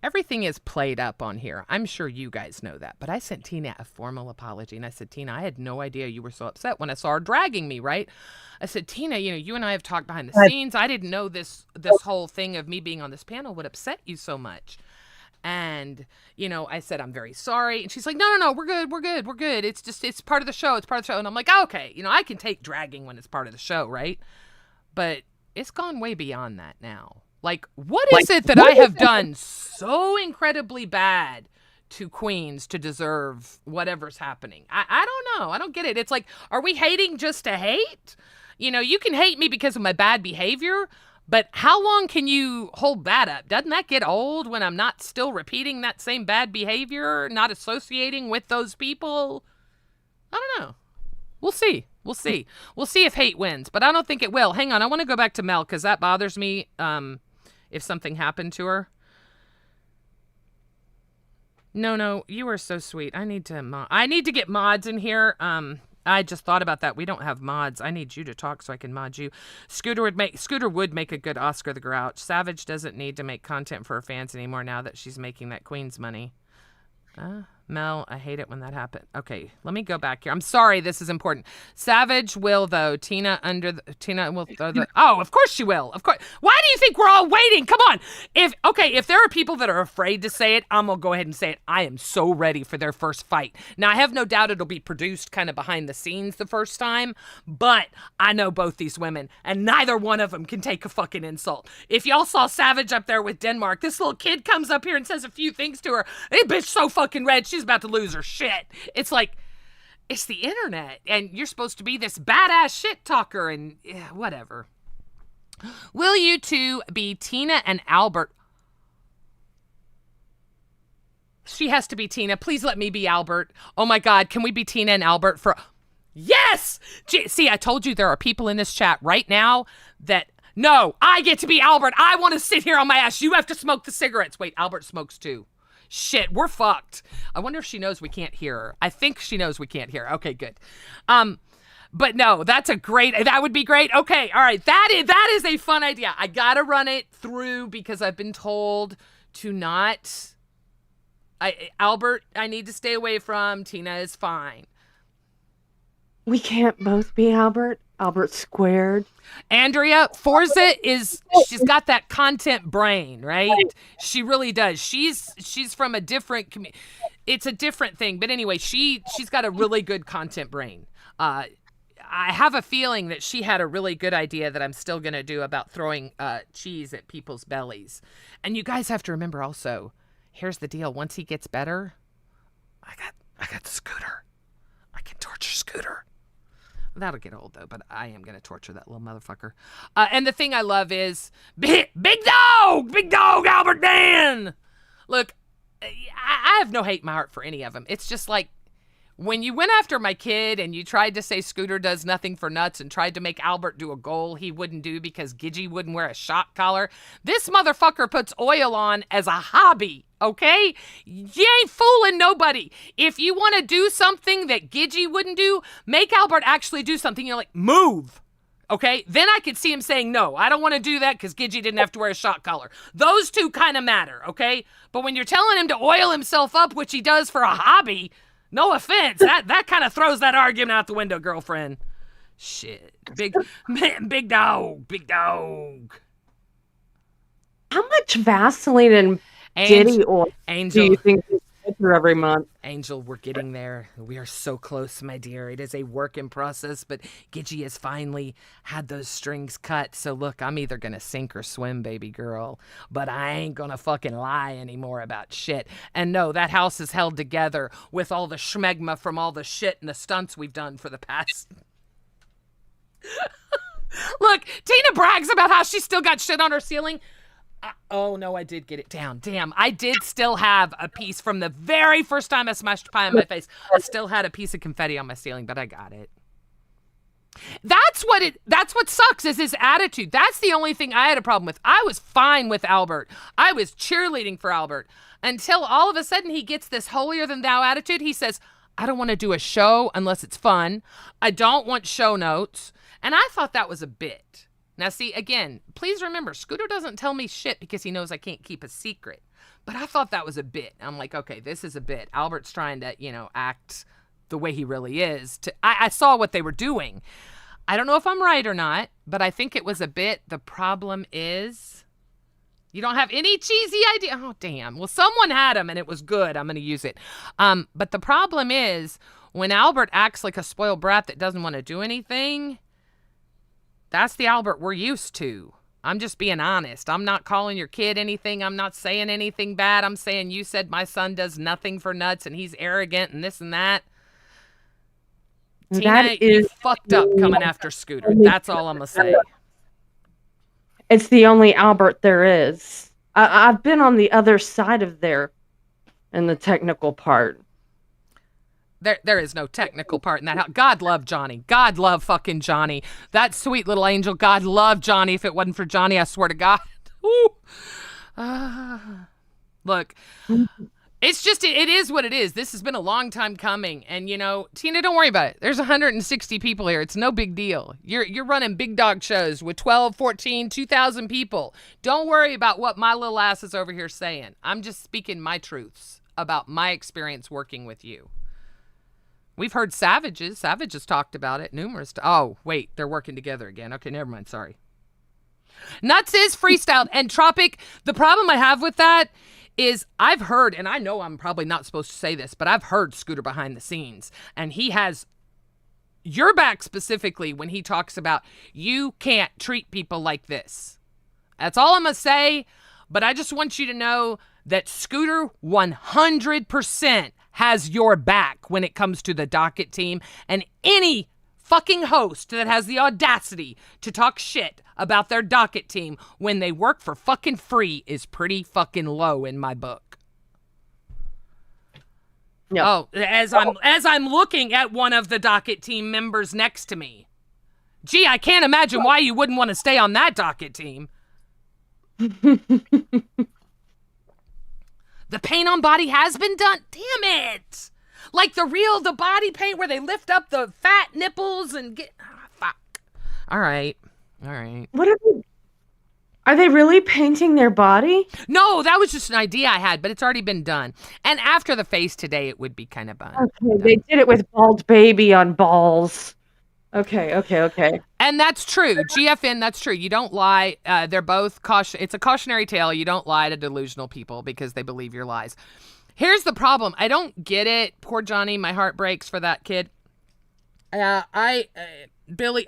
Everything is played up on here. I'm sure you guys know that. But I sent Tina a formal apology. And I said, Tina, I had no idea you were so upset when I saw her dragging me, right? I said, Tina, you and I have talked behind the scenes. I didn't know this whole thing of me being on this panel would upset you so much. And, I said, I'm very sorry. And she's like, no, we're good. It's part of the show. It's part of the show. And I'm like, okay, I can take dragging when it's part of the show, right? But it's gone way beyond that now. Like, what is it that I have done so incredibly bad to Queens to deserve whatever's happening? I don't know. I don't get it. It's like, are we hating just to hate? You can hate me because of my bad behavior, but how long can you hold that up? Doesn't that get old when I'm not still repeating that same bad behavior, not associating with those people? I don't know. We'll see. We'll see if hate wins, but I don't think it will. Hang on. I want to go back to Mel because that bothers me. If something happened to her. No, you are so sweet. I need to get mods in here. I just thought about that. We don't have mods. I need you to talk so I can mod you. Scooter would make a good Oscar the Grouch. Savage doesn't need to make content for her fans anymore now that she's making that Queen's money. Mel, I hate it when that happens. Okay, let me go back here. I'm sorry, this is important. Savage will, though. Tina will throw the... Oh, of course she will. Of course. Why do you think we're all waiting? Come on. If there are people that are afraid to say it, I'm going to go ahead and say it. I am so ready for their first fight. Now, I have no doubt it'll be produced kind of behind the scenes the first time, but I know both these women, and neither one of them can take a fucking insult. If y'all saw Savage up there with Denmark, this little kid comes up here and says a few things to her. Hey, bitch, so fucking red. She's about to lose her shit. It's like, it's the internet, and you're supposed to be this badass shit talker, and whatever. Will you two be Tina and Albert? She has to be Tina. Please let me be Albert. Oh my God, can we be Tina and Albert for... Yes! See, I told you there are people in this chat right now that... No, I get to be Albert. I want to sit here on my ass. You have to smoke the cigarettes. Wait, Albert smokes too. Shit, we're fucked. I wonder if she knows we can't hear her. I think she knows we can't hear her. Okay, good. But no, that would be great. Okay, all right. That is a fun idea. I gotta run it through because I've been told to not... Albert, I need to stay away from. Tina is fine. We can't both be Albert. Albert squared. Andrea, Forza she's got that content brain, right? She really does. She's from a different it's a different thing. But anyway, she's got a really good content brain. I have a feeling that she had a really good idea that I'm still going to do about throwing cheese at people's bellies. And you guys have to remember also, here's the deal. Once he gets better, I got the Scooter. I can torture Scooter. That'll get old, though, but I am going to torture that little motherfucker. And the thing I love is, big dog, Albert Dan! Look, I have no hate in my heart for any of them. It's just like, when you went after my kid and you tried to say Scooter does nothing for nuts and tried to make Albert do a goal he wouldn't do because Gidgey wouldn't wear a shock collar, this motherfucker puts oil on as a hobby, okay? You ain't fooling nobody. If you want to do something that Gidgey wouldn't do, make Albert actually do something. You're like, move, okay? Then I could see him saying, no, I don't want to do that because Gidgey didn't have to wear a shock collar. Those two kind of matter, okay? But when you're telling him to oil himself up, which he does for a hobby... No offense, that kind of throws that argument out the window, girlfriend. Shit. Big dog. How much Vaseline and Diddy oil do you think you go through every month? Angel, we're getting there. We are so close, my dear. It is a work in process, but Gidgey has finally had those strings cut. So look, I'm either going to sink or swim, baby girl. But I ain't going to fucking lie anymore about shit. And no, that house is held together with all the schmegma from all the shit and the stunts we've done for the past... Look, Tina brags about how she still got shit on her ceiling. Oh, no, I did get it down. Damn, I did still have a piece from the very first time I smashed pie on my face. I still had a piece of confetti on my ceiling, but I got it. That's what sucks is his attitude. That's the only thing I had a problem with. I was fine with Albert. I was cheerleading for Albert until all of a sudden he gets this holier than thou attitude. He says, I don't want to do a show unless it's fun. I don't want show notes. And I thought that was a bit. Now, see, again, please remember, Scooter doesn't tell me shit because he knows I can't keep a secret. But I thought that was a bit. I'm like, okay, this is a bit. Albert's trying to, act the way he really is. I saw what they were doing. I don't know if I'm right or not, but I think it was a bit. The problem is you don't have any cheesy idea. Oh, damn. Well, someone had them and it was good. I'm going to use it. But the problem is when Albert acts like a spoiled brat that doesn't want to do anything, that's the Albert we're used to. I'm just being honest. I'm not calling your kid anything. I'm not saying anything bad. I'm saying you said my son does nothing for nuts and he's arrogant and this and that. Tina, you fucked up coming after Scooter. That's all I'm going to say. It's the only Albert there is. I've been on the other side of there in the technical part. There is no technical part in that house. God love Johnny. God love fucking Johnny. That sweet little angel. God love Johnny. If it wasn't for Johnny, I swear to God. Look, it's just, it is what it is. This has been a long time coming. And, Tina, don't worry about it. There's 160 people here. It's no big deal. You're running big dog shows with 12, 14, 2,000 people. Don't worry about what my little ass is over here saying. I'm just speaking my truths about my experience working with you. We've heard Savages. Savages talked about it numerous times. Oh, wait, they're working together again. Okay, never mind. Sorry. Nuts is freestyled. And Tropic, the problem I have with that is I've heard, and I know I'm probably not supposed to say this, but I've heard Scooter behind the scenes. And he has your back specifically when he talks about you can't treat people like this. That's all I'm going to say. But I just want you to know that Scooter 100% has your back when it comes to the docket team, and any fucking host that has the audacity to talk shit about their docket team when they work for fucking free is pretty fucking low in my book. Yep. Oh, as I'm looking at one of the docket team members next to me. Gee, I can't imagine why you wouldn't want to stay on that docket team. The paint on body has been done. Damn it. Like the body paint where they lift up the fat nipples and get... fuck. All right. What are they really painting their body? No, that was just an idea I had, but it's already been done. And after the face today, it would be kind of fun. Okay, they did it with Bald Baby on balls. Okay. And that's true. GFN, that's true. You don't lie. They're both it's a cautionary tale. You don't lie to delusional people because they believe your lies. Here's the problem. I don't get it. Poor Johnny. My heart breaks for that kid. Billy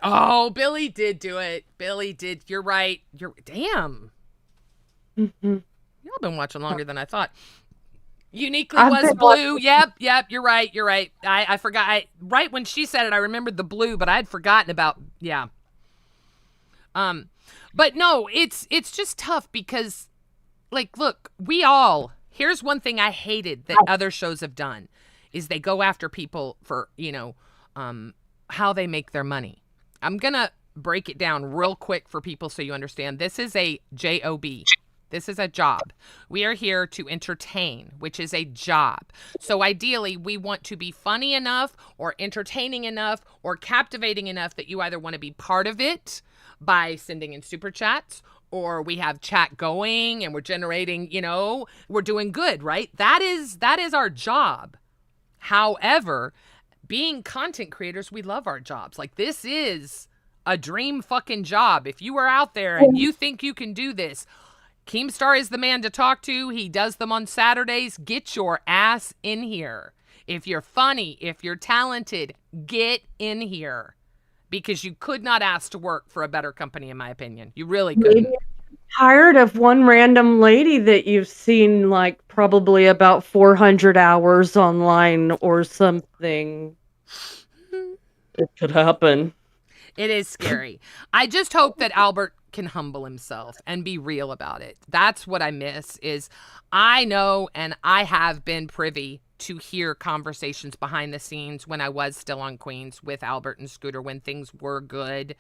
did do it. Billy did. You're right. Damn. Mm-hmm. Y'all been watching longer than I thought. Uniquely was blue. Yep. You're right. I forgot. Right when she said it, I remembered the blue, but I had forgotten about, yeah. But no, it's just tough because, like, look, here's one thing I hated that other shows have done is they go after people for, how they make their money. I'm going to break it down real quick for people so you understand. This is a job. This is a job. We are here to entertain, which is a job. So ideally, we want to be funny enough or entertaining enough or captivating enough that you either want to be part of it by sending in super chats, or we have chat going and we're generating, we're doing good, right? That is our job. However, being content creators, we love our jobs. Like, this is a dream fucking job. If you are out there and you think you can do this, Keemstar is the man to talk to. He does them on Saturdays. Get your ass in here. If you're funny, if you're talented, get in here. Because you could not ask to work for a better company, in my opinion. You really couldn't. Maybe tired of one random lady that you've seen like probably about 400 hours online or something. It could happen. It is scary. I just hope that Albert can humble himself and be real about it. That's what I miss is I know and I have been privy to hear conversations behind the scenes when I was still on Queens with Albert and Scooter when things were good.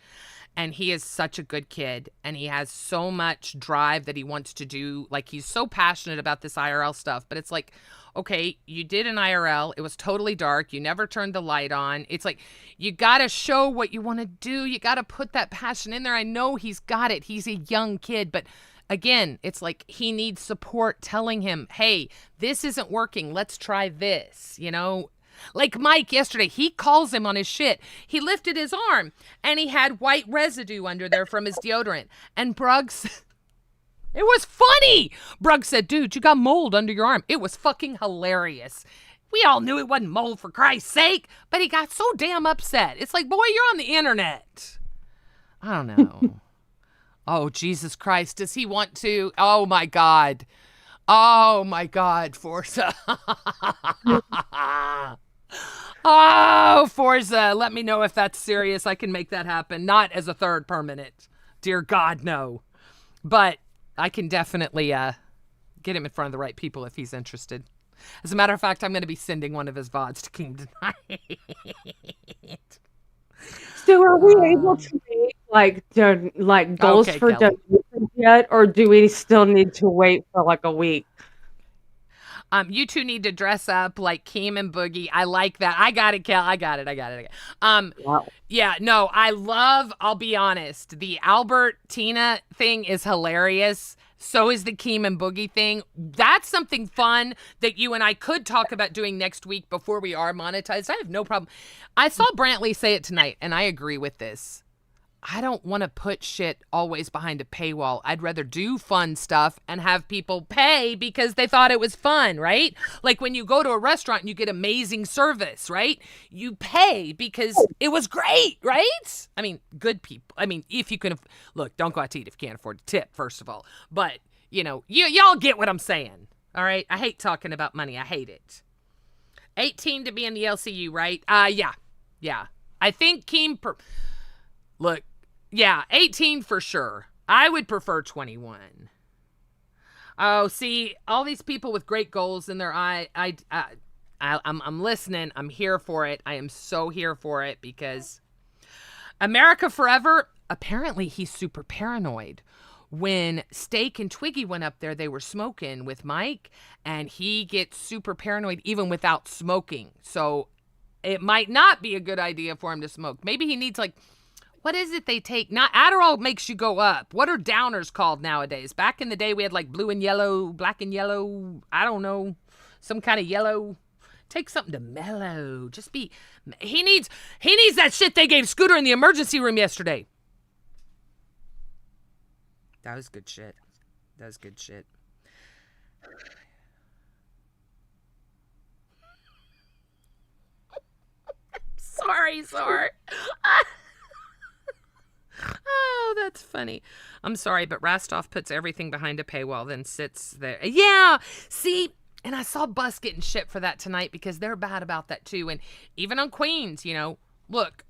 And he is such a good kid, and he has so much drive that he wants to do. Like, he's so passionate about this IRL stuff, but it's like, okay, you did an IRL. It was totally dark. You never turned the light on. It's like, you got to show what you want to do. You got to put that passion in there. I know he's got it. He's a young kid, but again, it's like he needs support telling him, hey, this isn't working. Let's try this, you know? Like Mike yesterday, he calls him on his shit. He lifted his arm and he had white residue under there from his deodorant. And Bruggs, it was funny. Bruggs said, dude, you got mold under your arm. It was fucking hilarious. We all knew it wasn't mold, for Christ's sake, but he got so damn upset. It's like, boy, you're on the internet. I don't know. Oh, Jesus Christ. Does he want to? Oh, my God. Oh, my God, Forza. Oh, Forza. Let me know if that's serious. I can make that happen. Not as a third permanent. Dear God, no. But I can definitely get him in front of the right people if he's interested. As a matter of fact, I'm going to be sending one of his VODs to King tonight. So are we able to make goals Okay, for Kelly. donations yet, or do we still need to wait for like a week? You two need to dress up like Keem and Boogie. I like that. I got it, Kel. I got it. Wow. Yeah, no, I'll be honest, the Albert Tina thing is hilarious. So is the Keem and Boogie thing. That's something fun that you and I could talk about doing next week before we are monetized. I have no problem. I saw Brantley say it tonight, and I agree with this. I don't want to put shit always behind a paywall. I'd rather do fun stuff and have people pay because they thought it was fun, right? Like when you go to a restaurant and you get amazing service, right? You pay because it was great, right? I mean, good people. I mean, if you can, look, don't go out to eat if you can't afford to tip, first of all. But, you know, y'all get what I'm saying, all right? I hate talking about money. I hate it. 18 to be in the LCU, right? Yeah. I think Keem, look, yeah, 18 for sure. I would prefer 21. Oh, see, all these people with great goals in their eye. I'm listening. I'm here for it. I am so here for it because America Forever. Apparently, he's super paranoid. When Steak and Twiggy went up there, they were smoking with Mike, and he gets super paranoid even without smoking. So it might not be a good idea for him to smoke. Maybe he needs what is it they take? Not Adderall makes you go up. What are downers called nowadays? Back in the day, we had like blue and yellow, black and yellow. I don't know. Some kind of yellow. Take something to mellow. He needs that shit they gave Scooter in the emergency room yesterday. That was good shit. Sorry. Oh, that's funny. I'm sorry, but Rastoff puts everything behind a paywall, then sits there. Yeah, see, and I saw Bus getting shit for that tonight because they're bad about that too. And even on Queens, you know, look,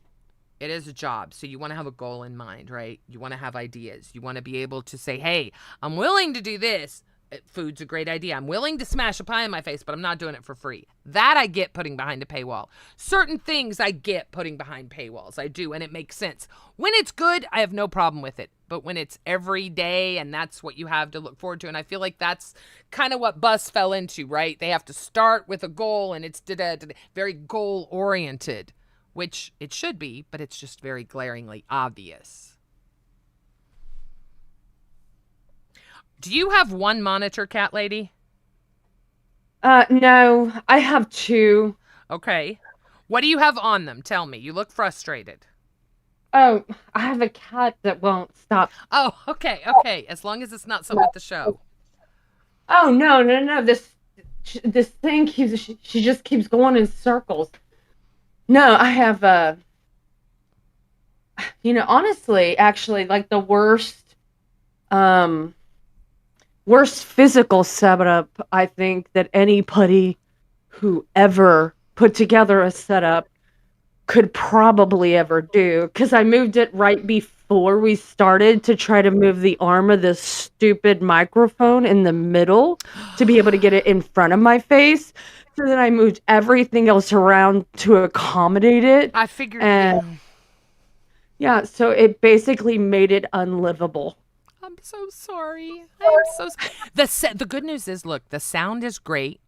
it is a job. So you want to have a goal in mind, right? You want to have ideas. You want to be able to say, hey, I'm willing to do this. Food's a great idea. I'm willing to smash a pie in my face, but I'm not doing it for free. That I get putting behind a paywall. Certain things I get putting behind paywalls. I do, and it makes sense. When it's good, I have no problem with it. But when it's every day and that's what you have to look forward to, and I feel like that's kind of what Bus fell into, right? They have to start with a goal, and it's very goal-oriented, which it should be, but it's just very glaringly obvious. Do you have one monitor, Cat Lady? No, I have two. Okay. What do you have on them? Tell me. You look frustrated. Oh, I have a cat that won't stop. Oh, okay. As long as it's not something at the show. Oh, no. This thing she just keeps going in circles. No, I have honestly, actually, like the worst physical setup I think that anybody who ever put together a setup could probably ever do, because I moved it right before we started to try to move the arm of this stupid microphone in the middle to be able to get it in front of my face. So then I moved everything else around to accommodate it. I figured. And yeah, so it basically made it unlivable. I'm so sorry. I'm so. The good news is, look, the sound is great.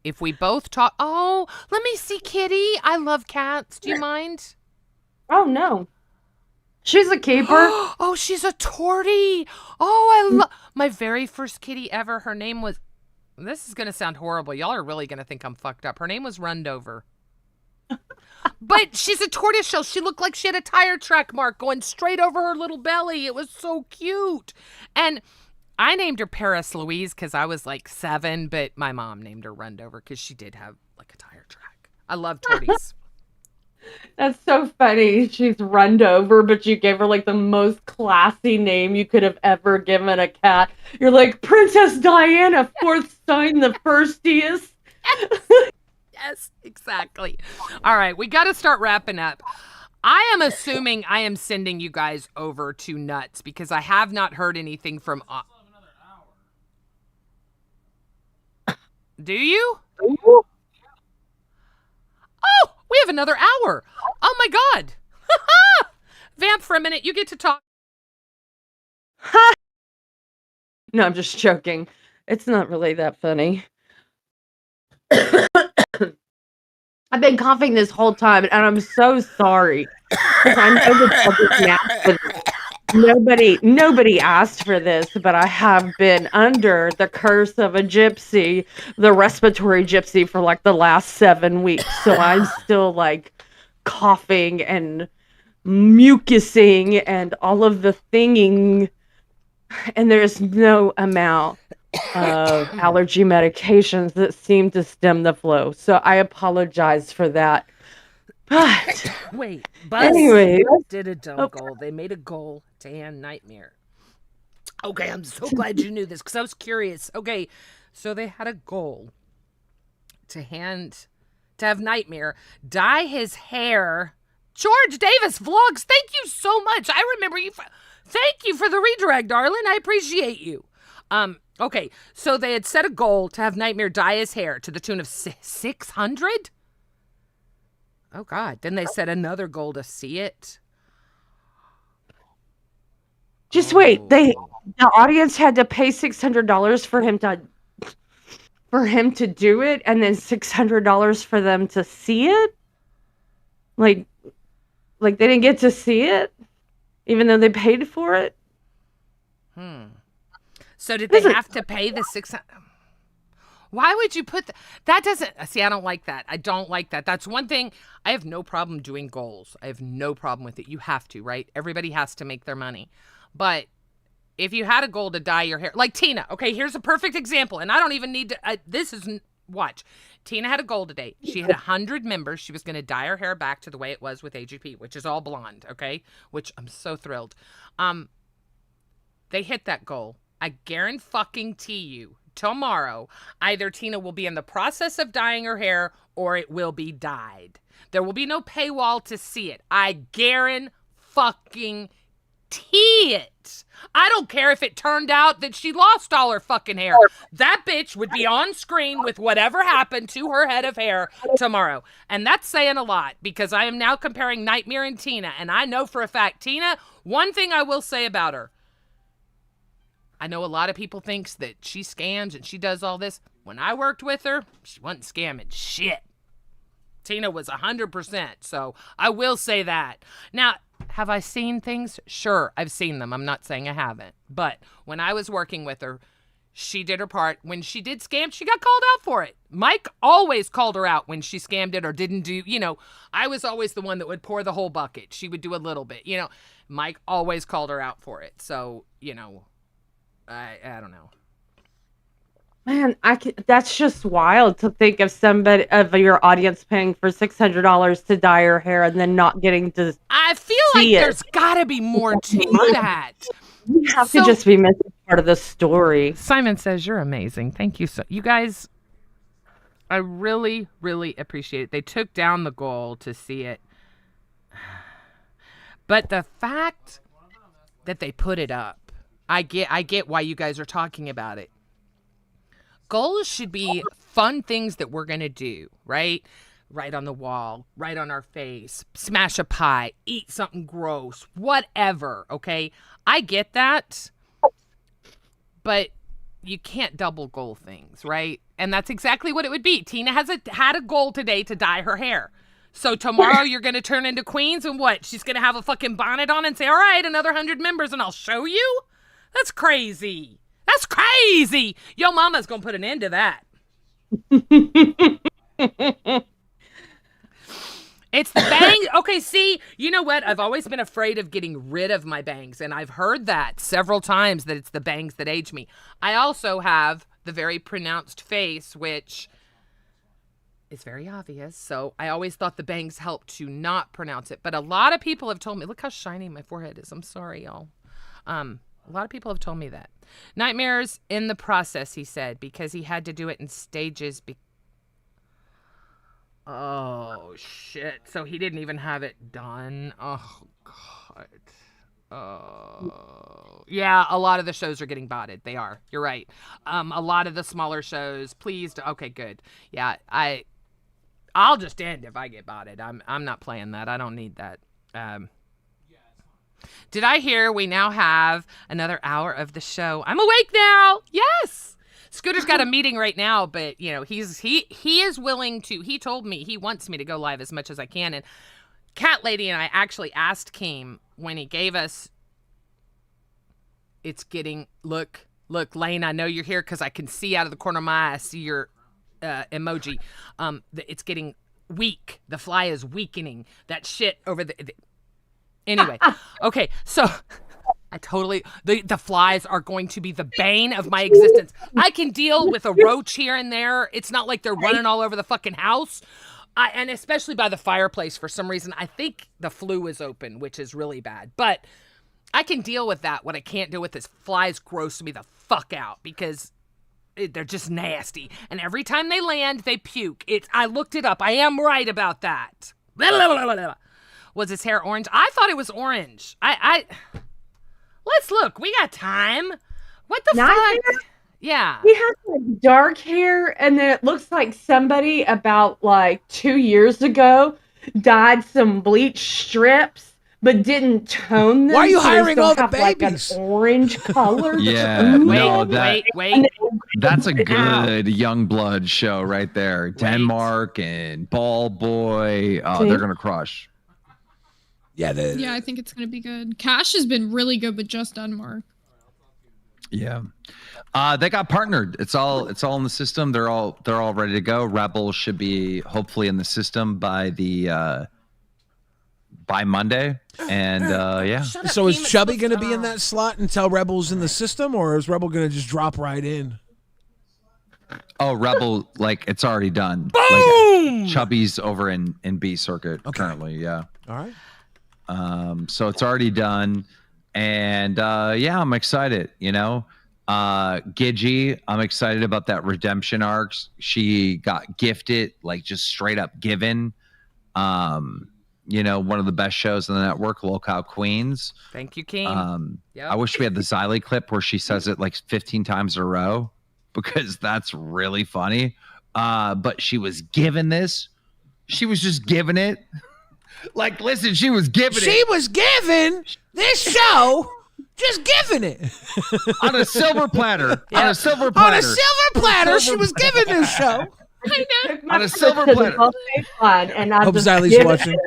If we both talk, oh, let me see Kitty. I love cats. Do you mind? Oh no. She's a keeper. Oh, she's a tortie. Oh, I love my very first kitty ever. Her name was. This is gonna sound horrible. Y'all are really gonna think I'm fucked up. Her name was Rundover. But she's a tortoiseshell. She looked like she had a tire track mark going straight over her little belly. It was so cute. And I named her Paris Louise because I was like 7, but my mom named her Rundover because she did have like a tire track. I love torties. That's so funny. She's runned over, but you gave her like the most classy name you could have ever given a cat. You're like Princess Diana, fourth sign, the firstiest. Yes, exactly. All right, we got to start wrapping up. I am assuming I am sending you guys over to Nuts because I have not heard anything from. Do you? Oh, we have another hour. Oh my God. Vamp for a minute. You get to talk. No, I'm just joking. It's not really that funny. I've been coughing this whole time, and I'm so sorry. 'Cause I know the public asked for this. Nobody asked for this, but I have been under the curse of a gypsy, the respiratory gypsy, for like the last 7 weeks. So I'm still like coughing and mucusing and all of the thinging, and there's no amount of allergy medications that seem to stem the flow. So I apologize for that. But Wait, Buzz anyway, did a dumb goal. They made a goal to hand Nightmare. Okay, I'm so glad you knew this because I was curious. Okay, so they had a goal to have Nightmare dye his hair. George Davis Vlogs, thank you so much. I remember you. Thank you for the redirect, darling. I appreciate you. Okay, so they had set a goal to have Nightmare dye his hair to the tune of 600. Oh God! Then they set another goal to see it. just wait. The audience had to pay $600 for him to do it, and then $600 for them to see it. Like they didn't get to see it, even though they paid for it. So did they have to pay the 600? Why would you put that? Doesn't see. I don't like that. I don't like that. That's one thing. I have no problem doing goals. I have no problem with it. You have to, right? Everybody has to make their money. But if you had a goal to dye your hair, like Tina, okay, here's a perfect example. And I don't even need to, watch. Tina had a goal today. She had 100 members. She was going to dye her hair back to the way it was with AGP, which is all blonde, okay? Which I'm so thrilled. They hit that goal. I guarantee you tomorrow, either Tina will be in the process of dyeing her hair or it will be dyed. There will be no paywall to see it. I guarantee it. I don't care if it turned out that she lost all her fucking hair. That bitch would be on screen with whatever happened to her head of hair tomorrow. And that's saying a lot because I am now comparing Nightmare and Tina. And I know for a fact, Tina, one thing I will say about her, I know a lot of people thinks that she scams and she does all this. When I worked with her, she wasn't scamming shit. Tina was 100%. So I will say that. Now, have I seen things? Sure, I've seen them. I'm not saying I haven't. But when I was working with her, she did her part. When she did scam, she got called out for it. Mike always called her out when she scammed it or didn't do, I was always the one that would pour the whole bucket. She would do a little bit, Mike always called her out for it. So, I don't know. Man, that's just wild to think of somebody of your audience paying for $600 to dye your hair and then not getting to. I feel like there's got to be more to that. You have to just be missing part of the story. Simon says you're amazing. Thank you so. You guys, I really, really appreciate it. They took down the goal to see it, but the fact that they put it up, I get why you guys are talking about it. goals should be fun things that we're going to do, right? Right on the wall, right on our face, smash a pie, eat something gross, whatever, okay? I get that, but you can't double goal things, right? And that's exactly what it would be. Tina had a goal today to dye her hair. So tomorrow you're going to turn into Queens and what? She's going to have a fucking bonnet on and say, all right, another 100 members and I'll show you? That's crazy. That's crazy. Yo mama's going to put an end to that. It's the bang. Okay, see, you know what? I've always been afraid of getting rid of my bangs, and I've heard that several times that it's the bangs that age me. I also have the very pronounced face, which is very obvious, so I always thought the bangs helped to not pronounce it. But a lot of people have told me, look how shiny my forehead is. I'm sorry, y'all. A lot of people have told me that. Nightmares in the process, he said, because he had to do it in stages. Oh, shit. So he didn't even have it done. Oh, God. Oh. Yeah, a lot of the shows are getting botted. They are. You're right. A lot of the smaller shows, please. Okay, good. Yeah, I'll just end if I get botted. I'm not playing that. I don't need that. Did I hear we now have another hour of the show? I'm awake now. Yes. Scooter's got a meeting right now, but he is willing to. He told me he wants me to go live as much as I can. And Cat Lady and I actually asked Keem when he gave us. It's getting look, Lane. I know you're here because I can see out of the corner of my eye. I see your emoji. It's getting weak. The fly is weakening. That shit over the anyway. Okay, so. I totally, the flies are going to be the bane of my existence. I can deal with a roach here and there. It's not like they're running all over the fucking house. And especially by the fireplace for some reason. I think the flue is open, which is really bad. But I can deal with that. What I can't deal with is flies gross me the fuck out because they're just nasty. And every time they land, they puke. I looked it up. I am right about that. Was his hair orange? I thought it was orange. Let's look. We got time. What the fuck? Yeah. He has like dark hair, and then it looks like somebody about like 2 years ago dyed some bleach strips, but didn't tone them. Why are you so they hiring still all the have, like, babies? an orange color. Yeah, Wait. That's a good young blood show right there. Denmark and Ball Boy. Oh, they're gonna crush. Yeah, I think it's gonna be good. Cash has been really good with just Denmark. Yeah, they got partnered. It's all in the system. They're all ready to go. Rebel should be hopefully in the system by Monday. And yeah. So is Chubby gonna be in that slot until Rebel's in the system, or is Rebel gonna just drop right in? Oh, Rebel, like it's already done. Boom! Like, Chubby's over in B circuit currently. Yeah. All right. So it's already done, and yeah, I'm excited. Gidgey, I'm excited about that redemption arc. She got gifted, like just straight up given. One of the best shows on the network, Locale Queens. Thank you, King. I wish we had the Xylee clip where she says it like 15 times in a row because that's really funny. But she was given this. She was just giving it. Like, listen, she was giving it. She was given this show, just giving it. On a silver platter. Yeah. On a silver platter. On a silver platter, she was given this show. I know. On a silver platter. And I Hope just Xylee's give it. watching.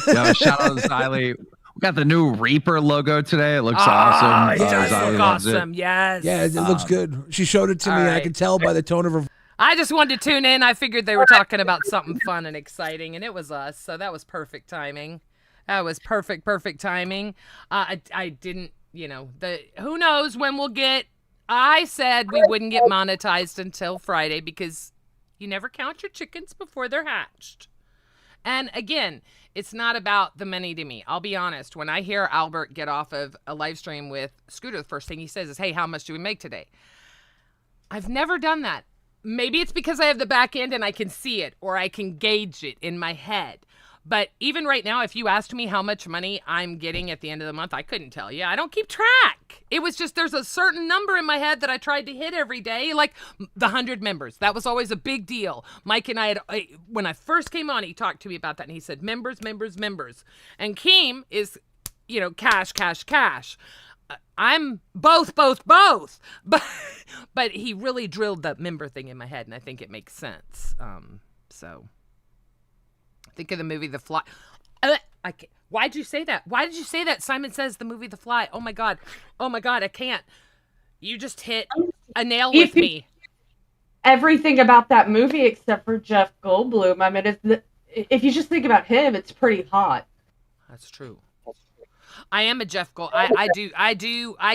Yo, shout out to Xylee. We got the new Reaper logo today. It looks awesome. It does Xylee look loves it. awesome. Yes. Yeah, it looks good. She showed it to me, all and I right. could tell by the tone of her. I just wanted to tune in. I figured they were talking about something fun and exciting, and it was us. So that was perfect timing. That was perfect timing. I didn't, who knows when we'll get. I said we wouldn't get monetized until Friday because you never count your chickens before they're hatched. And again, it's not about the money to me. I'll be honest. When I hear Albert get off of a live stream with Scooter, the first thing he says is, "Hey, how much do we make today?" I've never done that. Maybe it's because I have the back end and I can see it or I can gauge it in my head. But even right now, if you asked me how much money I'm getting at the end of the month, I couldn't tell you. I don't keep track. It was just there's a certain number in my head that I tried to hit every day, like the 100 members. That was always a big deal. Mike and when I first came on, he talked to me about that, and he said, members, members, members. And Keem is, cash, cash, cash. I'm both. But he really drilled that member thing in my head, and I think it makes sense. So think of the movie The Fly. Why'd you say that? Why did you say that? Simon Says the movie The Fly. Oh my God, I can't. You just hit a nail with me. Everything about that movie except for Jeff Goldblum. I mean, if you just think about him, it's pretty hot. That's true. I am a Jeff Gold. I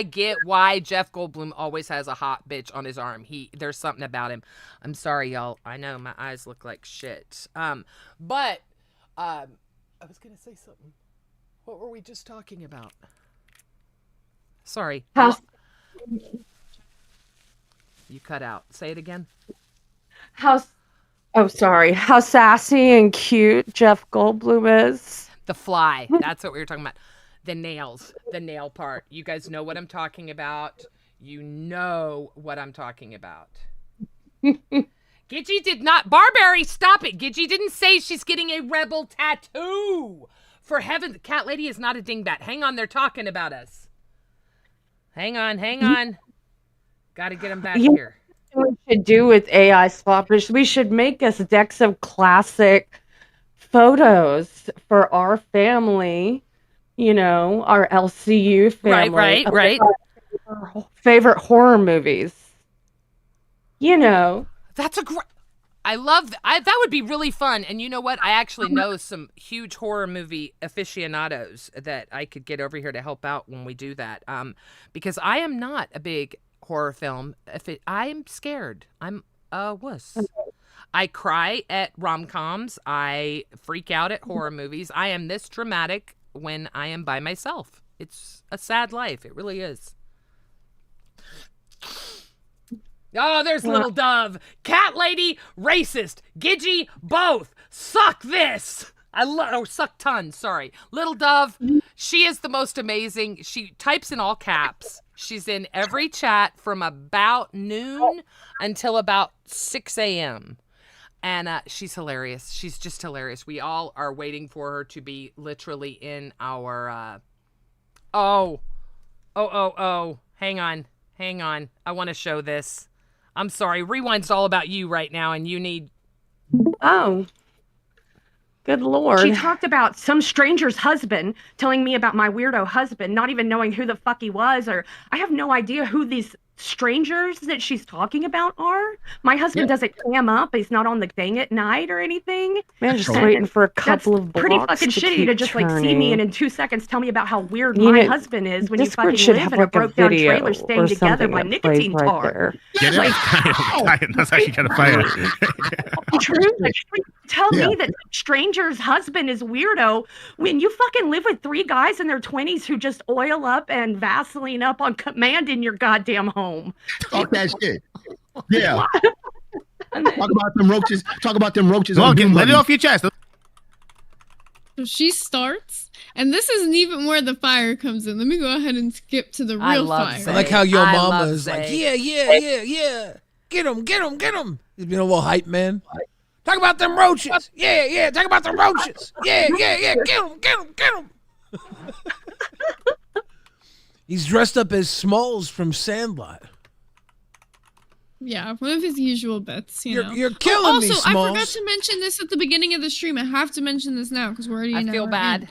get why Jeff Goldblum always has a hot bitch on his arm. There's something about him. I'm sorry, y'all. I know my eyes look like shit. But I was gonna say something. What were we just talking about? Sorry. You cut out. Say it again. How sassy and cute Jeff Goldblum is. The Fly. That's what we were talking about. The nails, the nail part. You guys know what I'm talking about. You know what I'm talking about. Gidgey did not. Barberry, stop it. Gidgey didn't say she's getting a Rebel tattoo. For heaven, the cat lady is not a dingbat. Hang on, they're talking about us. Hang on. Got to get them back here. What we should do with AI swappers, we should make us decks of classic photos for our family. Our LCU family. Right. Our favorite horror movies. That's a great. I love that would be really fun. And you know what? I actually know some huge horror movie aficionados that I could get over here to help out when we do that. Because I am not a big horror film. I am scared. I'm a wuss. I cry at rom-coms. I freak out at horror movies. I am this dramatic when I am by myself. It's a sad life. It really is. Oh, there's Little Dove. Cat lady, racist. Gidgey, both. Suck this. Suck tons. Sorry. Little Dove, she is the most amazing. She types in all caps. She's in every chat from about noon until about 6 a.m. And she's hilarious. She's just hilarious. We all are waiting for her to be literally in our... Hang on. I want to show this. I'm sorry. Rewind's all about you right now, and you need... Oh. Good Lord. She talked about some stranger's husband telling me about my weirdo husband, not even knowing who the fuck he was, or I have no idea who these strangers that she's talking about are. My husband doesn't clam up. He's not on the thing at night or anything. Man, just waiting for a couple of blocks pretty fucking shitty to just turning. like see me and in 2 seconds tell me about how weird my husband is when you fucking should live have in a like broke down video trailer staying or together by something that nicotine plays right tar. there. Get it? That's actually kind of fire. True. Like, tell me that stranger's husband is weirdo when you fucking live with 3 guys in their 20s who just oil up and Vaseline up on command in your goddamn home. Talk that shit. Yeah. Talk about them roaches. Well, let it off your chest. So she starts, and this isn't even where the fire comes in. Let me go ahead and skip to the real fire. I like how your I mama love is like, Zay. yeah. Get him. He's being a little hype, man. Talk about them roaches. Yeah. Talk about them roaches. Yeah. Get him. He's dressed up as Smalls from Sandlot. Yeah, one of his usual bits, you know. You're killing me, Also, Smalls. I forgot to mention this at the beginning of the stream. I have to mention this now because we're already an I feel hour bad. in.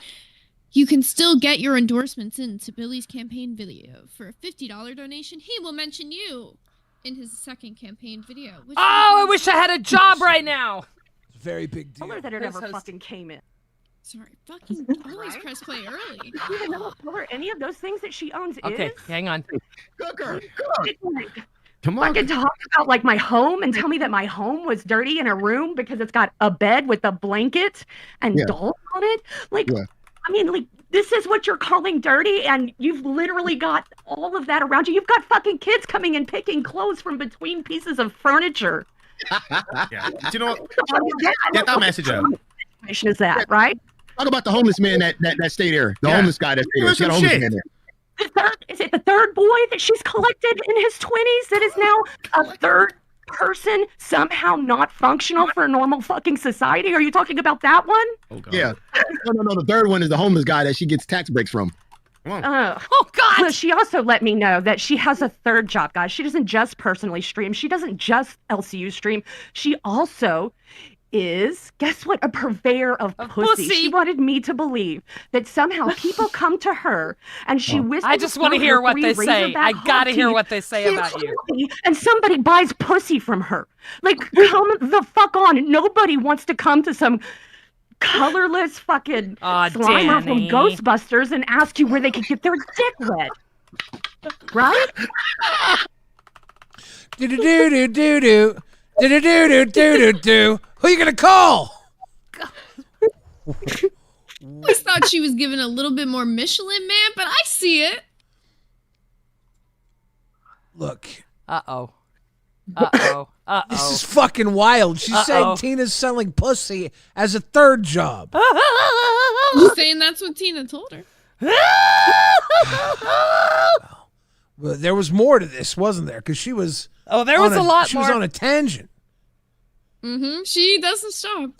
You can still get your endorsements into Billy's campaign video. For a $50 donation, he will mention you in his second campaign video. I wish I had a job right now. It's a very big deal. Color that it never fucking came in. Sorry, fucking always press play early. Do you even know what color any of those things that she owns Okay, is? hang on. Come on. Fucking talk about like my home and tell me that my home was dirty in a room because it's got a bed with a blanket and dolls on it. Like, I mean, like, this is what you're calling dirty, and you've literally got all of that around you. You've got fucking kids coming and picking clothes from between pieces of furniture. Yeah. Do you know what? Get that message out. Is that right? Talk about the homeless man that stayed there. The homeless guy that stayed there. She got a homeless man there. Is it the third boy that she's collected in his 20s that is now a third person somehow not functional for a normal fucking society? Are you talking about that one? Oh, God. Yeah. No. The third one is the homeless guy that she gets tax breaks from. Oh, God. Well, she also let me know that she has a third job, guys. She doesn't just personally stream. She doesn't just LCU stream. She also is, guess what, a purveyor of pussy. She wanted me to believe that somehow people come to her and she whispers. I just want to hear what they say. I gotta hear what they say about you. And somebody buys pussy from her. Like, come the fuck on. Nobody wants to come to some colorless fucking Slimer from Ghostbusters and ask you where they could get their dick wet. Right? Do-do-do-do-do-do. Do-do-do-do-do-do-do. Who you gonna call? I always thought she was given a little bit more Michelin Man, but I see it. Look. Uh-oh. This is fucking wild. She's saying Tina's selling pussy as a third job. You saying that's what Tina told her? Well, there was more to this, wasn't there? Because she was. Oh, there was a lot more. She was on a tangent. Mm-hmm. She doesn't stop.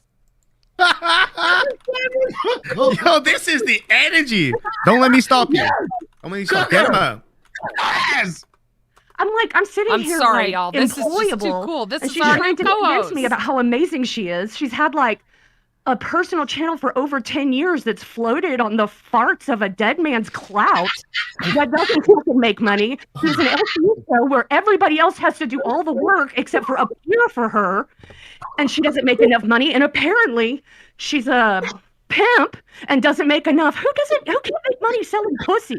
Yo, this is the energy. Don't let me stop you. Don't let me stop. Get him up. I'm sitting here. I'm sorry, like, y'all. This is just too employable, cool. This and is she's our trying new to convince co-host. me about how amazing she is. She's had like a personal channel for over 10 years that's floated on the farts of a dead man's clout that doesn't fucking make money. She's an LCU show where everybody else has to do all the work except for appear for her, and she doesn't make enough money. And apparently, she's a pimp and doesn't make enough. Who can't make money selling pussy?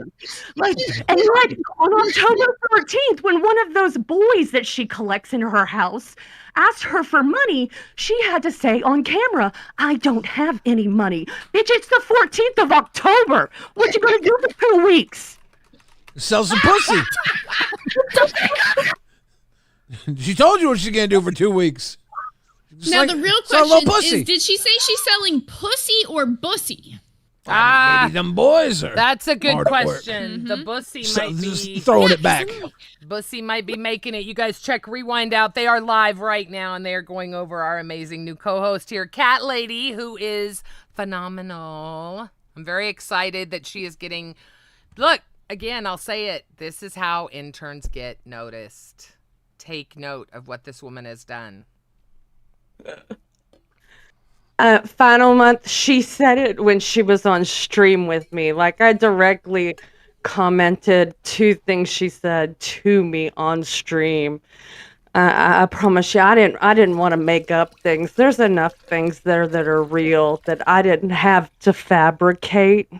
Like, and like on October 13th, when one of those boys that she collects in her house asked her for money, she had to say on camera, "I don't have any money." Bitch, it's the 14th of October. What you gonna do for 2 weeks? Sell some pussy. She told you what she's gonna do for 2 weeks. Just now like, the real sell a little question pussy. is, did she say she's selling pussy or bussy? Maybe them boys are. That's a good hard at work. question. The bussy might Just be throwing it back. Bussy might be making it. You guys check Rewind out. They are live right now, and they are going over our amazing new co-host here, Cat Lady, who is phenomenal. I'm very excited that she is getting. Look, again, I'll say it. This is how interns get noticed. Take note of what this woman has done. Final month, she said it when she was on stream with me. Like, I directly commented 2 things she said to me on stream. I promise you, I didn't want to make up things. There's enough things there that are real that I didn't have to fabricate.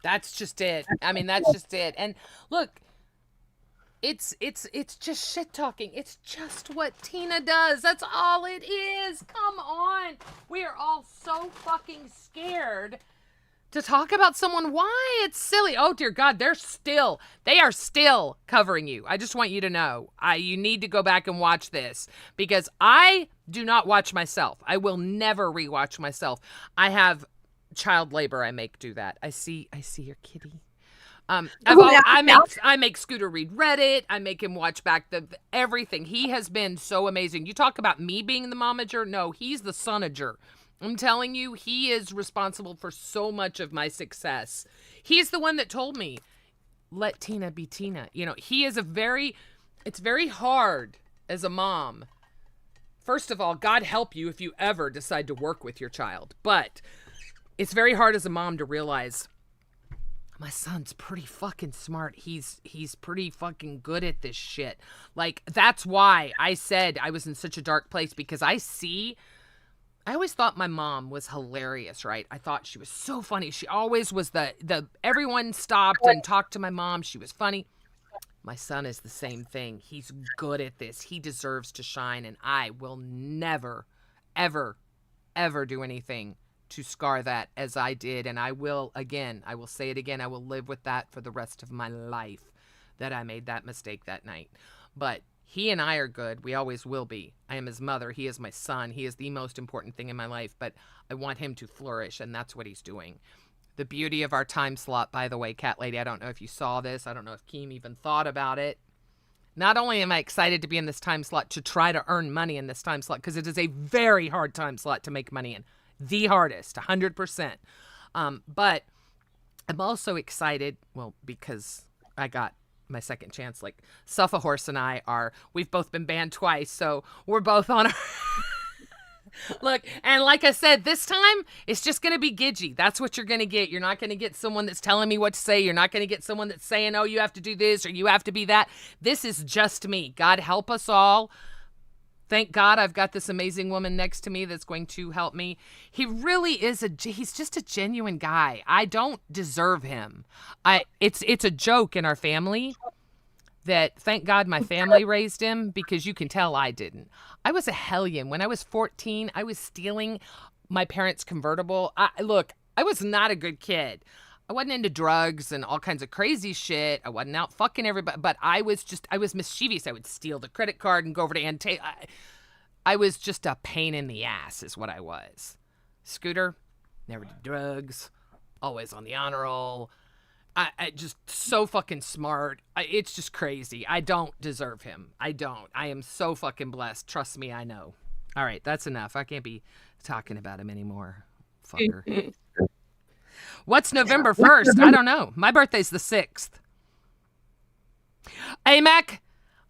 That's just it. I mean, that's just it. And look, it's just shit talking. It's just what Tina does. That's all it is. Come on. We are all so fucking scared to talk about someone. Why? It's silly. Oh dear God, they are still covering you. I just want you to know. You need to go back and watch this because I do not watch myself. I will never rewatch myself. I have child labor. I make do that. I see your kitty. I make Scooter read Reddit. I make him watch back everything. He has been so amazing. You talk about me being the momager. No, he's the sonager. I'm telling you, he is responsible for so much of my success. He's the one that told me, let Tina be Tina. You know, he is it's very hard as a mom. First of all, God help you if you ever decide to work with your child. But it's very hard as a mom to realize, my son's pretty fucking smart. He's pretty fucking good at this shit. Like, that's why I said I was in such a dark place, because I always thought my mom was hilarious, right? I thought she was so funny. She always was everyone stopped and talked to my mom. She was funny. My son is the same thing. He's good at this. He deserves to shine, and I will never, ever, ever do anything to scar that as I did. And I will say it again, I will live with that for the rest of my life, that I made that mistake that night. But He and I are good. We always will be. I am his mother. He is my son. He is the most important thing in my life, but I want him to flourish, and that's what he's doing. The beauty of our time slot, by the way, Cat Lady, I don't know if you saw this. I don't know if Keem even thought about it. Not only am I excited to be in this time slot to try to earn money in this time slot, because it is a very hard time slot to make money in. The hardest, 100%. But I'm also excited, well, because I got my second chance. Like, Suffa Horse and I we've both been banned twice, so we're both on our... Look, and like I said, this time, it's just going to be Gidgy. That's what you're going to get. You're not going to get someone that's telling me what to say. You're not going to get someone that's saying, oh, you have to do this or you have to be that. This is just me. God help us all. Thank God I've got this amazing woman next to me that's going to help me. He really is he's just a genuine guy. I don't deserve him. It's a joke in our family that thank God my family raised him, because you can tell I didn't. I was a hellion. When I was 14, I was stealing my parents' convertible. Look, I was not a good kid. I wasn't into drugs and all kinds of crazy shit. I wasn't out fucking everybody, but I was mischievous. I would steal the credit card and go over to Ante. I was just a pain in the ass is what I was. Scooter, never did drugs, always on the honor roll. I just so fucking smart. It's just crazy. I don't deserve him. I don't. I am so fucking blessed. Trust me, I know. All right, that's enough. I can't be talking about him anymore. Fucker. What's November 1st? I don't know. My birthday's the 6th. Hey, Mac.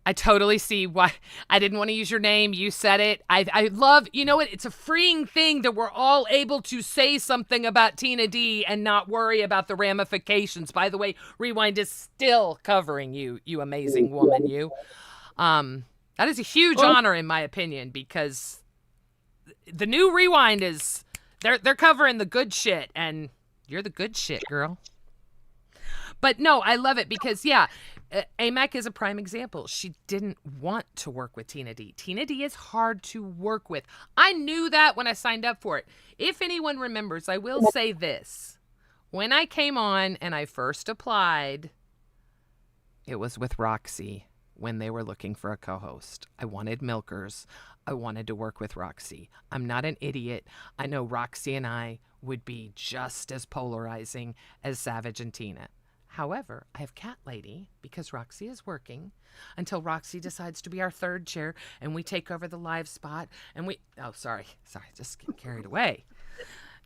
I totally see why I didn't want to use your name. You said it. I love, you know what? It's a freeing thing that we're all able to say something about Tina D and not worry about the ramifications. By the way, Rewind is still covering you, you amazing woman, you. That is a huge honor in my opinion, because the new Rewind is, they're covering the good shit, and you're the good shit, girl. But no, I love it because, yeah, AMAC is a prime example. She didn't want to work with Tina D. Tina D is hard to work with. I knew that when I signed up for it. If anyone remembers, I will say this. When I came on and I first applied, it was with Roxy when they were looking for a co-host. I wanted milkers. I wanted to work with Roxy. I'm not an idiot. I know Roxy and I would be just as polarizing as Savage and Tina. However, I have Cat Lady because Roxy is working until Roxy decides to be our third chair and we take over the live spot and sorry, just get carried away.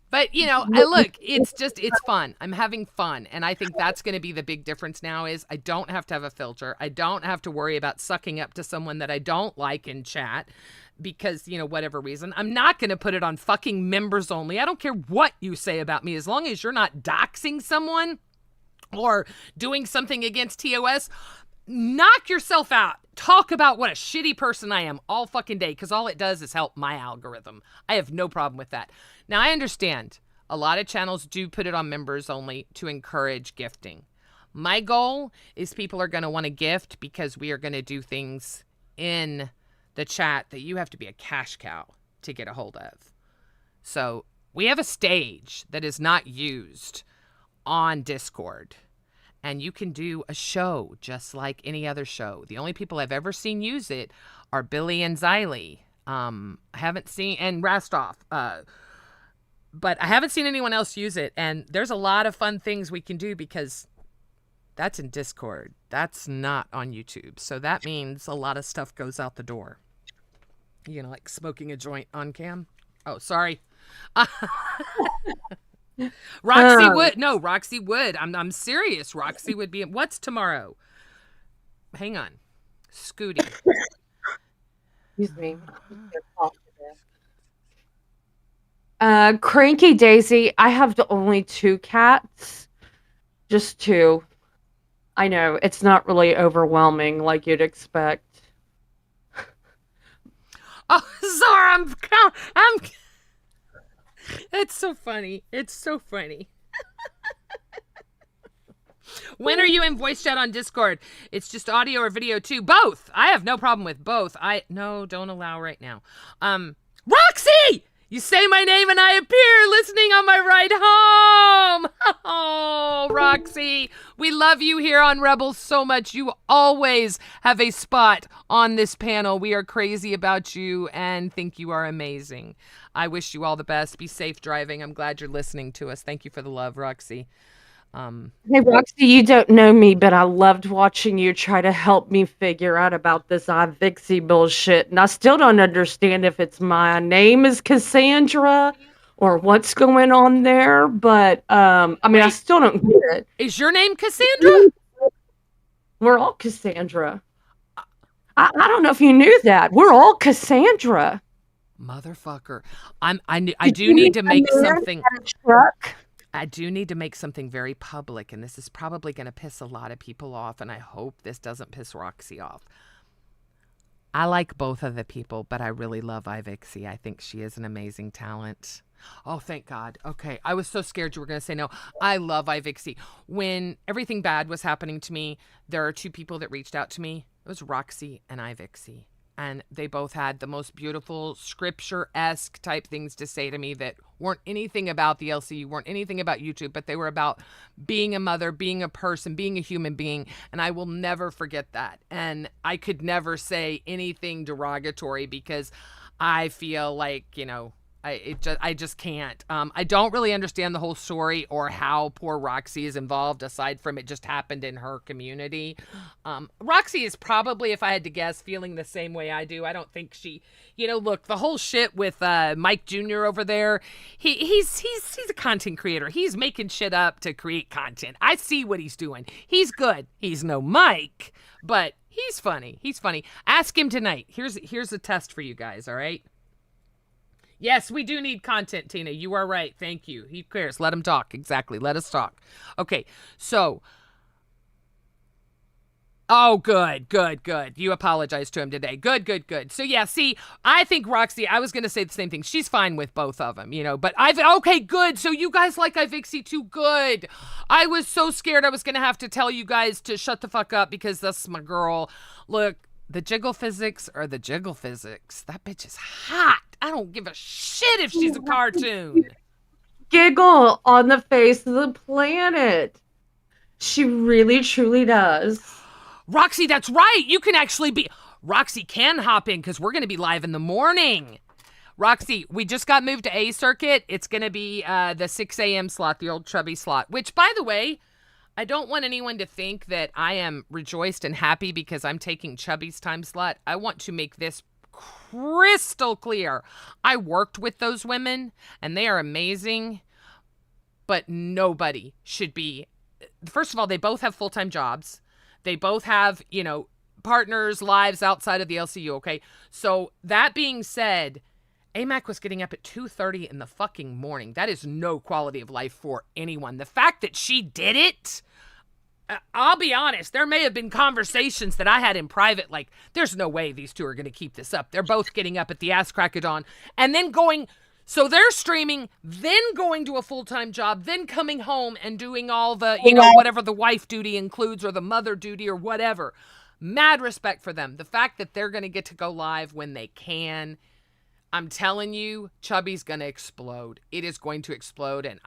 But, you know, it's fun. I'm having fun. And I think that's going to be the big difference now is I don't have to have a filter. I don't have to worry about sucking up to someone that I don't like in chat because, you know, whatever reason. I'm not going to put it on fucking members only. I don't care what you say about me as long as you're not doxing someone or doing something against TOS, knock yourself out. Talk about what a shitty person I am all fucking day because all it does is help my algorithm. I have no problem with that. Now, I understand a lot of channels do put it on members only to encourage gifting. My goal is people are going to want to gift because we are going to do things in the chat that you have to be a cash cow to get a hold of. So we have a stage that is not used on Discord, and you can do a show just like any other show. The only people I've ever seen use it are Billy and Xylee. I haven't seen, and Rastov, but I haven't seen anyone else use it. And there's a lot of fun things we can do because that's in Discord. That's not on YouTube. So that means a lot of stuff goes out the door. You know, like smoking a joint on cam. Oh, sorry. Roxy would. No, Roxy would. I'm serious. Roxy would be. What's tomorrow? Hang on. Scooty. Excuse me. Cranky Daisy. I have only 2 cats. Just 2. I know it's not really overwhelming like you'd expect. Oh, sorry. I'm. It's so funny. It's so funny. When are you in voice chat on Discord? It's just audio or video too. Both. I have no problem with both. No, don't allow right now. Roxy! You say my name and I appear listening on my ride home. Oh, Roxy, we love you here on Rebel so much. You always have a spot on this panel. We are crazy about you and think you are amazing. I wish you all the best. Be safe driving. I'm glad you're listening to us. Thank you for the love, Roxy. Hey, Roxy, you don't know me, but I loved watching you try to help me figure out about this iVixie bullshit. And I still don't understand if it's my name is Cassandra or what's going on there. But, I mean, I still don't get it. Is your name Cassandra? We're all Cassandra. I don't know if you knew that. We're all Cassandra. Motherfucker. I do need to make something. Truck. I do need to make something very public, and this is probably going to piss a lot of people off, and I hope this doesn't piss Roxy off. I like both of the people, but I really love iVixie. I think she is an amazing talent. Oh, thank God. Okay, I was so scared you were going to say no. I love iVixie. When everything bad was happening to me, there are two people that reached out to me. It was Roxy and iVixie. And they both had the most beautiful scripture-esque type things to say to me that weren't anything about the LCU, weren't anything about YouTube, but they were about being a mother, being a person, being a human being. And I will never forget that. And I could never say anything derogatory because I feel like, you know, I just can't. I don't really understand the whole story or how poor Roxy is involved, aside from it just happened in her community. Roxy is probably, if I had to guess, feeling the same way I do. I don't think she, you know, look, the whole shit with Mike Jr. over there, he's a content creator. He's making shit up to create content. I see what he's doing. He's good. He's no Mike, but he's funny. He's funny. Ask him tonight. Here's a test for you guys, all right? Yes, we do need content, Tina. You are right. Thank you. He cares. Let him talk. Exactly. Let us talk. Okay, so. Oh, good. You apologized to him today. Good. So, yeah, see, I think Roxy, I was going to say the same thing. She's fine with both of them, you know, but okay, good. So you guys like iVixie too? Good. I was so scared I was going to have to tell you guys to shut the fuck up because that's my girl. Look, the jiggle physics are the jiggle physics. That bitch is hot. I don't give a shit if she's a cartoon. Giggle on the face of the planet. She really, truly does. Roxy, that's right. You can actually be... Roxy can hop in because we're going to be live in the morning. Roxy, we just got moved to A Circuit. It's going to be the 6 a.m. slot, the old chubby slot, which, by the way, I don't want anyone to think that I am rejoiced and happy because I'm taking Chubby's time slot. I want to make this crystal clear. I worked with those women and they are amazing, but nobody should be. First of all, they both have full-time jobs. They both have, you know, partners, lives outside of the LCU, okay? So that being said, AMAC was getting up at 2:30 in the fucking morning. That is no quality of life for anyone. The fact that she did it, I'll be honest, there may have been conversations that I had in private, like, there's no way these two are going to keep this up. They're both getting up at the ass crack of dawn and then going, so they're streaming, then going to a full-time job, then coming home and doing all the, you know, whatever the wife duty includes or the mother duty or whatever. Mad respect for them. The fact that they're going to get to go live when they can, I'm telling you, Chubby's going to explode. It is going to explode. And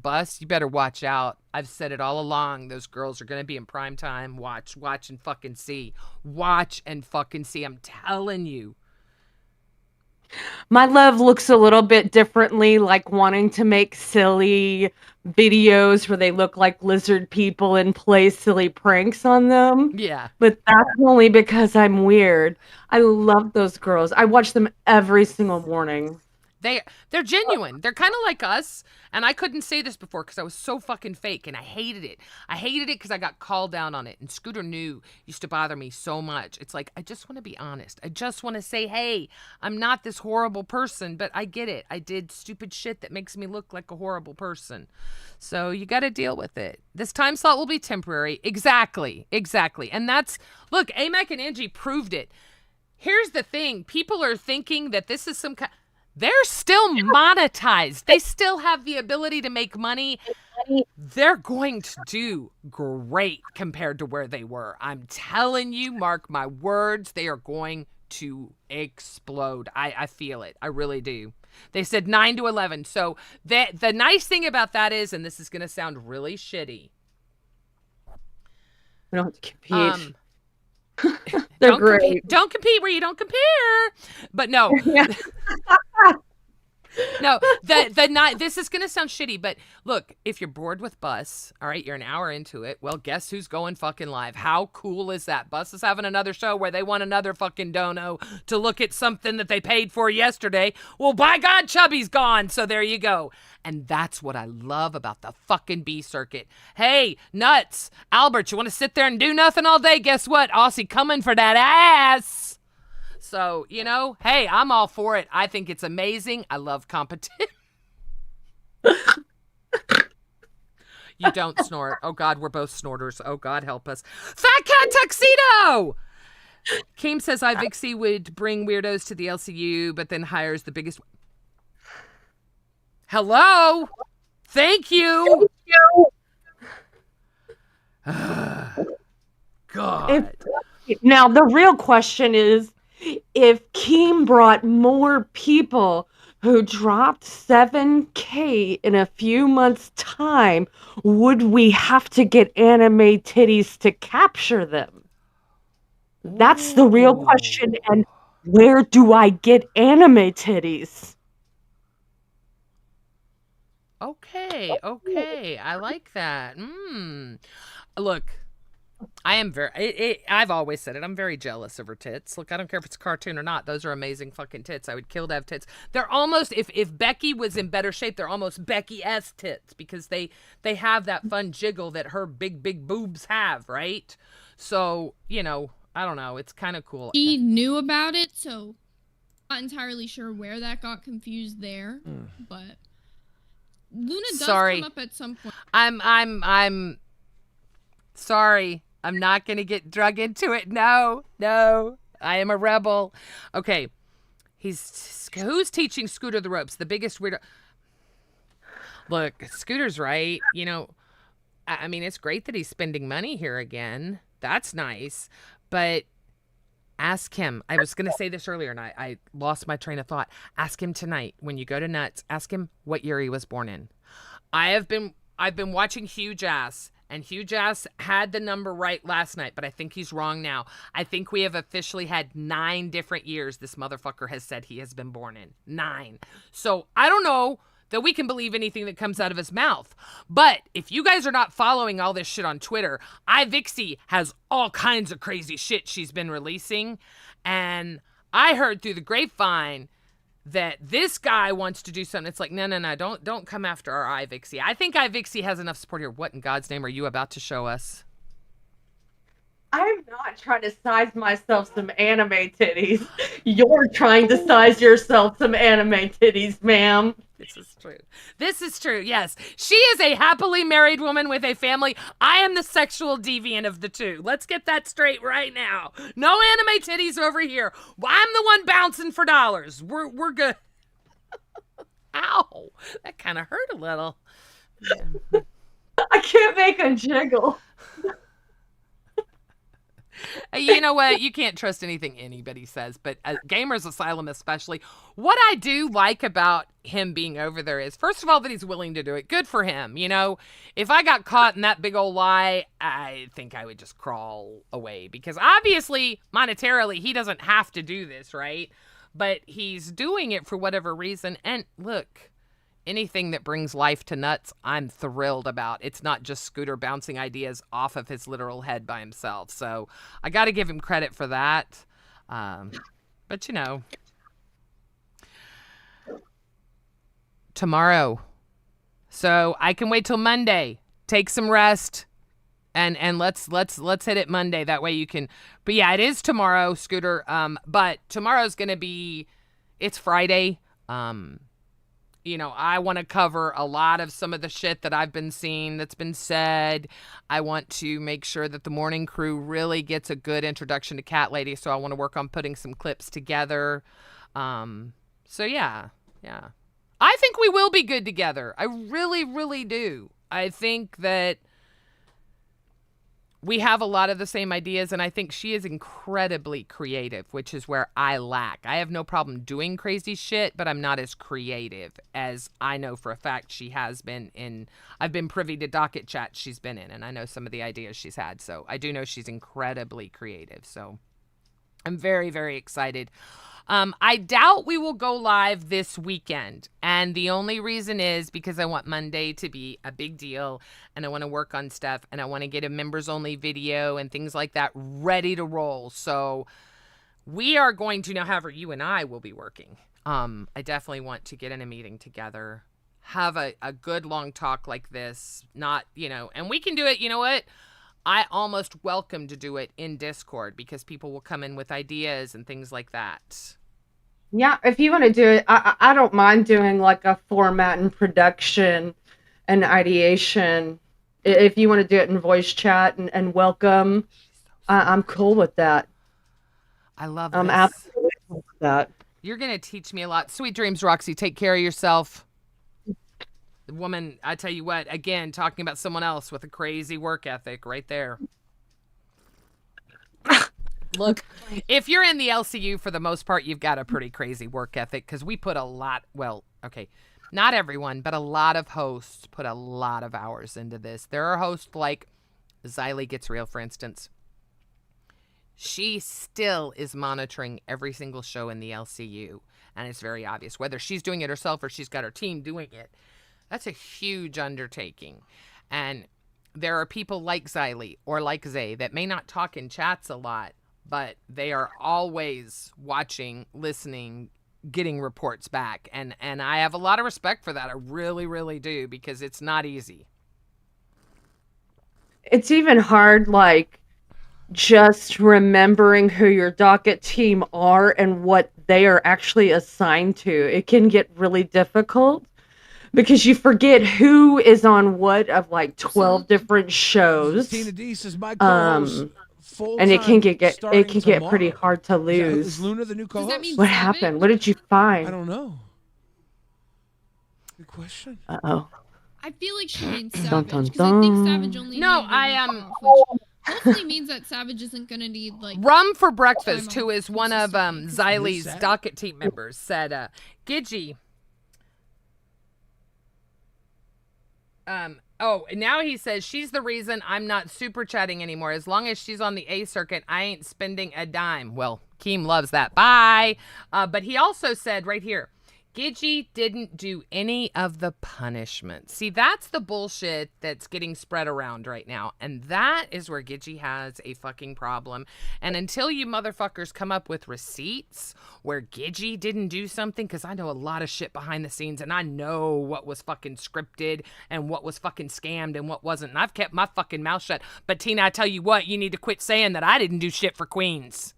Bus, you better watch out. I've said it all along. Those girls are going to be in prime time. Watch and fucking see. Watch and fucking see. I'm telling you. My love looks a little bit differently, like wanting to make silly videos where they look like lizard people and play silly pranks on them. Yeah. But that's only because I'm weird. I love those girls. I watch them every single morning. They're genuine. They're kind of like us. And I couldn't say this before because I was so fucking fake and I hated it. I hated it because I got called down on it. And Scooter New used to bother me so much. It's like, I just want to be honest. I just want to say, hey, I'm not this horrible person, but I get it. I did stupid shit that makes me look like a horrible person. So you got to deal with it. This time slot will be temporary. Exactly. And that's, look, AMAC and Angie proved it. Here's the thing. People are thinking that this is some kind... They're still monetized. They still have the ability to make money. They're going to do great compared to where they were. I'm telling you, mark my words, they are going to explode. I feel it. I really do. They said 9 to 11. So the nice thing about that is, and this is going to sound really shitty. We don't have to compete. They're great. Don't compete where you don't compare. But no. Yeah. No, the night. This is gonna sound shitty, but look, if you're bored with Bus, all right, you're an hour into it. Well, guess who's going fucking live? How cool is that? Bus is having another show where they want another fucking dono to look at something that they paid for yesterday. Well, by God, Chubby's gone. So there you go. And that's what I love about the fucking B circuit. Hey, nuts, Albert, you want to sit there and do nothing all day? Guess what? Aussie coming for that ass. So, you know, hey, I'm all for it. I think it's amazing. I love competition. You don't snort. Oh, God, we're both snorters. Oh, God, help us. Fat Cat Tuxedo! Keem says iVixie would bring weirdos to the LCU, but then hires the biggest... Hello? Thank you. God. Now, the real question is, if Keem brought more people who dropped 7K in a few months' time, would we have to get anime titties to capture them? That's the real question. And where do I get anime titties? Okay. I like that. Look, I am I've always said it. I'm very jealous of her tits. Look, I don't care if it's a cartoon or not. Those are amazing fucking tits. I would kill to have tits. They're almost, if Becky was in better shape, they're almost Becky-esque tits because they have that fun jiggle that her big boobs have, right? So, you know, I don't know. It's kind of cool. He knew about it, so not entirely sure where that got confused there, but Luna does come up at some point. I'm sorry. I'm not going to get drug into it. No. I am a rebel. Okay. Who's teaching Scooter the ropes? The biggest weirdo. Look, Scooter's right. You know, I mean, it's great that he's spending money here again. That's nice. But ask him. I was going to say this earlier and I lost my train of thought. Ask him tonight when you go to Nuts. Ask him what year he was born in. I've been watching Huge Ass. And Huge Ass had the number right last night, but I think he's wrong now. I think we have officially had 9 different years this motherfucker has said he has been born in. 9. So I don't know that we can believe anything that comes out of his mouth. But if you guys are not following all this shit on Twitter, iVixie has all kinds of crazy shit she's been releasing. And I heard through the grapevine that this guy wants to do something. It's like, no, don't come after our iVixie. I think iVixie has enough support here. What in God's name are you about to show us? I'm not trying to size myself some anime titties. You're trying to size yourself some anime titties, ma'am. This is true. Yes. She is a happily married woman with a family. I am the sexual deviant of the two. Let's get that straight right now. No anime titties over here. I'm the one bouncing for dollars. We're good. Ow. That kind of hurt a little. Yeah. I can't make a jiggle. You know what? You can't trust anything anybody says, but Gamers Asylum especially. What I do like about him being over there is, first of all, that he's willing to do it. Good for him. You know, if I got caught in that big old lie, I think I would just crawl away because obviously, monetarily, he doesn't have to do this, right? But he's doing it for whatever reason. And look, anything that brings life to Nuts, I'm thrilled about. It's not just Scooter bouncing ideas off of his literal head by himself. So I got to give him credit for that. But, you know, tomorrow. So I can wait till Monday. Take some rest. And let's hit it Monday. That way you can. But yeah, it is tomorrow, Scooter. But tomorrow's going to be. It's Friday. You know, I want to cover a lot of some of the shit that I've been seeing that's been said. I want to make sure that the morning crew really gets a good introduction to Cat Lady. So I want to work on putting some clips together. So yeah. I think we will be good together. I really, really do. I think that we have a lot of the same ideas, and I think she is incredibly creative, which is where I lack. I have no problem doing crazy shit, but I'm not as creative as I know for a fact she has been in. I've been privy to docket chats she's been in, and I know some of the ideas she's had. So I do know she's incredibly creative. So I'm very, very excited. I doubt we will go live this weekend. And the only reason is because I want Monday to be a big deal and I want to work on stuff and I want to get a members only video and things like that ready to roll. So we are going to now, however, you and I will be working. I definitely want to get in a meeting together, have a good long talk like this, not, and we can do it. You know what? I almost welcome to do it in Discord because people will come in with ideas and things like that. Yeah, if you want to do it, I don't mind doing like a format and production and ideation. If you want to do it in voice chat and welcome, I'm cool with that. I love I'm this. absolutely cool with that. You're going to teach me a lot. Sweet dreams, Roxy. Take care of yourself. The woman, I tell you what, again, talking about someone else with a crazy work ethic right there. Look, if you're in the LCU, for the most part, you've got a pretty crazy work ethic because we put a lot, well, okay, not everyone, but a lot of hosts put a lot of hours into this. There are hosts like Xylee Gets Real, for instance. She still is monitoring every single show in the LCU, and it's very obvious whether she's doing it herself or she's got her team doing it. That's a huge undertaking. And there are people like Xylee or like Zay that may not talk in chats a lot, but they are always watching, listening, getting reports back. And I have a lot of respect for that. I really, really do, because it's not easy. It's even hard, like, just remembering who your docket team are and what they are actually assigned to. It can get really difficult because you forget who is on what of like 12 different shows. Tina D says my co-host and it can get pretty hard to lose. Is Luna the new co-host? What happened? What did you find? I don't know. Good question. Uh-oh. I feel like she means Dun, dun, Savage because I think dun. Savage only No, needed I a week off, which hopefully means that Savage isn't gonna need like Rum for Breakfast, time who off is one of consistently. Xylee's docket team members, said, Gidgey. Oh, and now he says she's the reason I'm not super chatting anymore. As long as she's on the A circuit, I ain't spending a dime. Well, Keem loves that. Bye. But he also said right here, Gidgey didn't do any of the punishment. See, that's the bullshit that's getting spread around right now. And that is where Gidgey has a fucking problem. And until you motherfuckers come up with receipts where Gidgey didn't do something, because I know a lot of shit behind the scenes and I know what was fucking scripted and what was fucking scammed and what wasn't. And I've kept my fucking mouth shut. But Tina, I tell you what, you need to quit saying that I didn't do shit for Queens.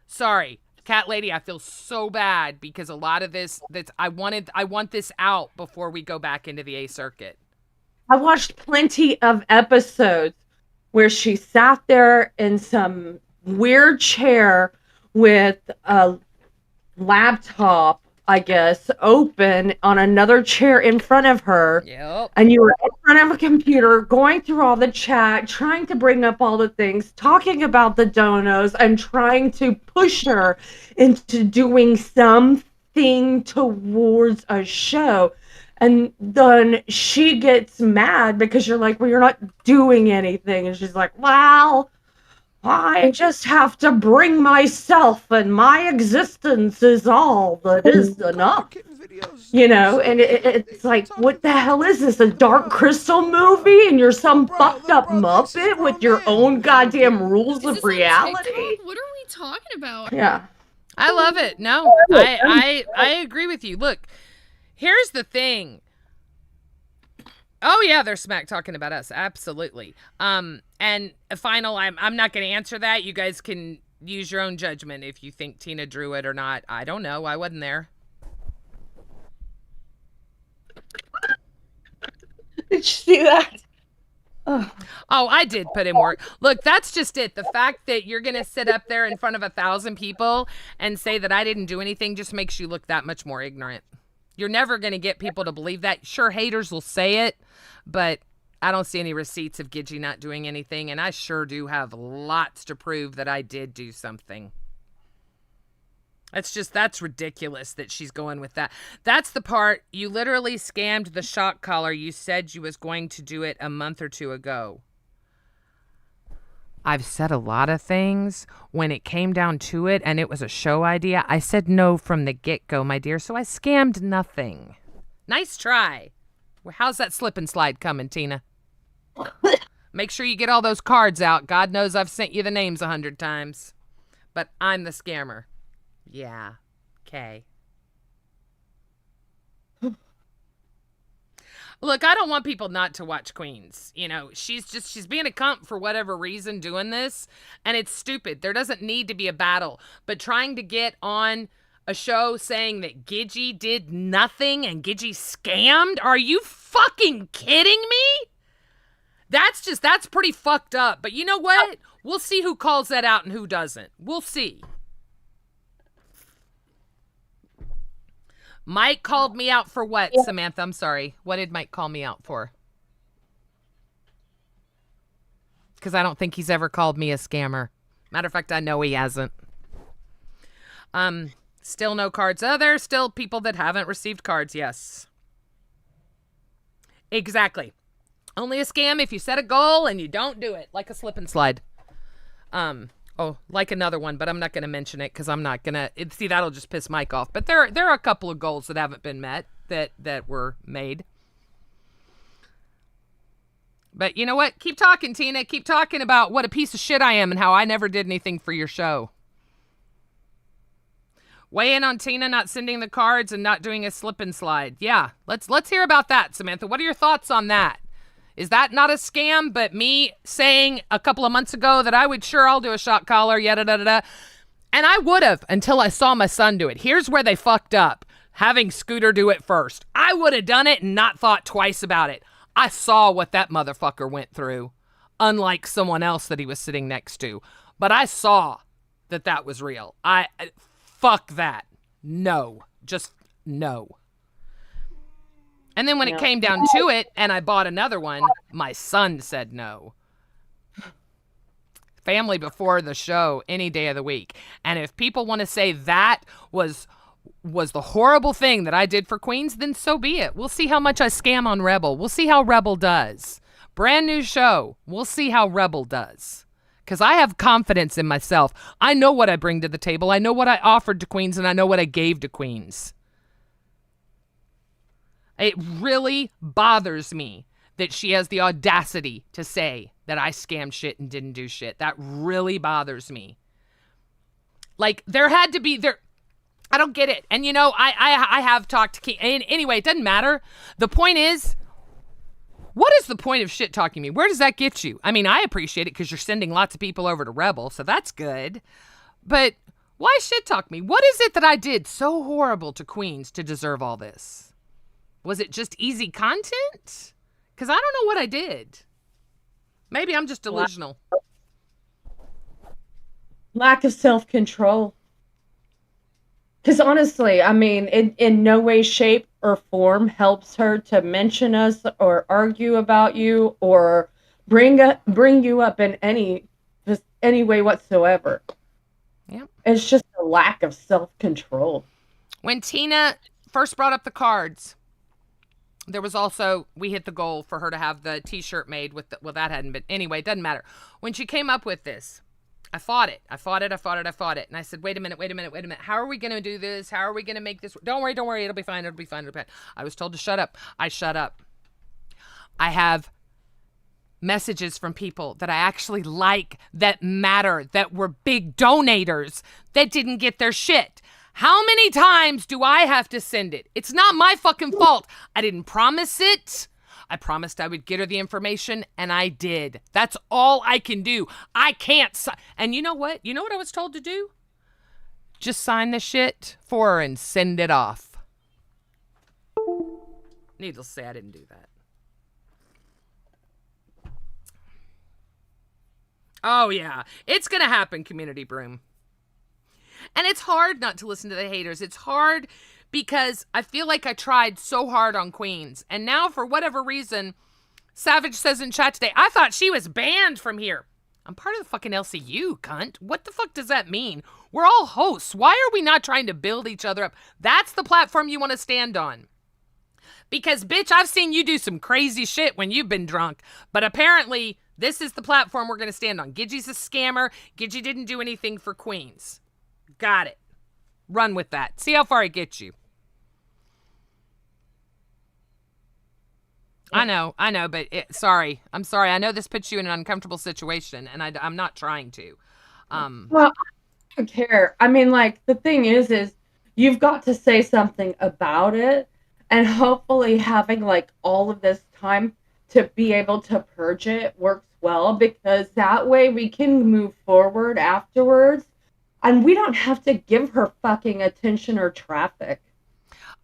Sorry. Cat Lady, I feel so bad because a lot of this I want this out before we go back into the A circuit. I watched plenty of episodes where she sat there in some weird chair with a laptop, I guess, open on another chair in front of her. Yep. And you were in front of a computer going through all the chat, trying to bring up all the things, talking about the donos, and trying to push her into doing something towards a show. And then she gets mad because you're like, well, you're not doing anything. And she's like, well, I just have to bring myself, and my existence is all that is enough. You know, and it's like, what the hell is this? A Dark Crystal movie? And you're some fucked up Muppet with your own goddamn rules of reality? What are we talking about? Yeah. I love it. No, I agree with you. Look, here's the thing. Oh yeah, they're smack talking about us. Absolutely. And a final, I'm not going to answer that. You guys can use your own judgment if you think Tina drew it or not. I don't know. I wasn't there. Did you see that? Oh, I did put in work. Look, that's just it. The fact that you're going to sit up there in front of 1,000 people and say that I didn't do anything just makes you look that much more ignorant. You're never going to get people to believe that. Sure, haters will say it, but I don't see any receipts of Gidgey not doing anything, and I sure do have lots to prove that I did do something. That's ridiculous that she's going with that. That's the part, you literally scammed the shock collar. You said you was going to do it a month or two ago. I've said a lot of things. When it came down to it and it was a show idea, I said no from the get-go, my dear, so I scammed nothing. Nice try. Well, how's that slip and slide coming, Tina? Make sure you get all those cards out. God knows I've sent you the names 100 times. But I'm the scammer. Yeah. Okay. Look, I don't want people not to watch Queens. You know, she's being a cunt for whatever reason doing this. And it's stupid. There doesn't need to be a battle. But trying to get on a show saying that Gidgey did nothing and Gidgey scammed? Are you fucking kidding me? That's pretty fucked up. But you know what? We'll see who calls that out and who doesn't. We'll see. Mike called me out for what, Samantha? I'm sorry. What did Mike call me out for? Because I don't think he's ever called me a scammer. Matter of fact, I know he hasn't. Still no cards. There's still people that haven't received cards, yes. Exactly. Only a scam if you set a goal and you don't do it, like a slip and slide. Like another one, but I'm not going to mention it because I'm not going to... See, that'll just piss Mike off. But there are a couple of goals that haven't been met that were made. But you know what? Keep talking, Tina. Keep talking about what a piece of shit I am and how I never did anything for your show. Weigh in on Tina not sending the cards and not doing a slip and slide. Yeah, let's hear about that, Samantha. What are your thoughts on that? Is that not a scam, but me saying a couple of months ago that I'll do a shock collar, yada, da, da, da. And I would have until I saw my son do it. Here's where they fucked up, having Scooter do it first. I would have done it and not thought twice about it. I saw what that motherfucker went through, unlike someone else that he was sitting next to. But I saw that was real. Fuck that. No. Just no. And then when it came down to it and I bought another one, my son said no. Family before the show any day of the week. And if people want to say that was the horrible thing that I did for Queens, then so be it. We'll see how much I scam on Rebel. We'll see how Rebel does. Brand new show. We'll see how Rebel does. Because I have confidence in myself. I know what I bring to the table. I know what I offered to Queens, and I know what I gave to Queens. It really bothers me that she has the audacity to say that I scammed shit and didn't do shit. That really bothers me. Like, there had to be... I don't get it. And, you know, I have talked to King. Anyway, it doesn't matter. The point is... What is the point of shit talking me? Where does that get you? I mean, I appreciate it because you're sending lots of people over to Rebel, so that's good. But why shit talk me? What is it that I did so horrible to Queens to deserve all this? Was it just easy content? Because I don't know what I did. Maybe I'm just delusional. Lack of self-control. Because honestly, I mean, in no way, shape, or form helps her to mention us or argue about you or bring you up in any way whatsoever. Yeah. It's just a lack of self-control. When Tina first brought up the cards, there was also, we hit the goal for her to have the t-shirt made with that hadn't been, anyway, it doesn't matter. When she came up with this, I fought it. And I said, wait a minute. How are we going to do this? How are we going to make this? Don't worry. It'll be fine. I was told to shut up. I shut up. I have messages from people that I actually like, that matter, that were big donators, that didn't get their shit. How many times do I have to send it? It's not my fucking fault. I didn't promise it. I promised I would get her the information, and I did. That's all I can do. I can't. And you know what? You know what I was told to do? Just sign the shit for her and send it off. Needless to say, I didn't do that. Oh, yeah. It's going to happen, Community Broom. And it's hard not to listen to the haters. It's hard because I feel like I tried so hard on Queens. And now, for whatever reason, Savage says in chat today, I thought she was banned from here. I'm part of the fucking LCU, cunt. What the fuck does that mean? We're all hosts. Why are we not trying to build each other up? That's the platform you want to stand on. Because, bitch, I've seen you do some crazy shit when you've been drunk. But apparently, this is the platform we're going to stand on. Gidgey's a scammer. Gidgey didn't do anything for Queens. Got it. Run with that. See how far it gets you. I know, but sorry. I'm sorry. I know this puts you in an uncomfortable situation, and I'm not trying to. Well, I don't care. I mean, like, the thing is you've got to say something about it, and hopefully having, like, all of this time to be able to purge it works well, because that way we can move forward afterwards, and we don't have to give her fucking attention or traffic.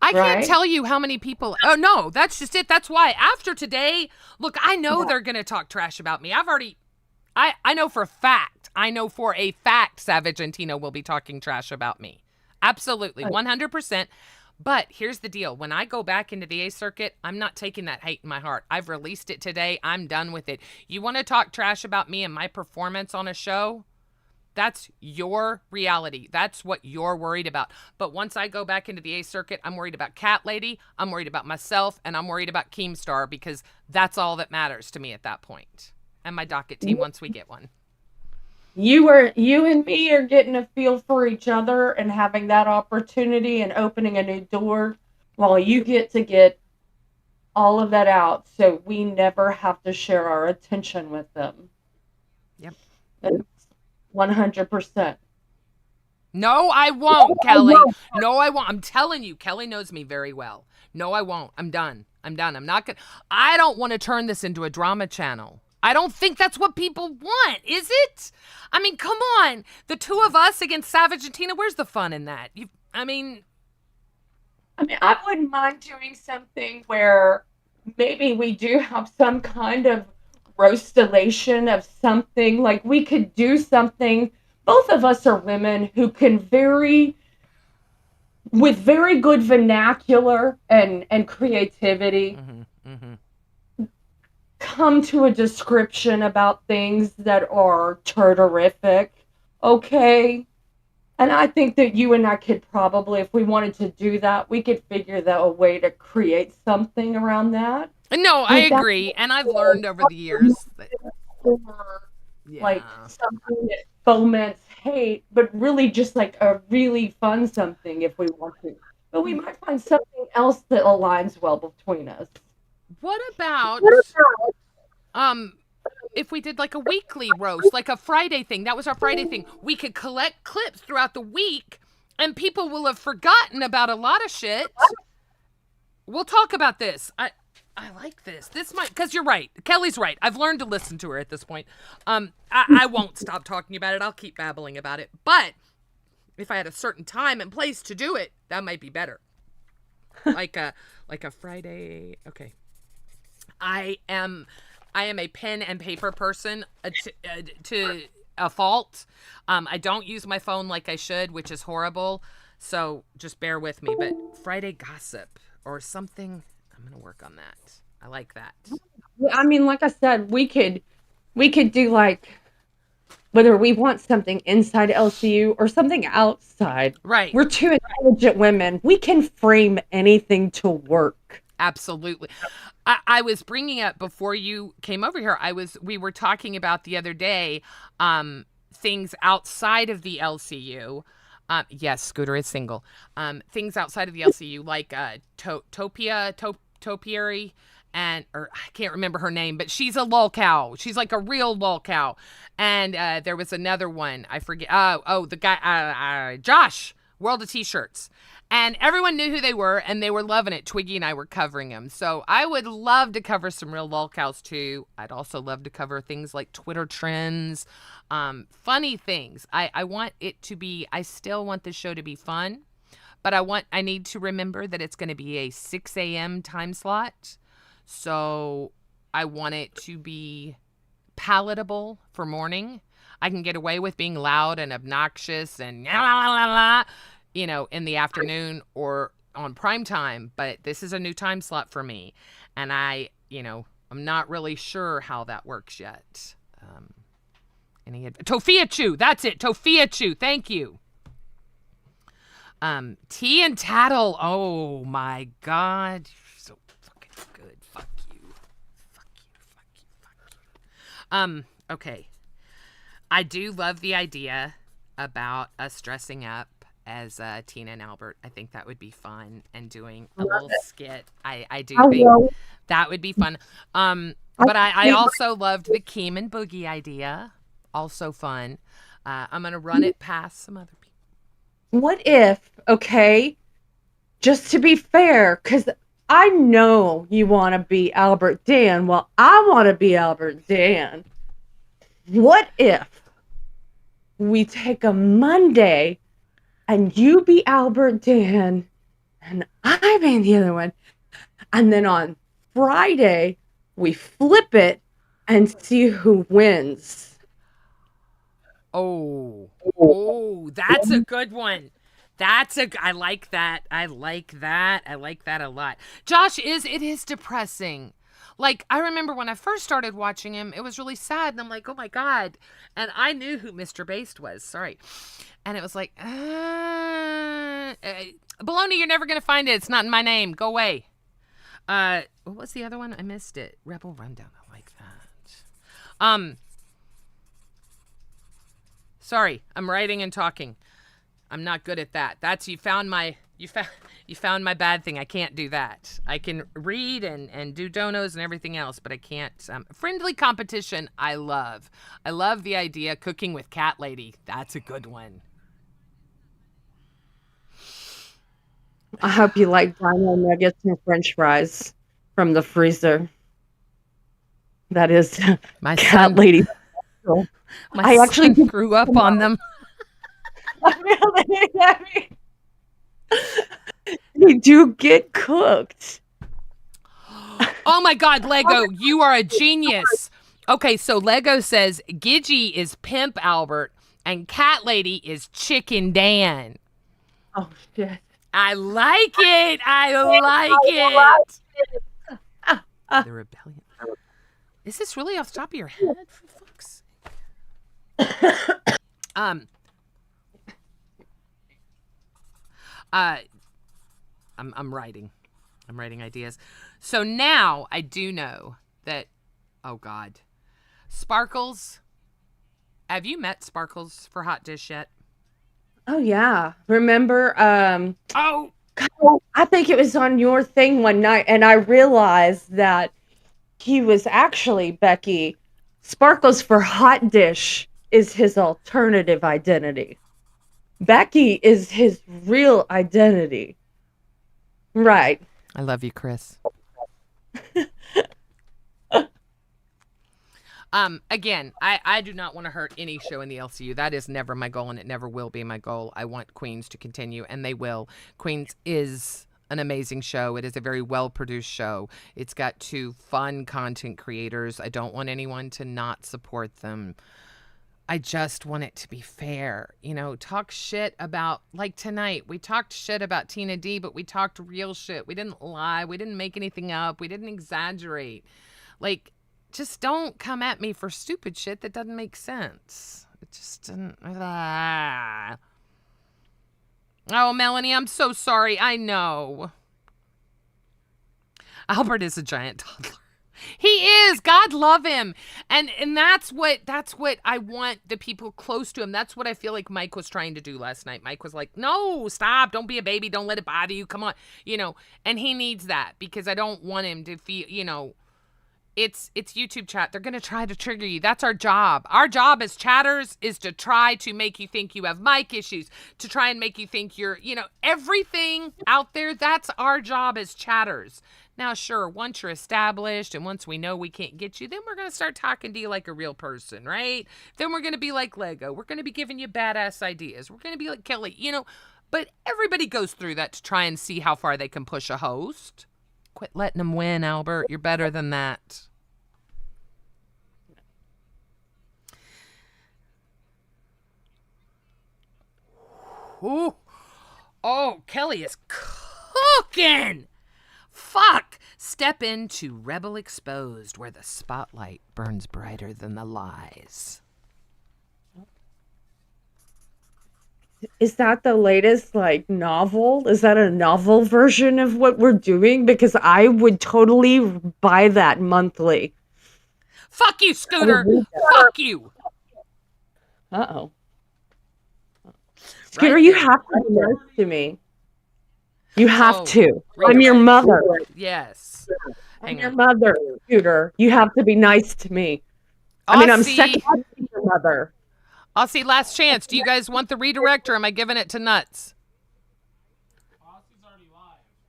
I can't tell you how many people. Oh, no, that's just it. That's why after today, look, I know they're going to talk trash about me. I know for a fact. Savage and Tina will be talking trash about me. Absolutely. 100%. But here's the deal. When I go back into the A circuit, I'm not taking that hate in my heart. I've released it today. I'm done with it. You want to talk trash about me and my performance on a show? That's your reality. That's what you're worried about. But once I go back into the A circuit, I'm worried about Cat Lady, I'm worried about myself, and I'm worried about Keemstar, because that's all that matters to me at that point. And my docket team once we get one. You and me are getting a feel for each other and having that opportunity and opening a new door, while you get all of that out, so we never have to share our attention with them. Yep. 100%. No, I won't, Kelly. No, I won't. I'm telling you, Kelly knows me very well. No, I won't. I'm done. I'm not gonna. I don't want to turn this into a drama channel. I don't think that's what people want, is it? I mean, come on. The two of us against Savage and Tina, where's the fun in that? I mean, I wouldn't mind doing something where maybe we do have some kind of roastillation of something. Like, we could do something. Both of us are women who can with very good vernacular and creativity, come to a description about things that are turterific. Okay. And I think that you and I could probably, if we wanted to do that, we could figure out a way to create something around that. No, I agree. And I've learned over the years that, like, something that foments hate, but really just like a really fun something if we want to. But we might find something else that aligns well between us. What about if we did like a weekly roast, like a Friday thing? That was our Friday thing. We could collect clips throughout the week, and people will have forgotten about a lot of shit. We'll talk about this. I like this. This might, because you're right. Kelly's right. I've learned to listen to her at this point. I won't stop talking about it. I'll keep babbling about it. But if I had a certain time and place to do it, that might be better. Like a Friday. Okay. I am a pen and paper person to a fault. I don't use my phone like I should, which is horrible. So just bear with me. But Friday gossip or something, I'm gonna work on that. I like that. I mean, like I said, we could do, like, whether we want something inside LCU or something outside. Right. We're two intelligent women. We can frame anything to work. Absolutely. I was bringing up before you came over here. We were talking about the other day, things outside of the LCU. Yes, Scooter is single. Things outside of the LCU, like Topiary, or I can't remember her name, but she's a lol cow. She's like a real lol cow. And there was another one. I forget. The guy, Josh, World of T-Shirts. And everyone knew who they were, and they were loving it. Twiggy and I were covering them. So I would love to cover some real lol cows too. I'd also love to cover things like Twitter trends, funny things. I want it to be, I still want the show to be fun, but I need to remember that it's going to be a 6 a.m. time slot. So I want it to be palatable for morning. I can get away with being loud and obnoxious and in the afternoon or on prime time, but this is a new time slot for me. And I'm not really sure how that works yet. Tofia Chu, that's it. Tofia Chu, thank you. Tea and Tattle. Oh my God, you're so fucking good. Fuck you. Okay. I do love the idea about us dressing up as Tina and Albert. I think that would be fun, and doing a little skit. I do think that would be fun. But I also loved the Keem and Boogie idea. Also fun. I'm gonna run it past some other people. What if, okay, just to be fair, because I know you want to be Albert Dan. Well, I want to be Albert Dan. What if we take a Monday and you be Albert Dan and I be the other one, and then on Friday we flip it and see who wins? Oh, that's a good one. I like that. I like that a lot. Josh, it is depressing. Like, I remember when I first started watching him, it was really sad. And I'm like, oh my God. And I knew who Mr. Based was. Sorry. And it was like, baloney, you're never going to find it. It's not in my name. Go away. What was the other one? I missed it. Rebel Rundown. I like that. Sorry, I'm writing and talking. I'm not good at that. You found my bad thing. I can't do that. I can read and do donos and everything else, but I can't. Friendly competition, I love. I love the idea. Cooking with Cat Lady, that's a good one. I hope you like dino nuggets and French fries from the freezer. That is My Cat son, Lady. I actually grew up on them. They do get cooked. Oh my God, Lego, you are a genius. Okay, so Lego says Gidgy is Pimp Albert and Cat Lady is Chicken Dan. Oh shit. I like it. The rebellion. Is this really off the top of your head? For fuck's sake. I'm writing. I'm writing ideas. So now I do know that, oh God, Sparkles. Have you met Sparkles for Hot Dish yet? Oh yeah. Remember, Oh, I think it was on your thing one night, and I realized that he was actually, Becky, Sparkles for Hot Dish is his alternative identity. Becky is his real identity. Right. I love you, Chris. Again, I do not want to hurt any show in the LCU. That is never my goal, and it never will be my goal. I want Queens to continue, and they will. Queens is an amazing show. It is a very well-produced show. It's got 2 fun content creators. I don't want anyone to not support them. I just want it to be fair. You know, talk shit about, like tonight, we talked shit about Tina D, but we talked real shit. We didn't lie. We didn't make anything up. We didn't exaggerate. Like, just don't come at me for stupid shit that doesn't make sense. It just didn't. Oh, Melanie, I'm so sorry. I know. Albert is a giant toddler. He is. God love him. And that's what I want the people close to him. That's what I feel like Mike was trying to do last night. Mike was like, no, stop. Don't be a baby. Don't let it bother you. Come on. You know, and he needs that because I don't want him to feel, you know, it's YouTube chat. They're going to try to trigger you. That's our job. Our job as chatters is to try to make you think you have mic issues, to try and make you think you're, you know, everything out there. That's our job as chatters. Now, sure, once you're established and once we know we can't get you, then we're going to start talking to you like a real person, right? Then we're going to be like Lego. We're going to be giving you badass ideas. We're going to be like Kelly, you know, but everybody goes through that to try and see how far they can push a host. Quit letting them win, Albert. You're better than that. Ooh. Oh, Kelly is cooking. Fuck. step into Rebel Exposed, where the spotlight burns brighter than the lies. Is that the latest novel? Is that a novel version of what we're doing? Because I would totally buy that monthly. Fuck you, Scooter. Fuck you. Uh-oh. Scooter, Right you there. have to be nice to me. You have Oh, to. I'm your redirect. mother. Yes. I'm Hang your on. mother, Scooter. You have to be nice to me. I mean, I'm second to your mother. I'll see. Last chance. Do you guys want the redirect, or am I giving it to Nuts?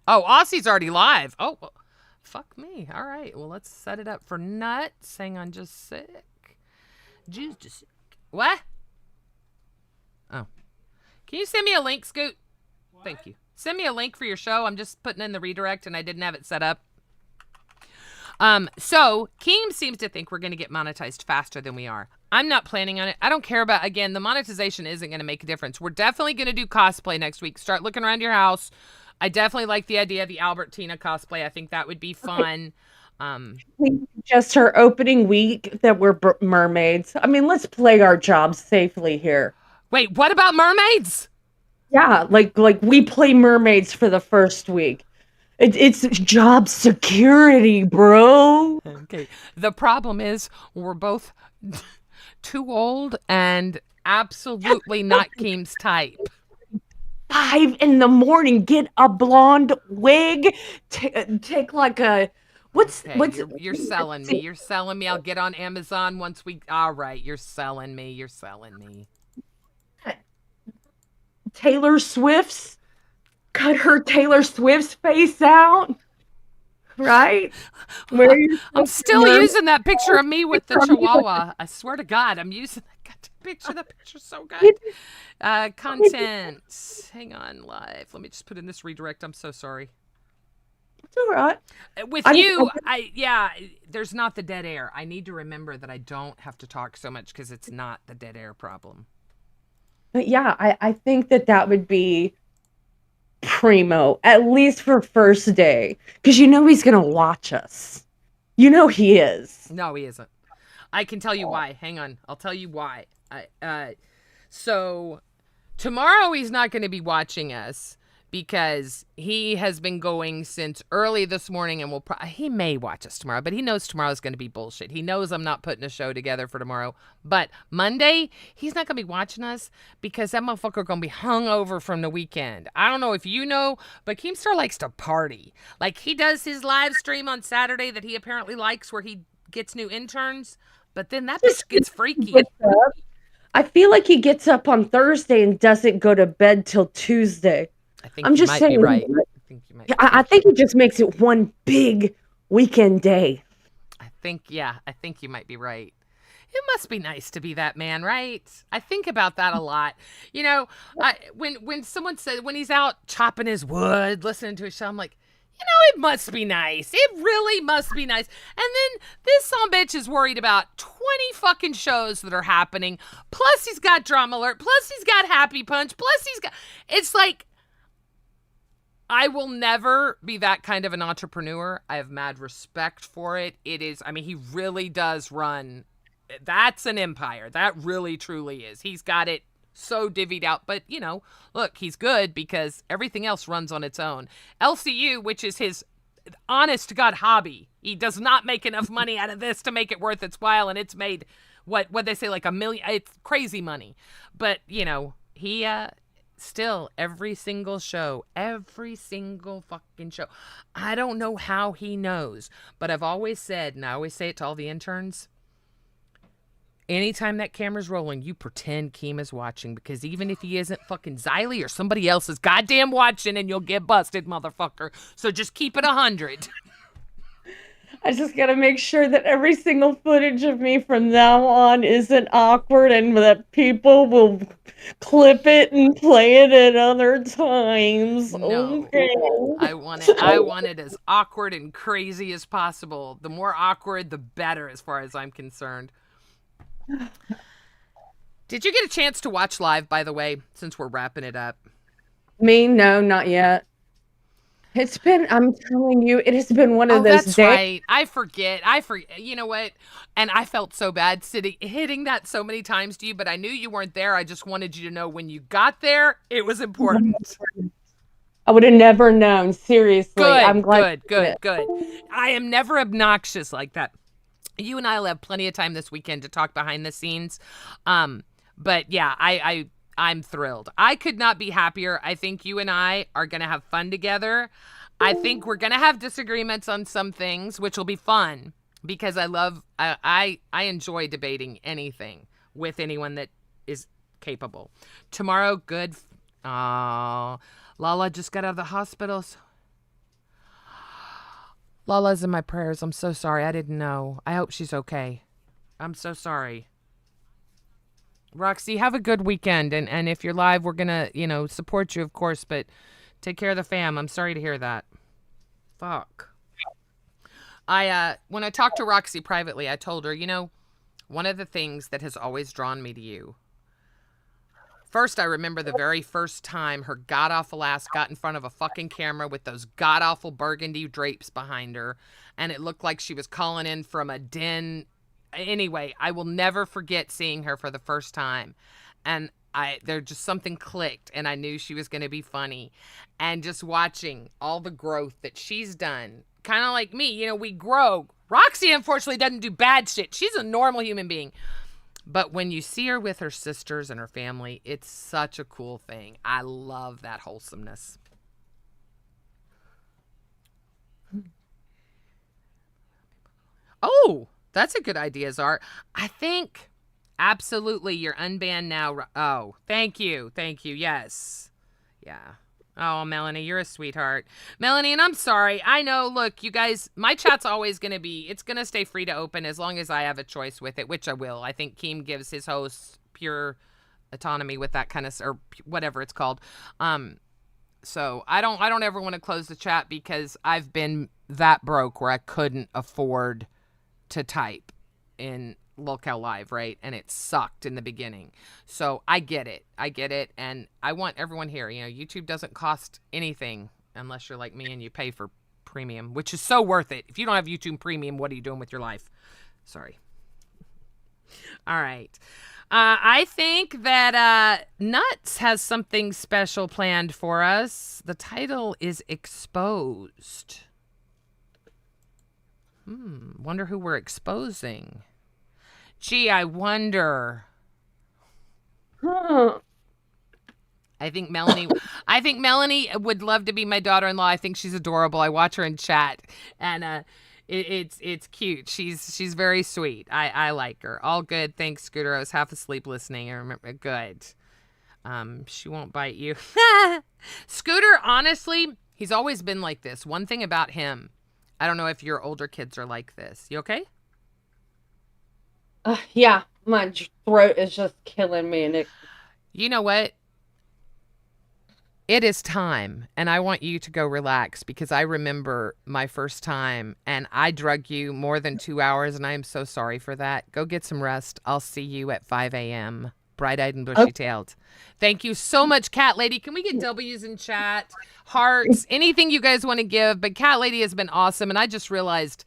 Aussie's already live. Oh, well, fuck me. All right. Well, let's set it up for Nuts. Hang on just a sec. Just a sec. What? Oh. Can you send me a link, Scoot? What? Thank you. Send me a link for your show. I'm just putting in the redirect, and I didn't have it set up. So Keem seems to think we're going to get monetized faster than we are. I'm not planning on it. I don't care about, again, the monetization isn't going to make a difference. We're definitely going to do cosplay next week. Start looking around your house. I definitely like the idea of the Albertina cosplay. I think that would be fun. Just our opening week that we're mermaids. I mean, let's play our jobs safely here. Wait, what about mermaids? Yeah, like we play mermaids for the first week. It's job security, bro. Okay. The problem is we're both too old and absolutely not Keem's type. 5 a.m, get a blonde wig, take like a what's You're selling me. You're selling me. I'll get on Amazon once we. All right, you're selling me. You're selling me. Taylor Swift's cut her Taylor Swift's face out, right? I'm still using that picture of me with the chihuahua. I swear to God, I'm using that goddamn picture. That picture's so good. Content. Hang on, live. Let me just put in this redirect. I'm so sorry. It's all right. With there's not the dead air. I need to remember that I don't have to talk so much because it's not the dead air problem. But yeah, I think that would be primo, at least for first day, because he's gonna watch us. He is. No, he isn't. I can tell you why. Hang on, I'll tell you why. So tomorrow he's not going to be watching us because he has been going since early this morning, and he may watch us tomorrow, but he knows tomorrow's going to be bullshit. He knows I'm not putting a show together for tomorrow. But Monday, he's not going to be watching us because that motherfucker going to be hungover from the weekend. I don't know if you know, but Keemstar likes to party. Like, he does his live stream on Saturday that he apparently likes where he gets new interns, but then that bitch gets freaky. I feel like he gets up on Thursday and doesn't go to bed till Tuesday. I think you might be right. I think he just makes it one big weekend day. I think you might be right. It must be nice to be that man, right? I think about that a lot. When someone said, when he's out chopping his wood, listening to his show, I'm like, it must be nice. It really must be nice. And then this bitch is worried about 20 fucking shows that are happening. Plus he's got Drama Alert. Plus he's got Happy Punch. Plus it's like, I will never be that kind of an entrepreneur. I have mad respect for it. It is, he really does run. That's an empire. That really, truly is. He's got it so divvied out. But, look, he's good because everything else runs on its own. LCU, which is his honest to God hobby. He does not make enough money out of this to make it worth its while. And it's made, what they say, like $1 million. It's crazy money. But, he... still, every single fucking show. I don't know how he knows, but I've always said, and I always say it to all the interns, anytime that camera's rolling, you pretend Keem is watching, because even if he isn't, fucking Xylee or somebody else is goddamn watching, and you'll get busted, motherfucker. So just keep it 100. I just gotta make sure that every single footage of me from now on isn't awkward and that people will clip it and play it at other times. No. Okay. I want it as awkward and crazy as possible. The more awkward, the better, as far as I'm concerned. Did you get a chance to watch live, by the way, since we're wrapping it up? Me? No, not yet. It's been, I'm telling you, it has been one of Oh, those that's days. right. I forget. You know what? And I felt so bad hitting that so many times to you, but I knew you weren't there. I just wanted you to know when you got there, it was important. I would have never known. Seriously. I'm glad. Good. I am never obnoxious like that. You and I will have plenty of time this weekend to talk behind the scenes. But yeah, I'm thrilled. I could not be happier. I think you and I are going to have fun together. I think we're going to have disagreements on some things, which will be fun because I enjoy debating anything with anyone that is capable. Tomorrow, good. Oh, Lala just got out of the hospital. Lala's in my prayers. I'm so sorry. I didn't know. I hope she's okay. I'm so sorry. Roxy, have a good weekend. And if you're live, we're going to, support you, of course, but take care of the fam. I'm sorry to hear that. Fuck. When I talked to Roxy privately, I told her, one of the things that has always drawn me to you. First, I remember the very first time her god-awful ass got in front of a fucking camera with those god-awful burgundy drapes behind her, and it looked like she was calling in from a den. Anyway, I will never forget seeing her for the first time, and there just something clicked, and I knew she was going to be funny, and just watching all the growth that she's done, kind of like me, we grow. Roxy, unfortunately, doesn't do bad shit. She's a normal human being. But when you see her with her sisters and her family, it's such a cool thing. I love that wholesomeness. Oh, that's a good idea, Zar. I think absolutely you're unbanned now. Oh, thank you. Yes. Yeah. Oh, Melanie, you're a sweetheart. Melanie, and I'm sorry. I know, look, you guys, my chat's always going to it's going to stay free to open as long as I have a choice with it, which I will. I think Keem gives his hosts pure autonomy with that kind of, or whatever it's called. So I don't ever want to close the chat because I've been that broke where I couldn't afford to type in Lolcow Live, right? And it sucked in the beginning. So I get it. And I want everyone here, YouTube doesn't cost anything unless you're like me and you pay for premium, which is so worth it. If you don't have YouTube premium, what are you doing with your life? Sorry. All right. I think that Nuts has something special planned for us. The title is Exposed. Wonder who we're exposing. Gee, I wonder. I think Melanie would love to be my daughter-in-law. I think she's adorable. I watch her in chat, and it's cute. She's very sweet. I like her. All good. Thanks, Scooter. I was half asleep listening. I remember. Good. She won't bite you. Scooter, honestly, he's always been like this. One thing about him, I don't know if your older kids are like this. You okay? Yeah, my throat is just killing me. And you know what? It is time, and I want you to go relax because I remember my first time, and I drug you more than 2 hours, and I am so sorry for that. Go get some rest. I'll see you at 5 a.m., bright-eyed and bushy-tailed. Thank you so much, Cat Lady. Can we get W's in chat? Hearts, anything you guys want to give, but Cat Lady has been awesome, and I just realized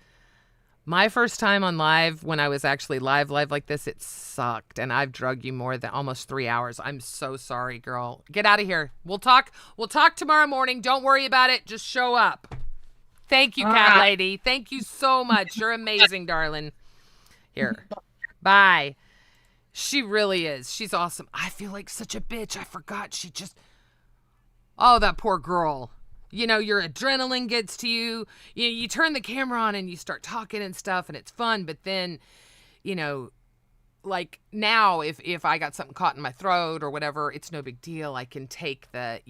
my first time on live, when I was actually live like this, it sucked. And I've drugged you more than almost 3 hours. I'm so sorry, girl. Get out of here. We'll talk tomorrow morning. Don't worry about it. Just show up. Thank you, Cat Lady. Thank you so much. You're amazing, darling. Here. Bye. She really is. She's awesome. I feel like such a bitch. I forgot. Oh, that poor girl. Your adrenaline gets to you. You turn the camera on and you start talking and stuff, and it's fun. But then, like now, if I got something caught in my throat or whatever, it's no big deal. I can take I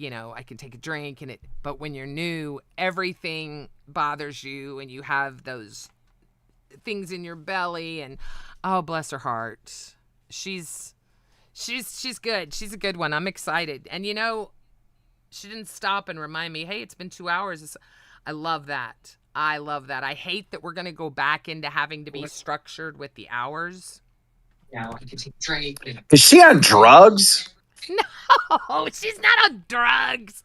can take a drink but when you're new, everything bothers you and you have those things in your belly and, oh, bless her heart. She's good. She's a good one. I'm excited. And she didn't stop and remind me, hey, it's been 2 hours. I love that. I hate that we're going to go back into having to be structured with the hours. Is she on drugs? No, she's not on drugs.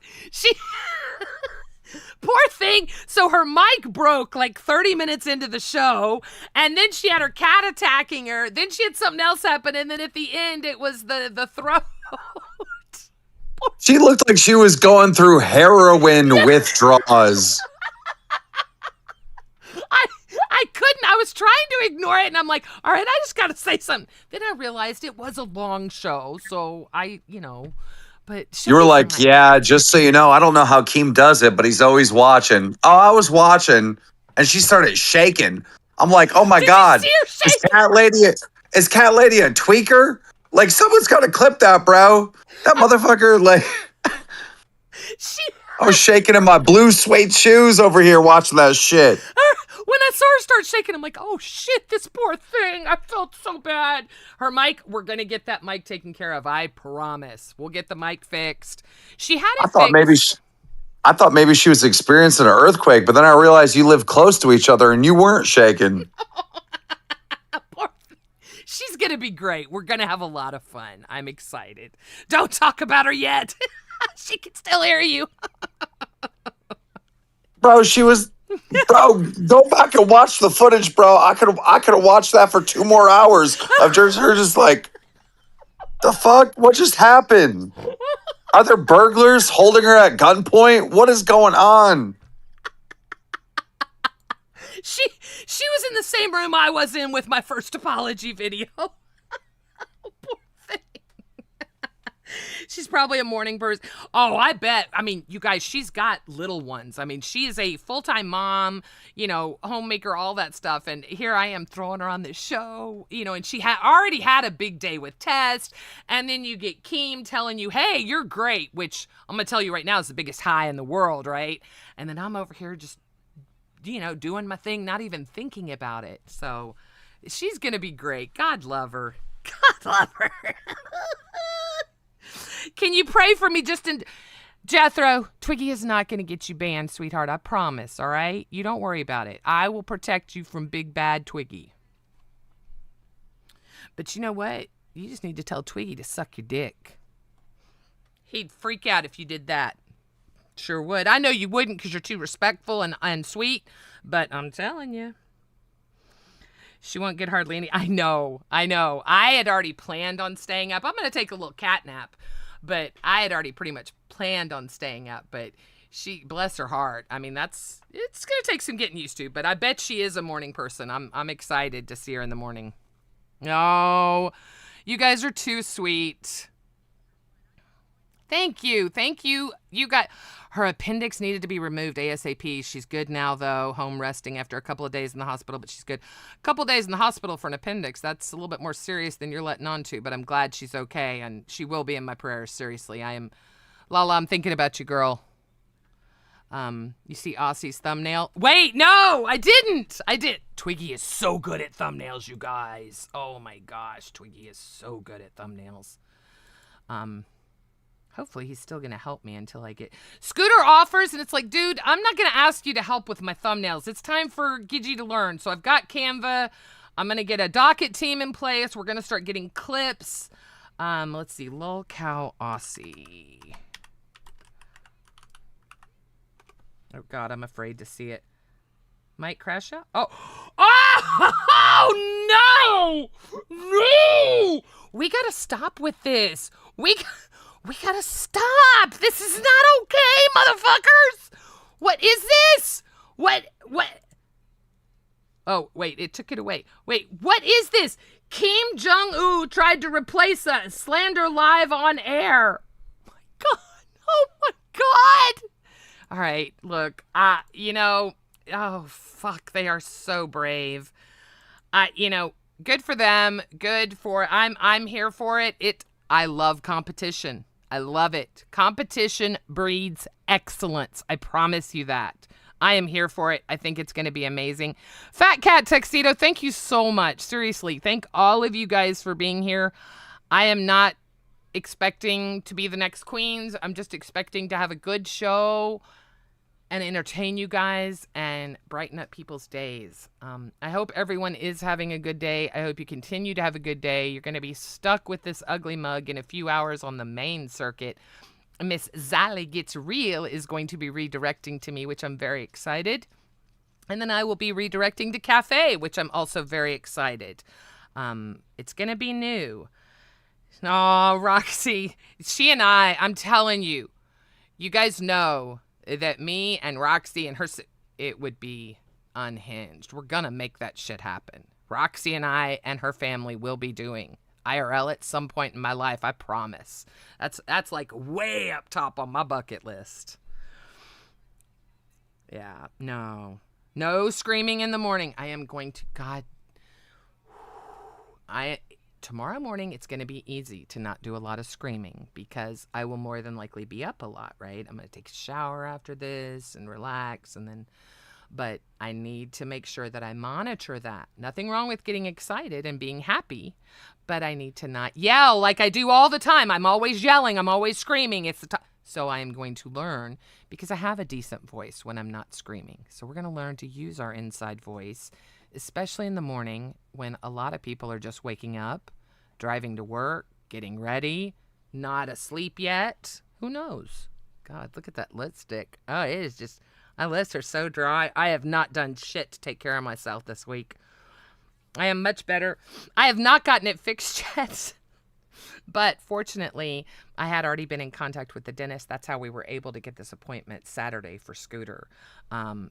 Poor thing. So her mic broke like 30 minutes into the show, and then she had her cat attacking her. Then she had something else happen, and then at the end, it was the throat. She looked like she was going through heroin withdrawals. I couldn't. I was trying to ignore it, and I'm like, all right, I just got to say something. Then I realized it was a long show, so but You were like, yeah, just so you know, I don't know how Keem does it, but he's always watching. Oh, I was watching. And she started shaking. I'm like, oh my God. Is Cat Lady a tweaker? Like, someone's got to clip that, bro. That motherfucker, like, I was shaking in my blue suede shoes over here watching that shit. When I saw her start shaking, I'm like, oh shit, this poor thing. I felt so bad. Her mic, we're going to get that mic taken care of. I promise. We'll get the mic fixed. She had it I thought maybe she was experiencing an earthquake, but then I realized you live close to each other and you weren't shaking. She's going to be great. We're going to have a lot of fun. I'm excited. Don't talk about her yet. She can still hear you. Bro, Bro, go back and watch the footage, bro. I could have watched that for 2 more hours of her just like, the fuck? What just happened? Are there burglars holding her at gunpoint? What is going on? She was in the same room I was in with my first apology video. Poor thing. She's probably a morning person. Oh, I bet. I mean, you guys, she's got little ones. I mean, she is a full-time mom, homemaker, all that stuff. And here I am throwing her on this show, and she already had a big day with Test. And then you get Keem telling you, hey, you're great, which I'm going to tell you right now is the biggest high in the world, right? And then I'm over here just, doing my thing, not even thinking about it. So she's going to be great. God love her. God love her. Can you pray for me Jethro, Twiggy is not going to get you banned, sweetheart. I promise, all right? You don't worry about it. I will protect you from big bad Twiggy. But you know what? You just need to tell Twiggy to suck your dick. He'd freak out if you did that. Sure would. I know you wouldn't because you're too respectful and sweet, but I'm telling you. She won't get hardly any. I know. I had already planned on staying up. I'm going to take a little cat nap, but I had already pretty much planned on staying up. But she, bless her heart. I mean, it's going to take some getting used to, but I bet she is a morning person. I'm excited to see her in the morning. Oh, you guys are too sweet. Thank you. You got her appendix needed to be removed ASAP. She's good now, though. Home resting after a couple of days in the hospital, but she's good. A couple of days in the hospital for an appendix. That's a little bit more serious than you're letting on to, but I'm glad she's okay, and she will be in my prayers. Seriously, Lala, I'm thinking about you, girl. You see Aussie's thumbnail? Wait, no, I didn't. I did. Twiggy is so good at thumbnails, you guys. Oh my gosh, Twiggy is so good at thumbnails. Hopefully he's still going to help me until I get... Scooter offers, and it's like, dude, I'm not going to ask you to help with my thumbnails. It's time for Gidgy to learn. So I've got Canva. I'm going to get a docket team in place. We're going to start getting clips. Let's see. Lol Cow Aussie. Oh, God, I'm afraid to see it. Might crash out? Oh, no! No! We got to stop with this. We gotta stop! This is not okay, motherfuckers! What is this? What? Oh, wait, it took it away. Wait, what is this? Kim Jong-un tried to replace us. Slander live on air. Oh my God. Oh my God. All right, look, oh, fuck, they are so brave. Good for them. I'm here for it. I love competition. I love it. Competition breeds excellence. I promise you that. I am here for it. I think it's going to be amazing. Fat Cat Tuxedo, thank you so much. Seriously, thank all of you guys for being here. I am not expecting to be the next Queens. I'm just expecting to have a good show and entertain you guys and brighten up people's days. I hope everyone is having a good day. I hope you continue to have a good day. You're going to be stuck with this ugly mug in a few hours on the main circuit. Miss Zally Gets Real is going to be redirecting to me, which I'm very excited. And then I will be redirecting to Cafe, which I'm also very excited. It's going to be new. Oh, Roxy, she and I'm telling you, you guys know that me and Roxy and her, it would be unhinged. We're going to make that shit happen. Roxy and I and her family will be doing IRL at some point in my life, I promise. That's like way up top on my bucket list. Yeah, no screaming in the morning. I am going to, God, tomorrow morning it's going to be easy to not do a lot of screaming because I will more than likely be up a lot, right? I'm going to take a shower after this and relax and then, but I need to make sure that I monitor that. Nothing wrong with getting excited and being happy, but I need to not yell like I do all the time. I'm always yelling. I'm always screaming. It's the time. So I am going to learn, because I have a decent voice when I'm not screaming. So we're going to learn to use our inside voice, especially in the morning when a lot of people are just waking up, driving to work, getting ready, not asleep yet. Who knows? God, look at that lipstick. Oh, it is just, my lips are so dry. I have not done shit to take care of myself this week. I am much better. I have not gotten it fixed yet. But fortunately, I had already been in contact with the dentist. That's how we were able to get this appointment Saturday for Scooter. And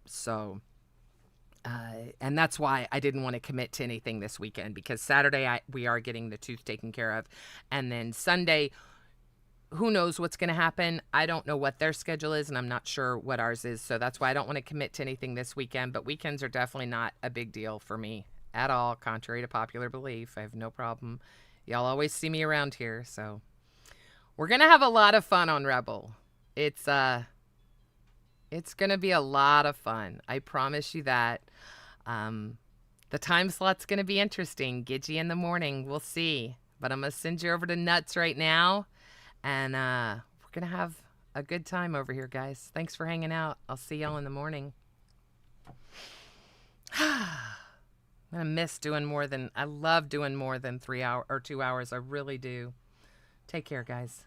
that's why I didn't want to commit to anything this weekend, because Saturday we are getting the tooth taken care of. And then Sunday, who knows what's going to happen. I don't know what their schedule is, and I'm not sure what ours is. So that's why I don't want to commit to anything this weekend. But weekends are definitely not a big deal for me at all, contrary to popular belief. I have no problem. Y'all always see me around here, so we're gonna have a lot of fun on Rebel. It's gonna be a lot of fun. I promise you that. The time slot's gonna be interesting. Gidgy in the morning, we'll see. But I'm gonna send you over to Nuts right now, and we're gonna have a good time over here, guys. Thanks for hanging out. I'll see y'all in the morning. I'm gonna miss doing more than, I love doing more than 3 hours or 2 hours. I really do. Take care, guys.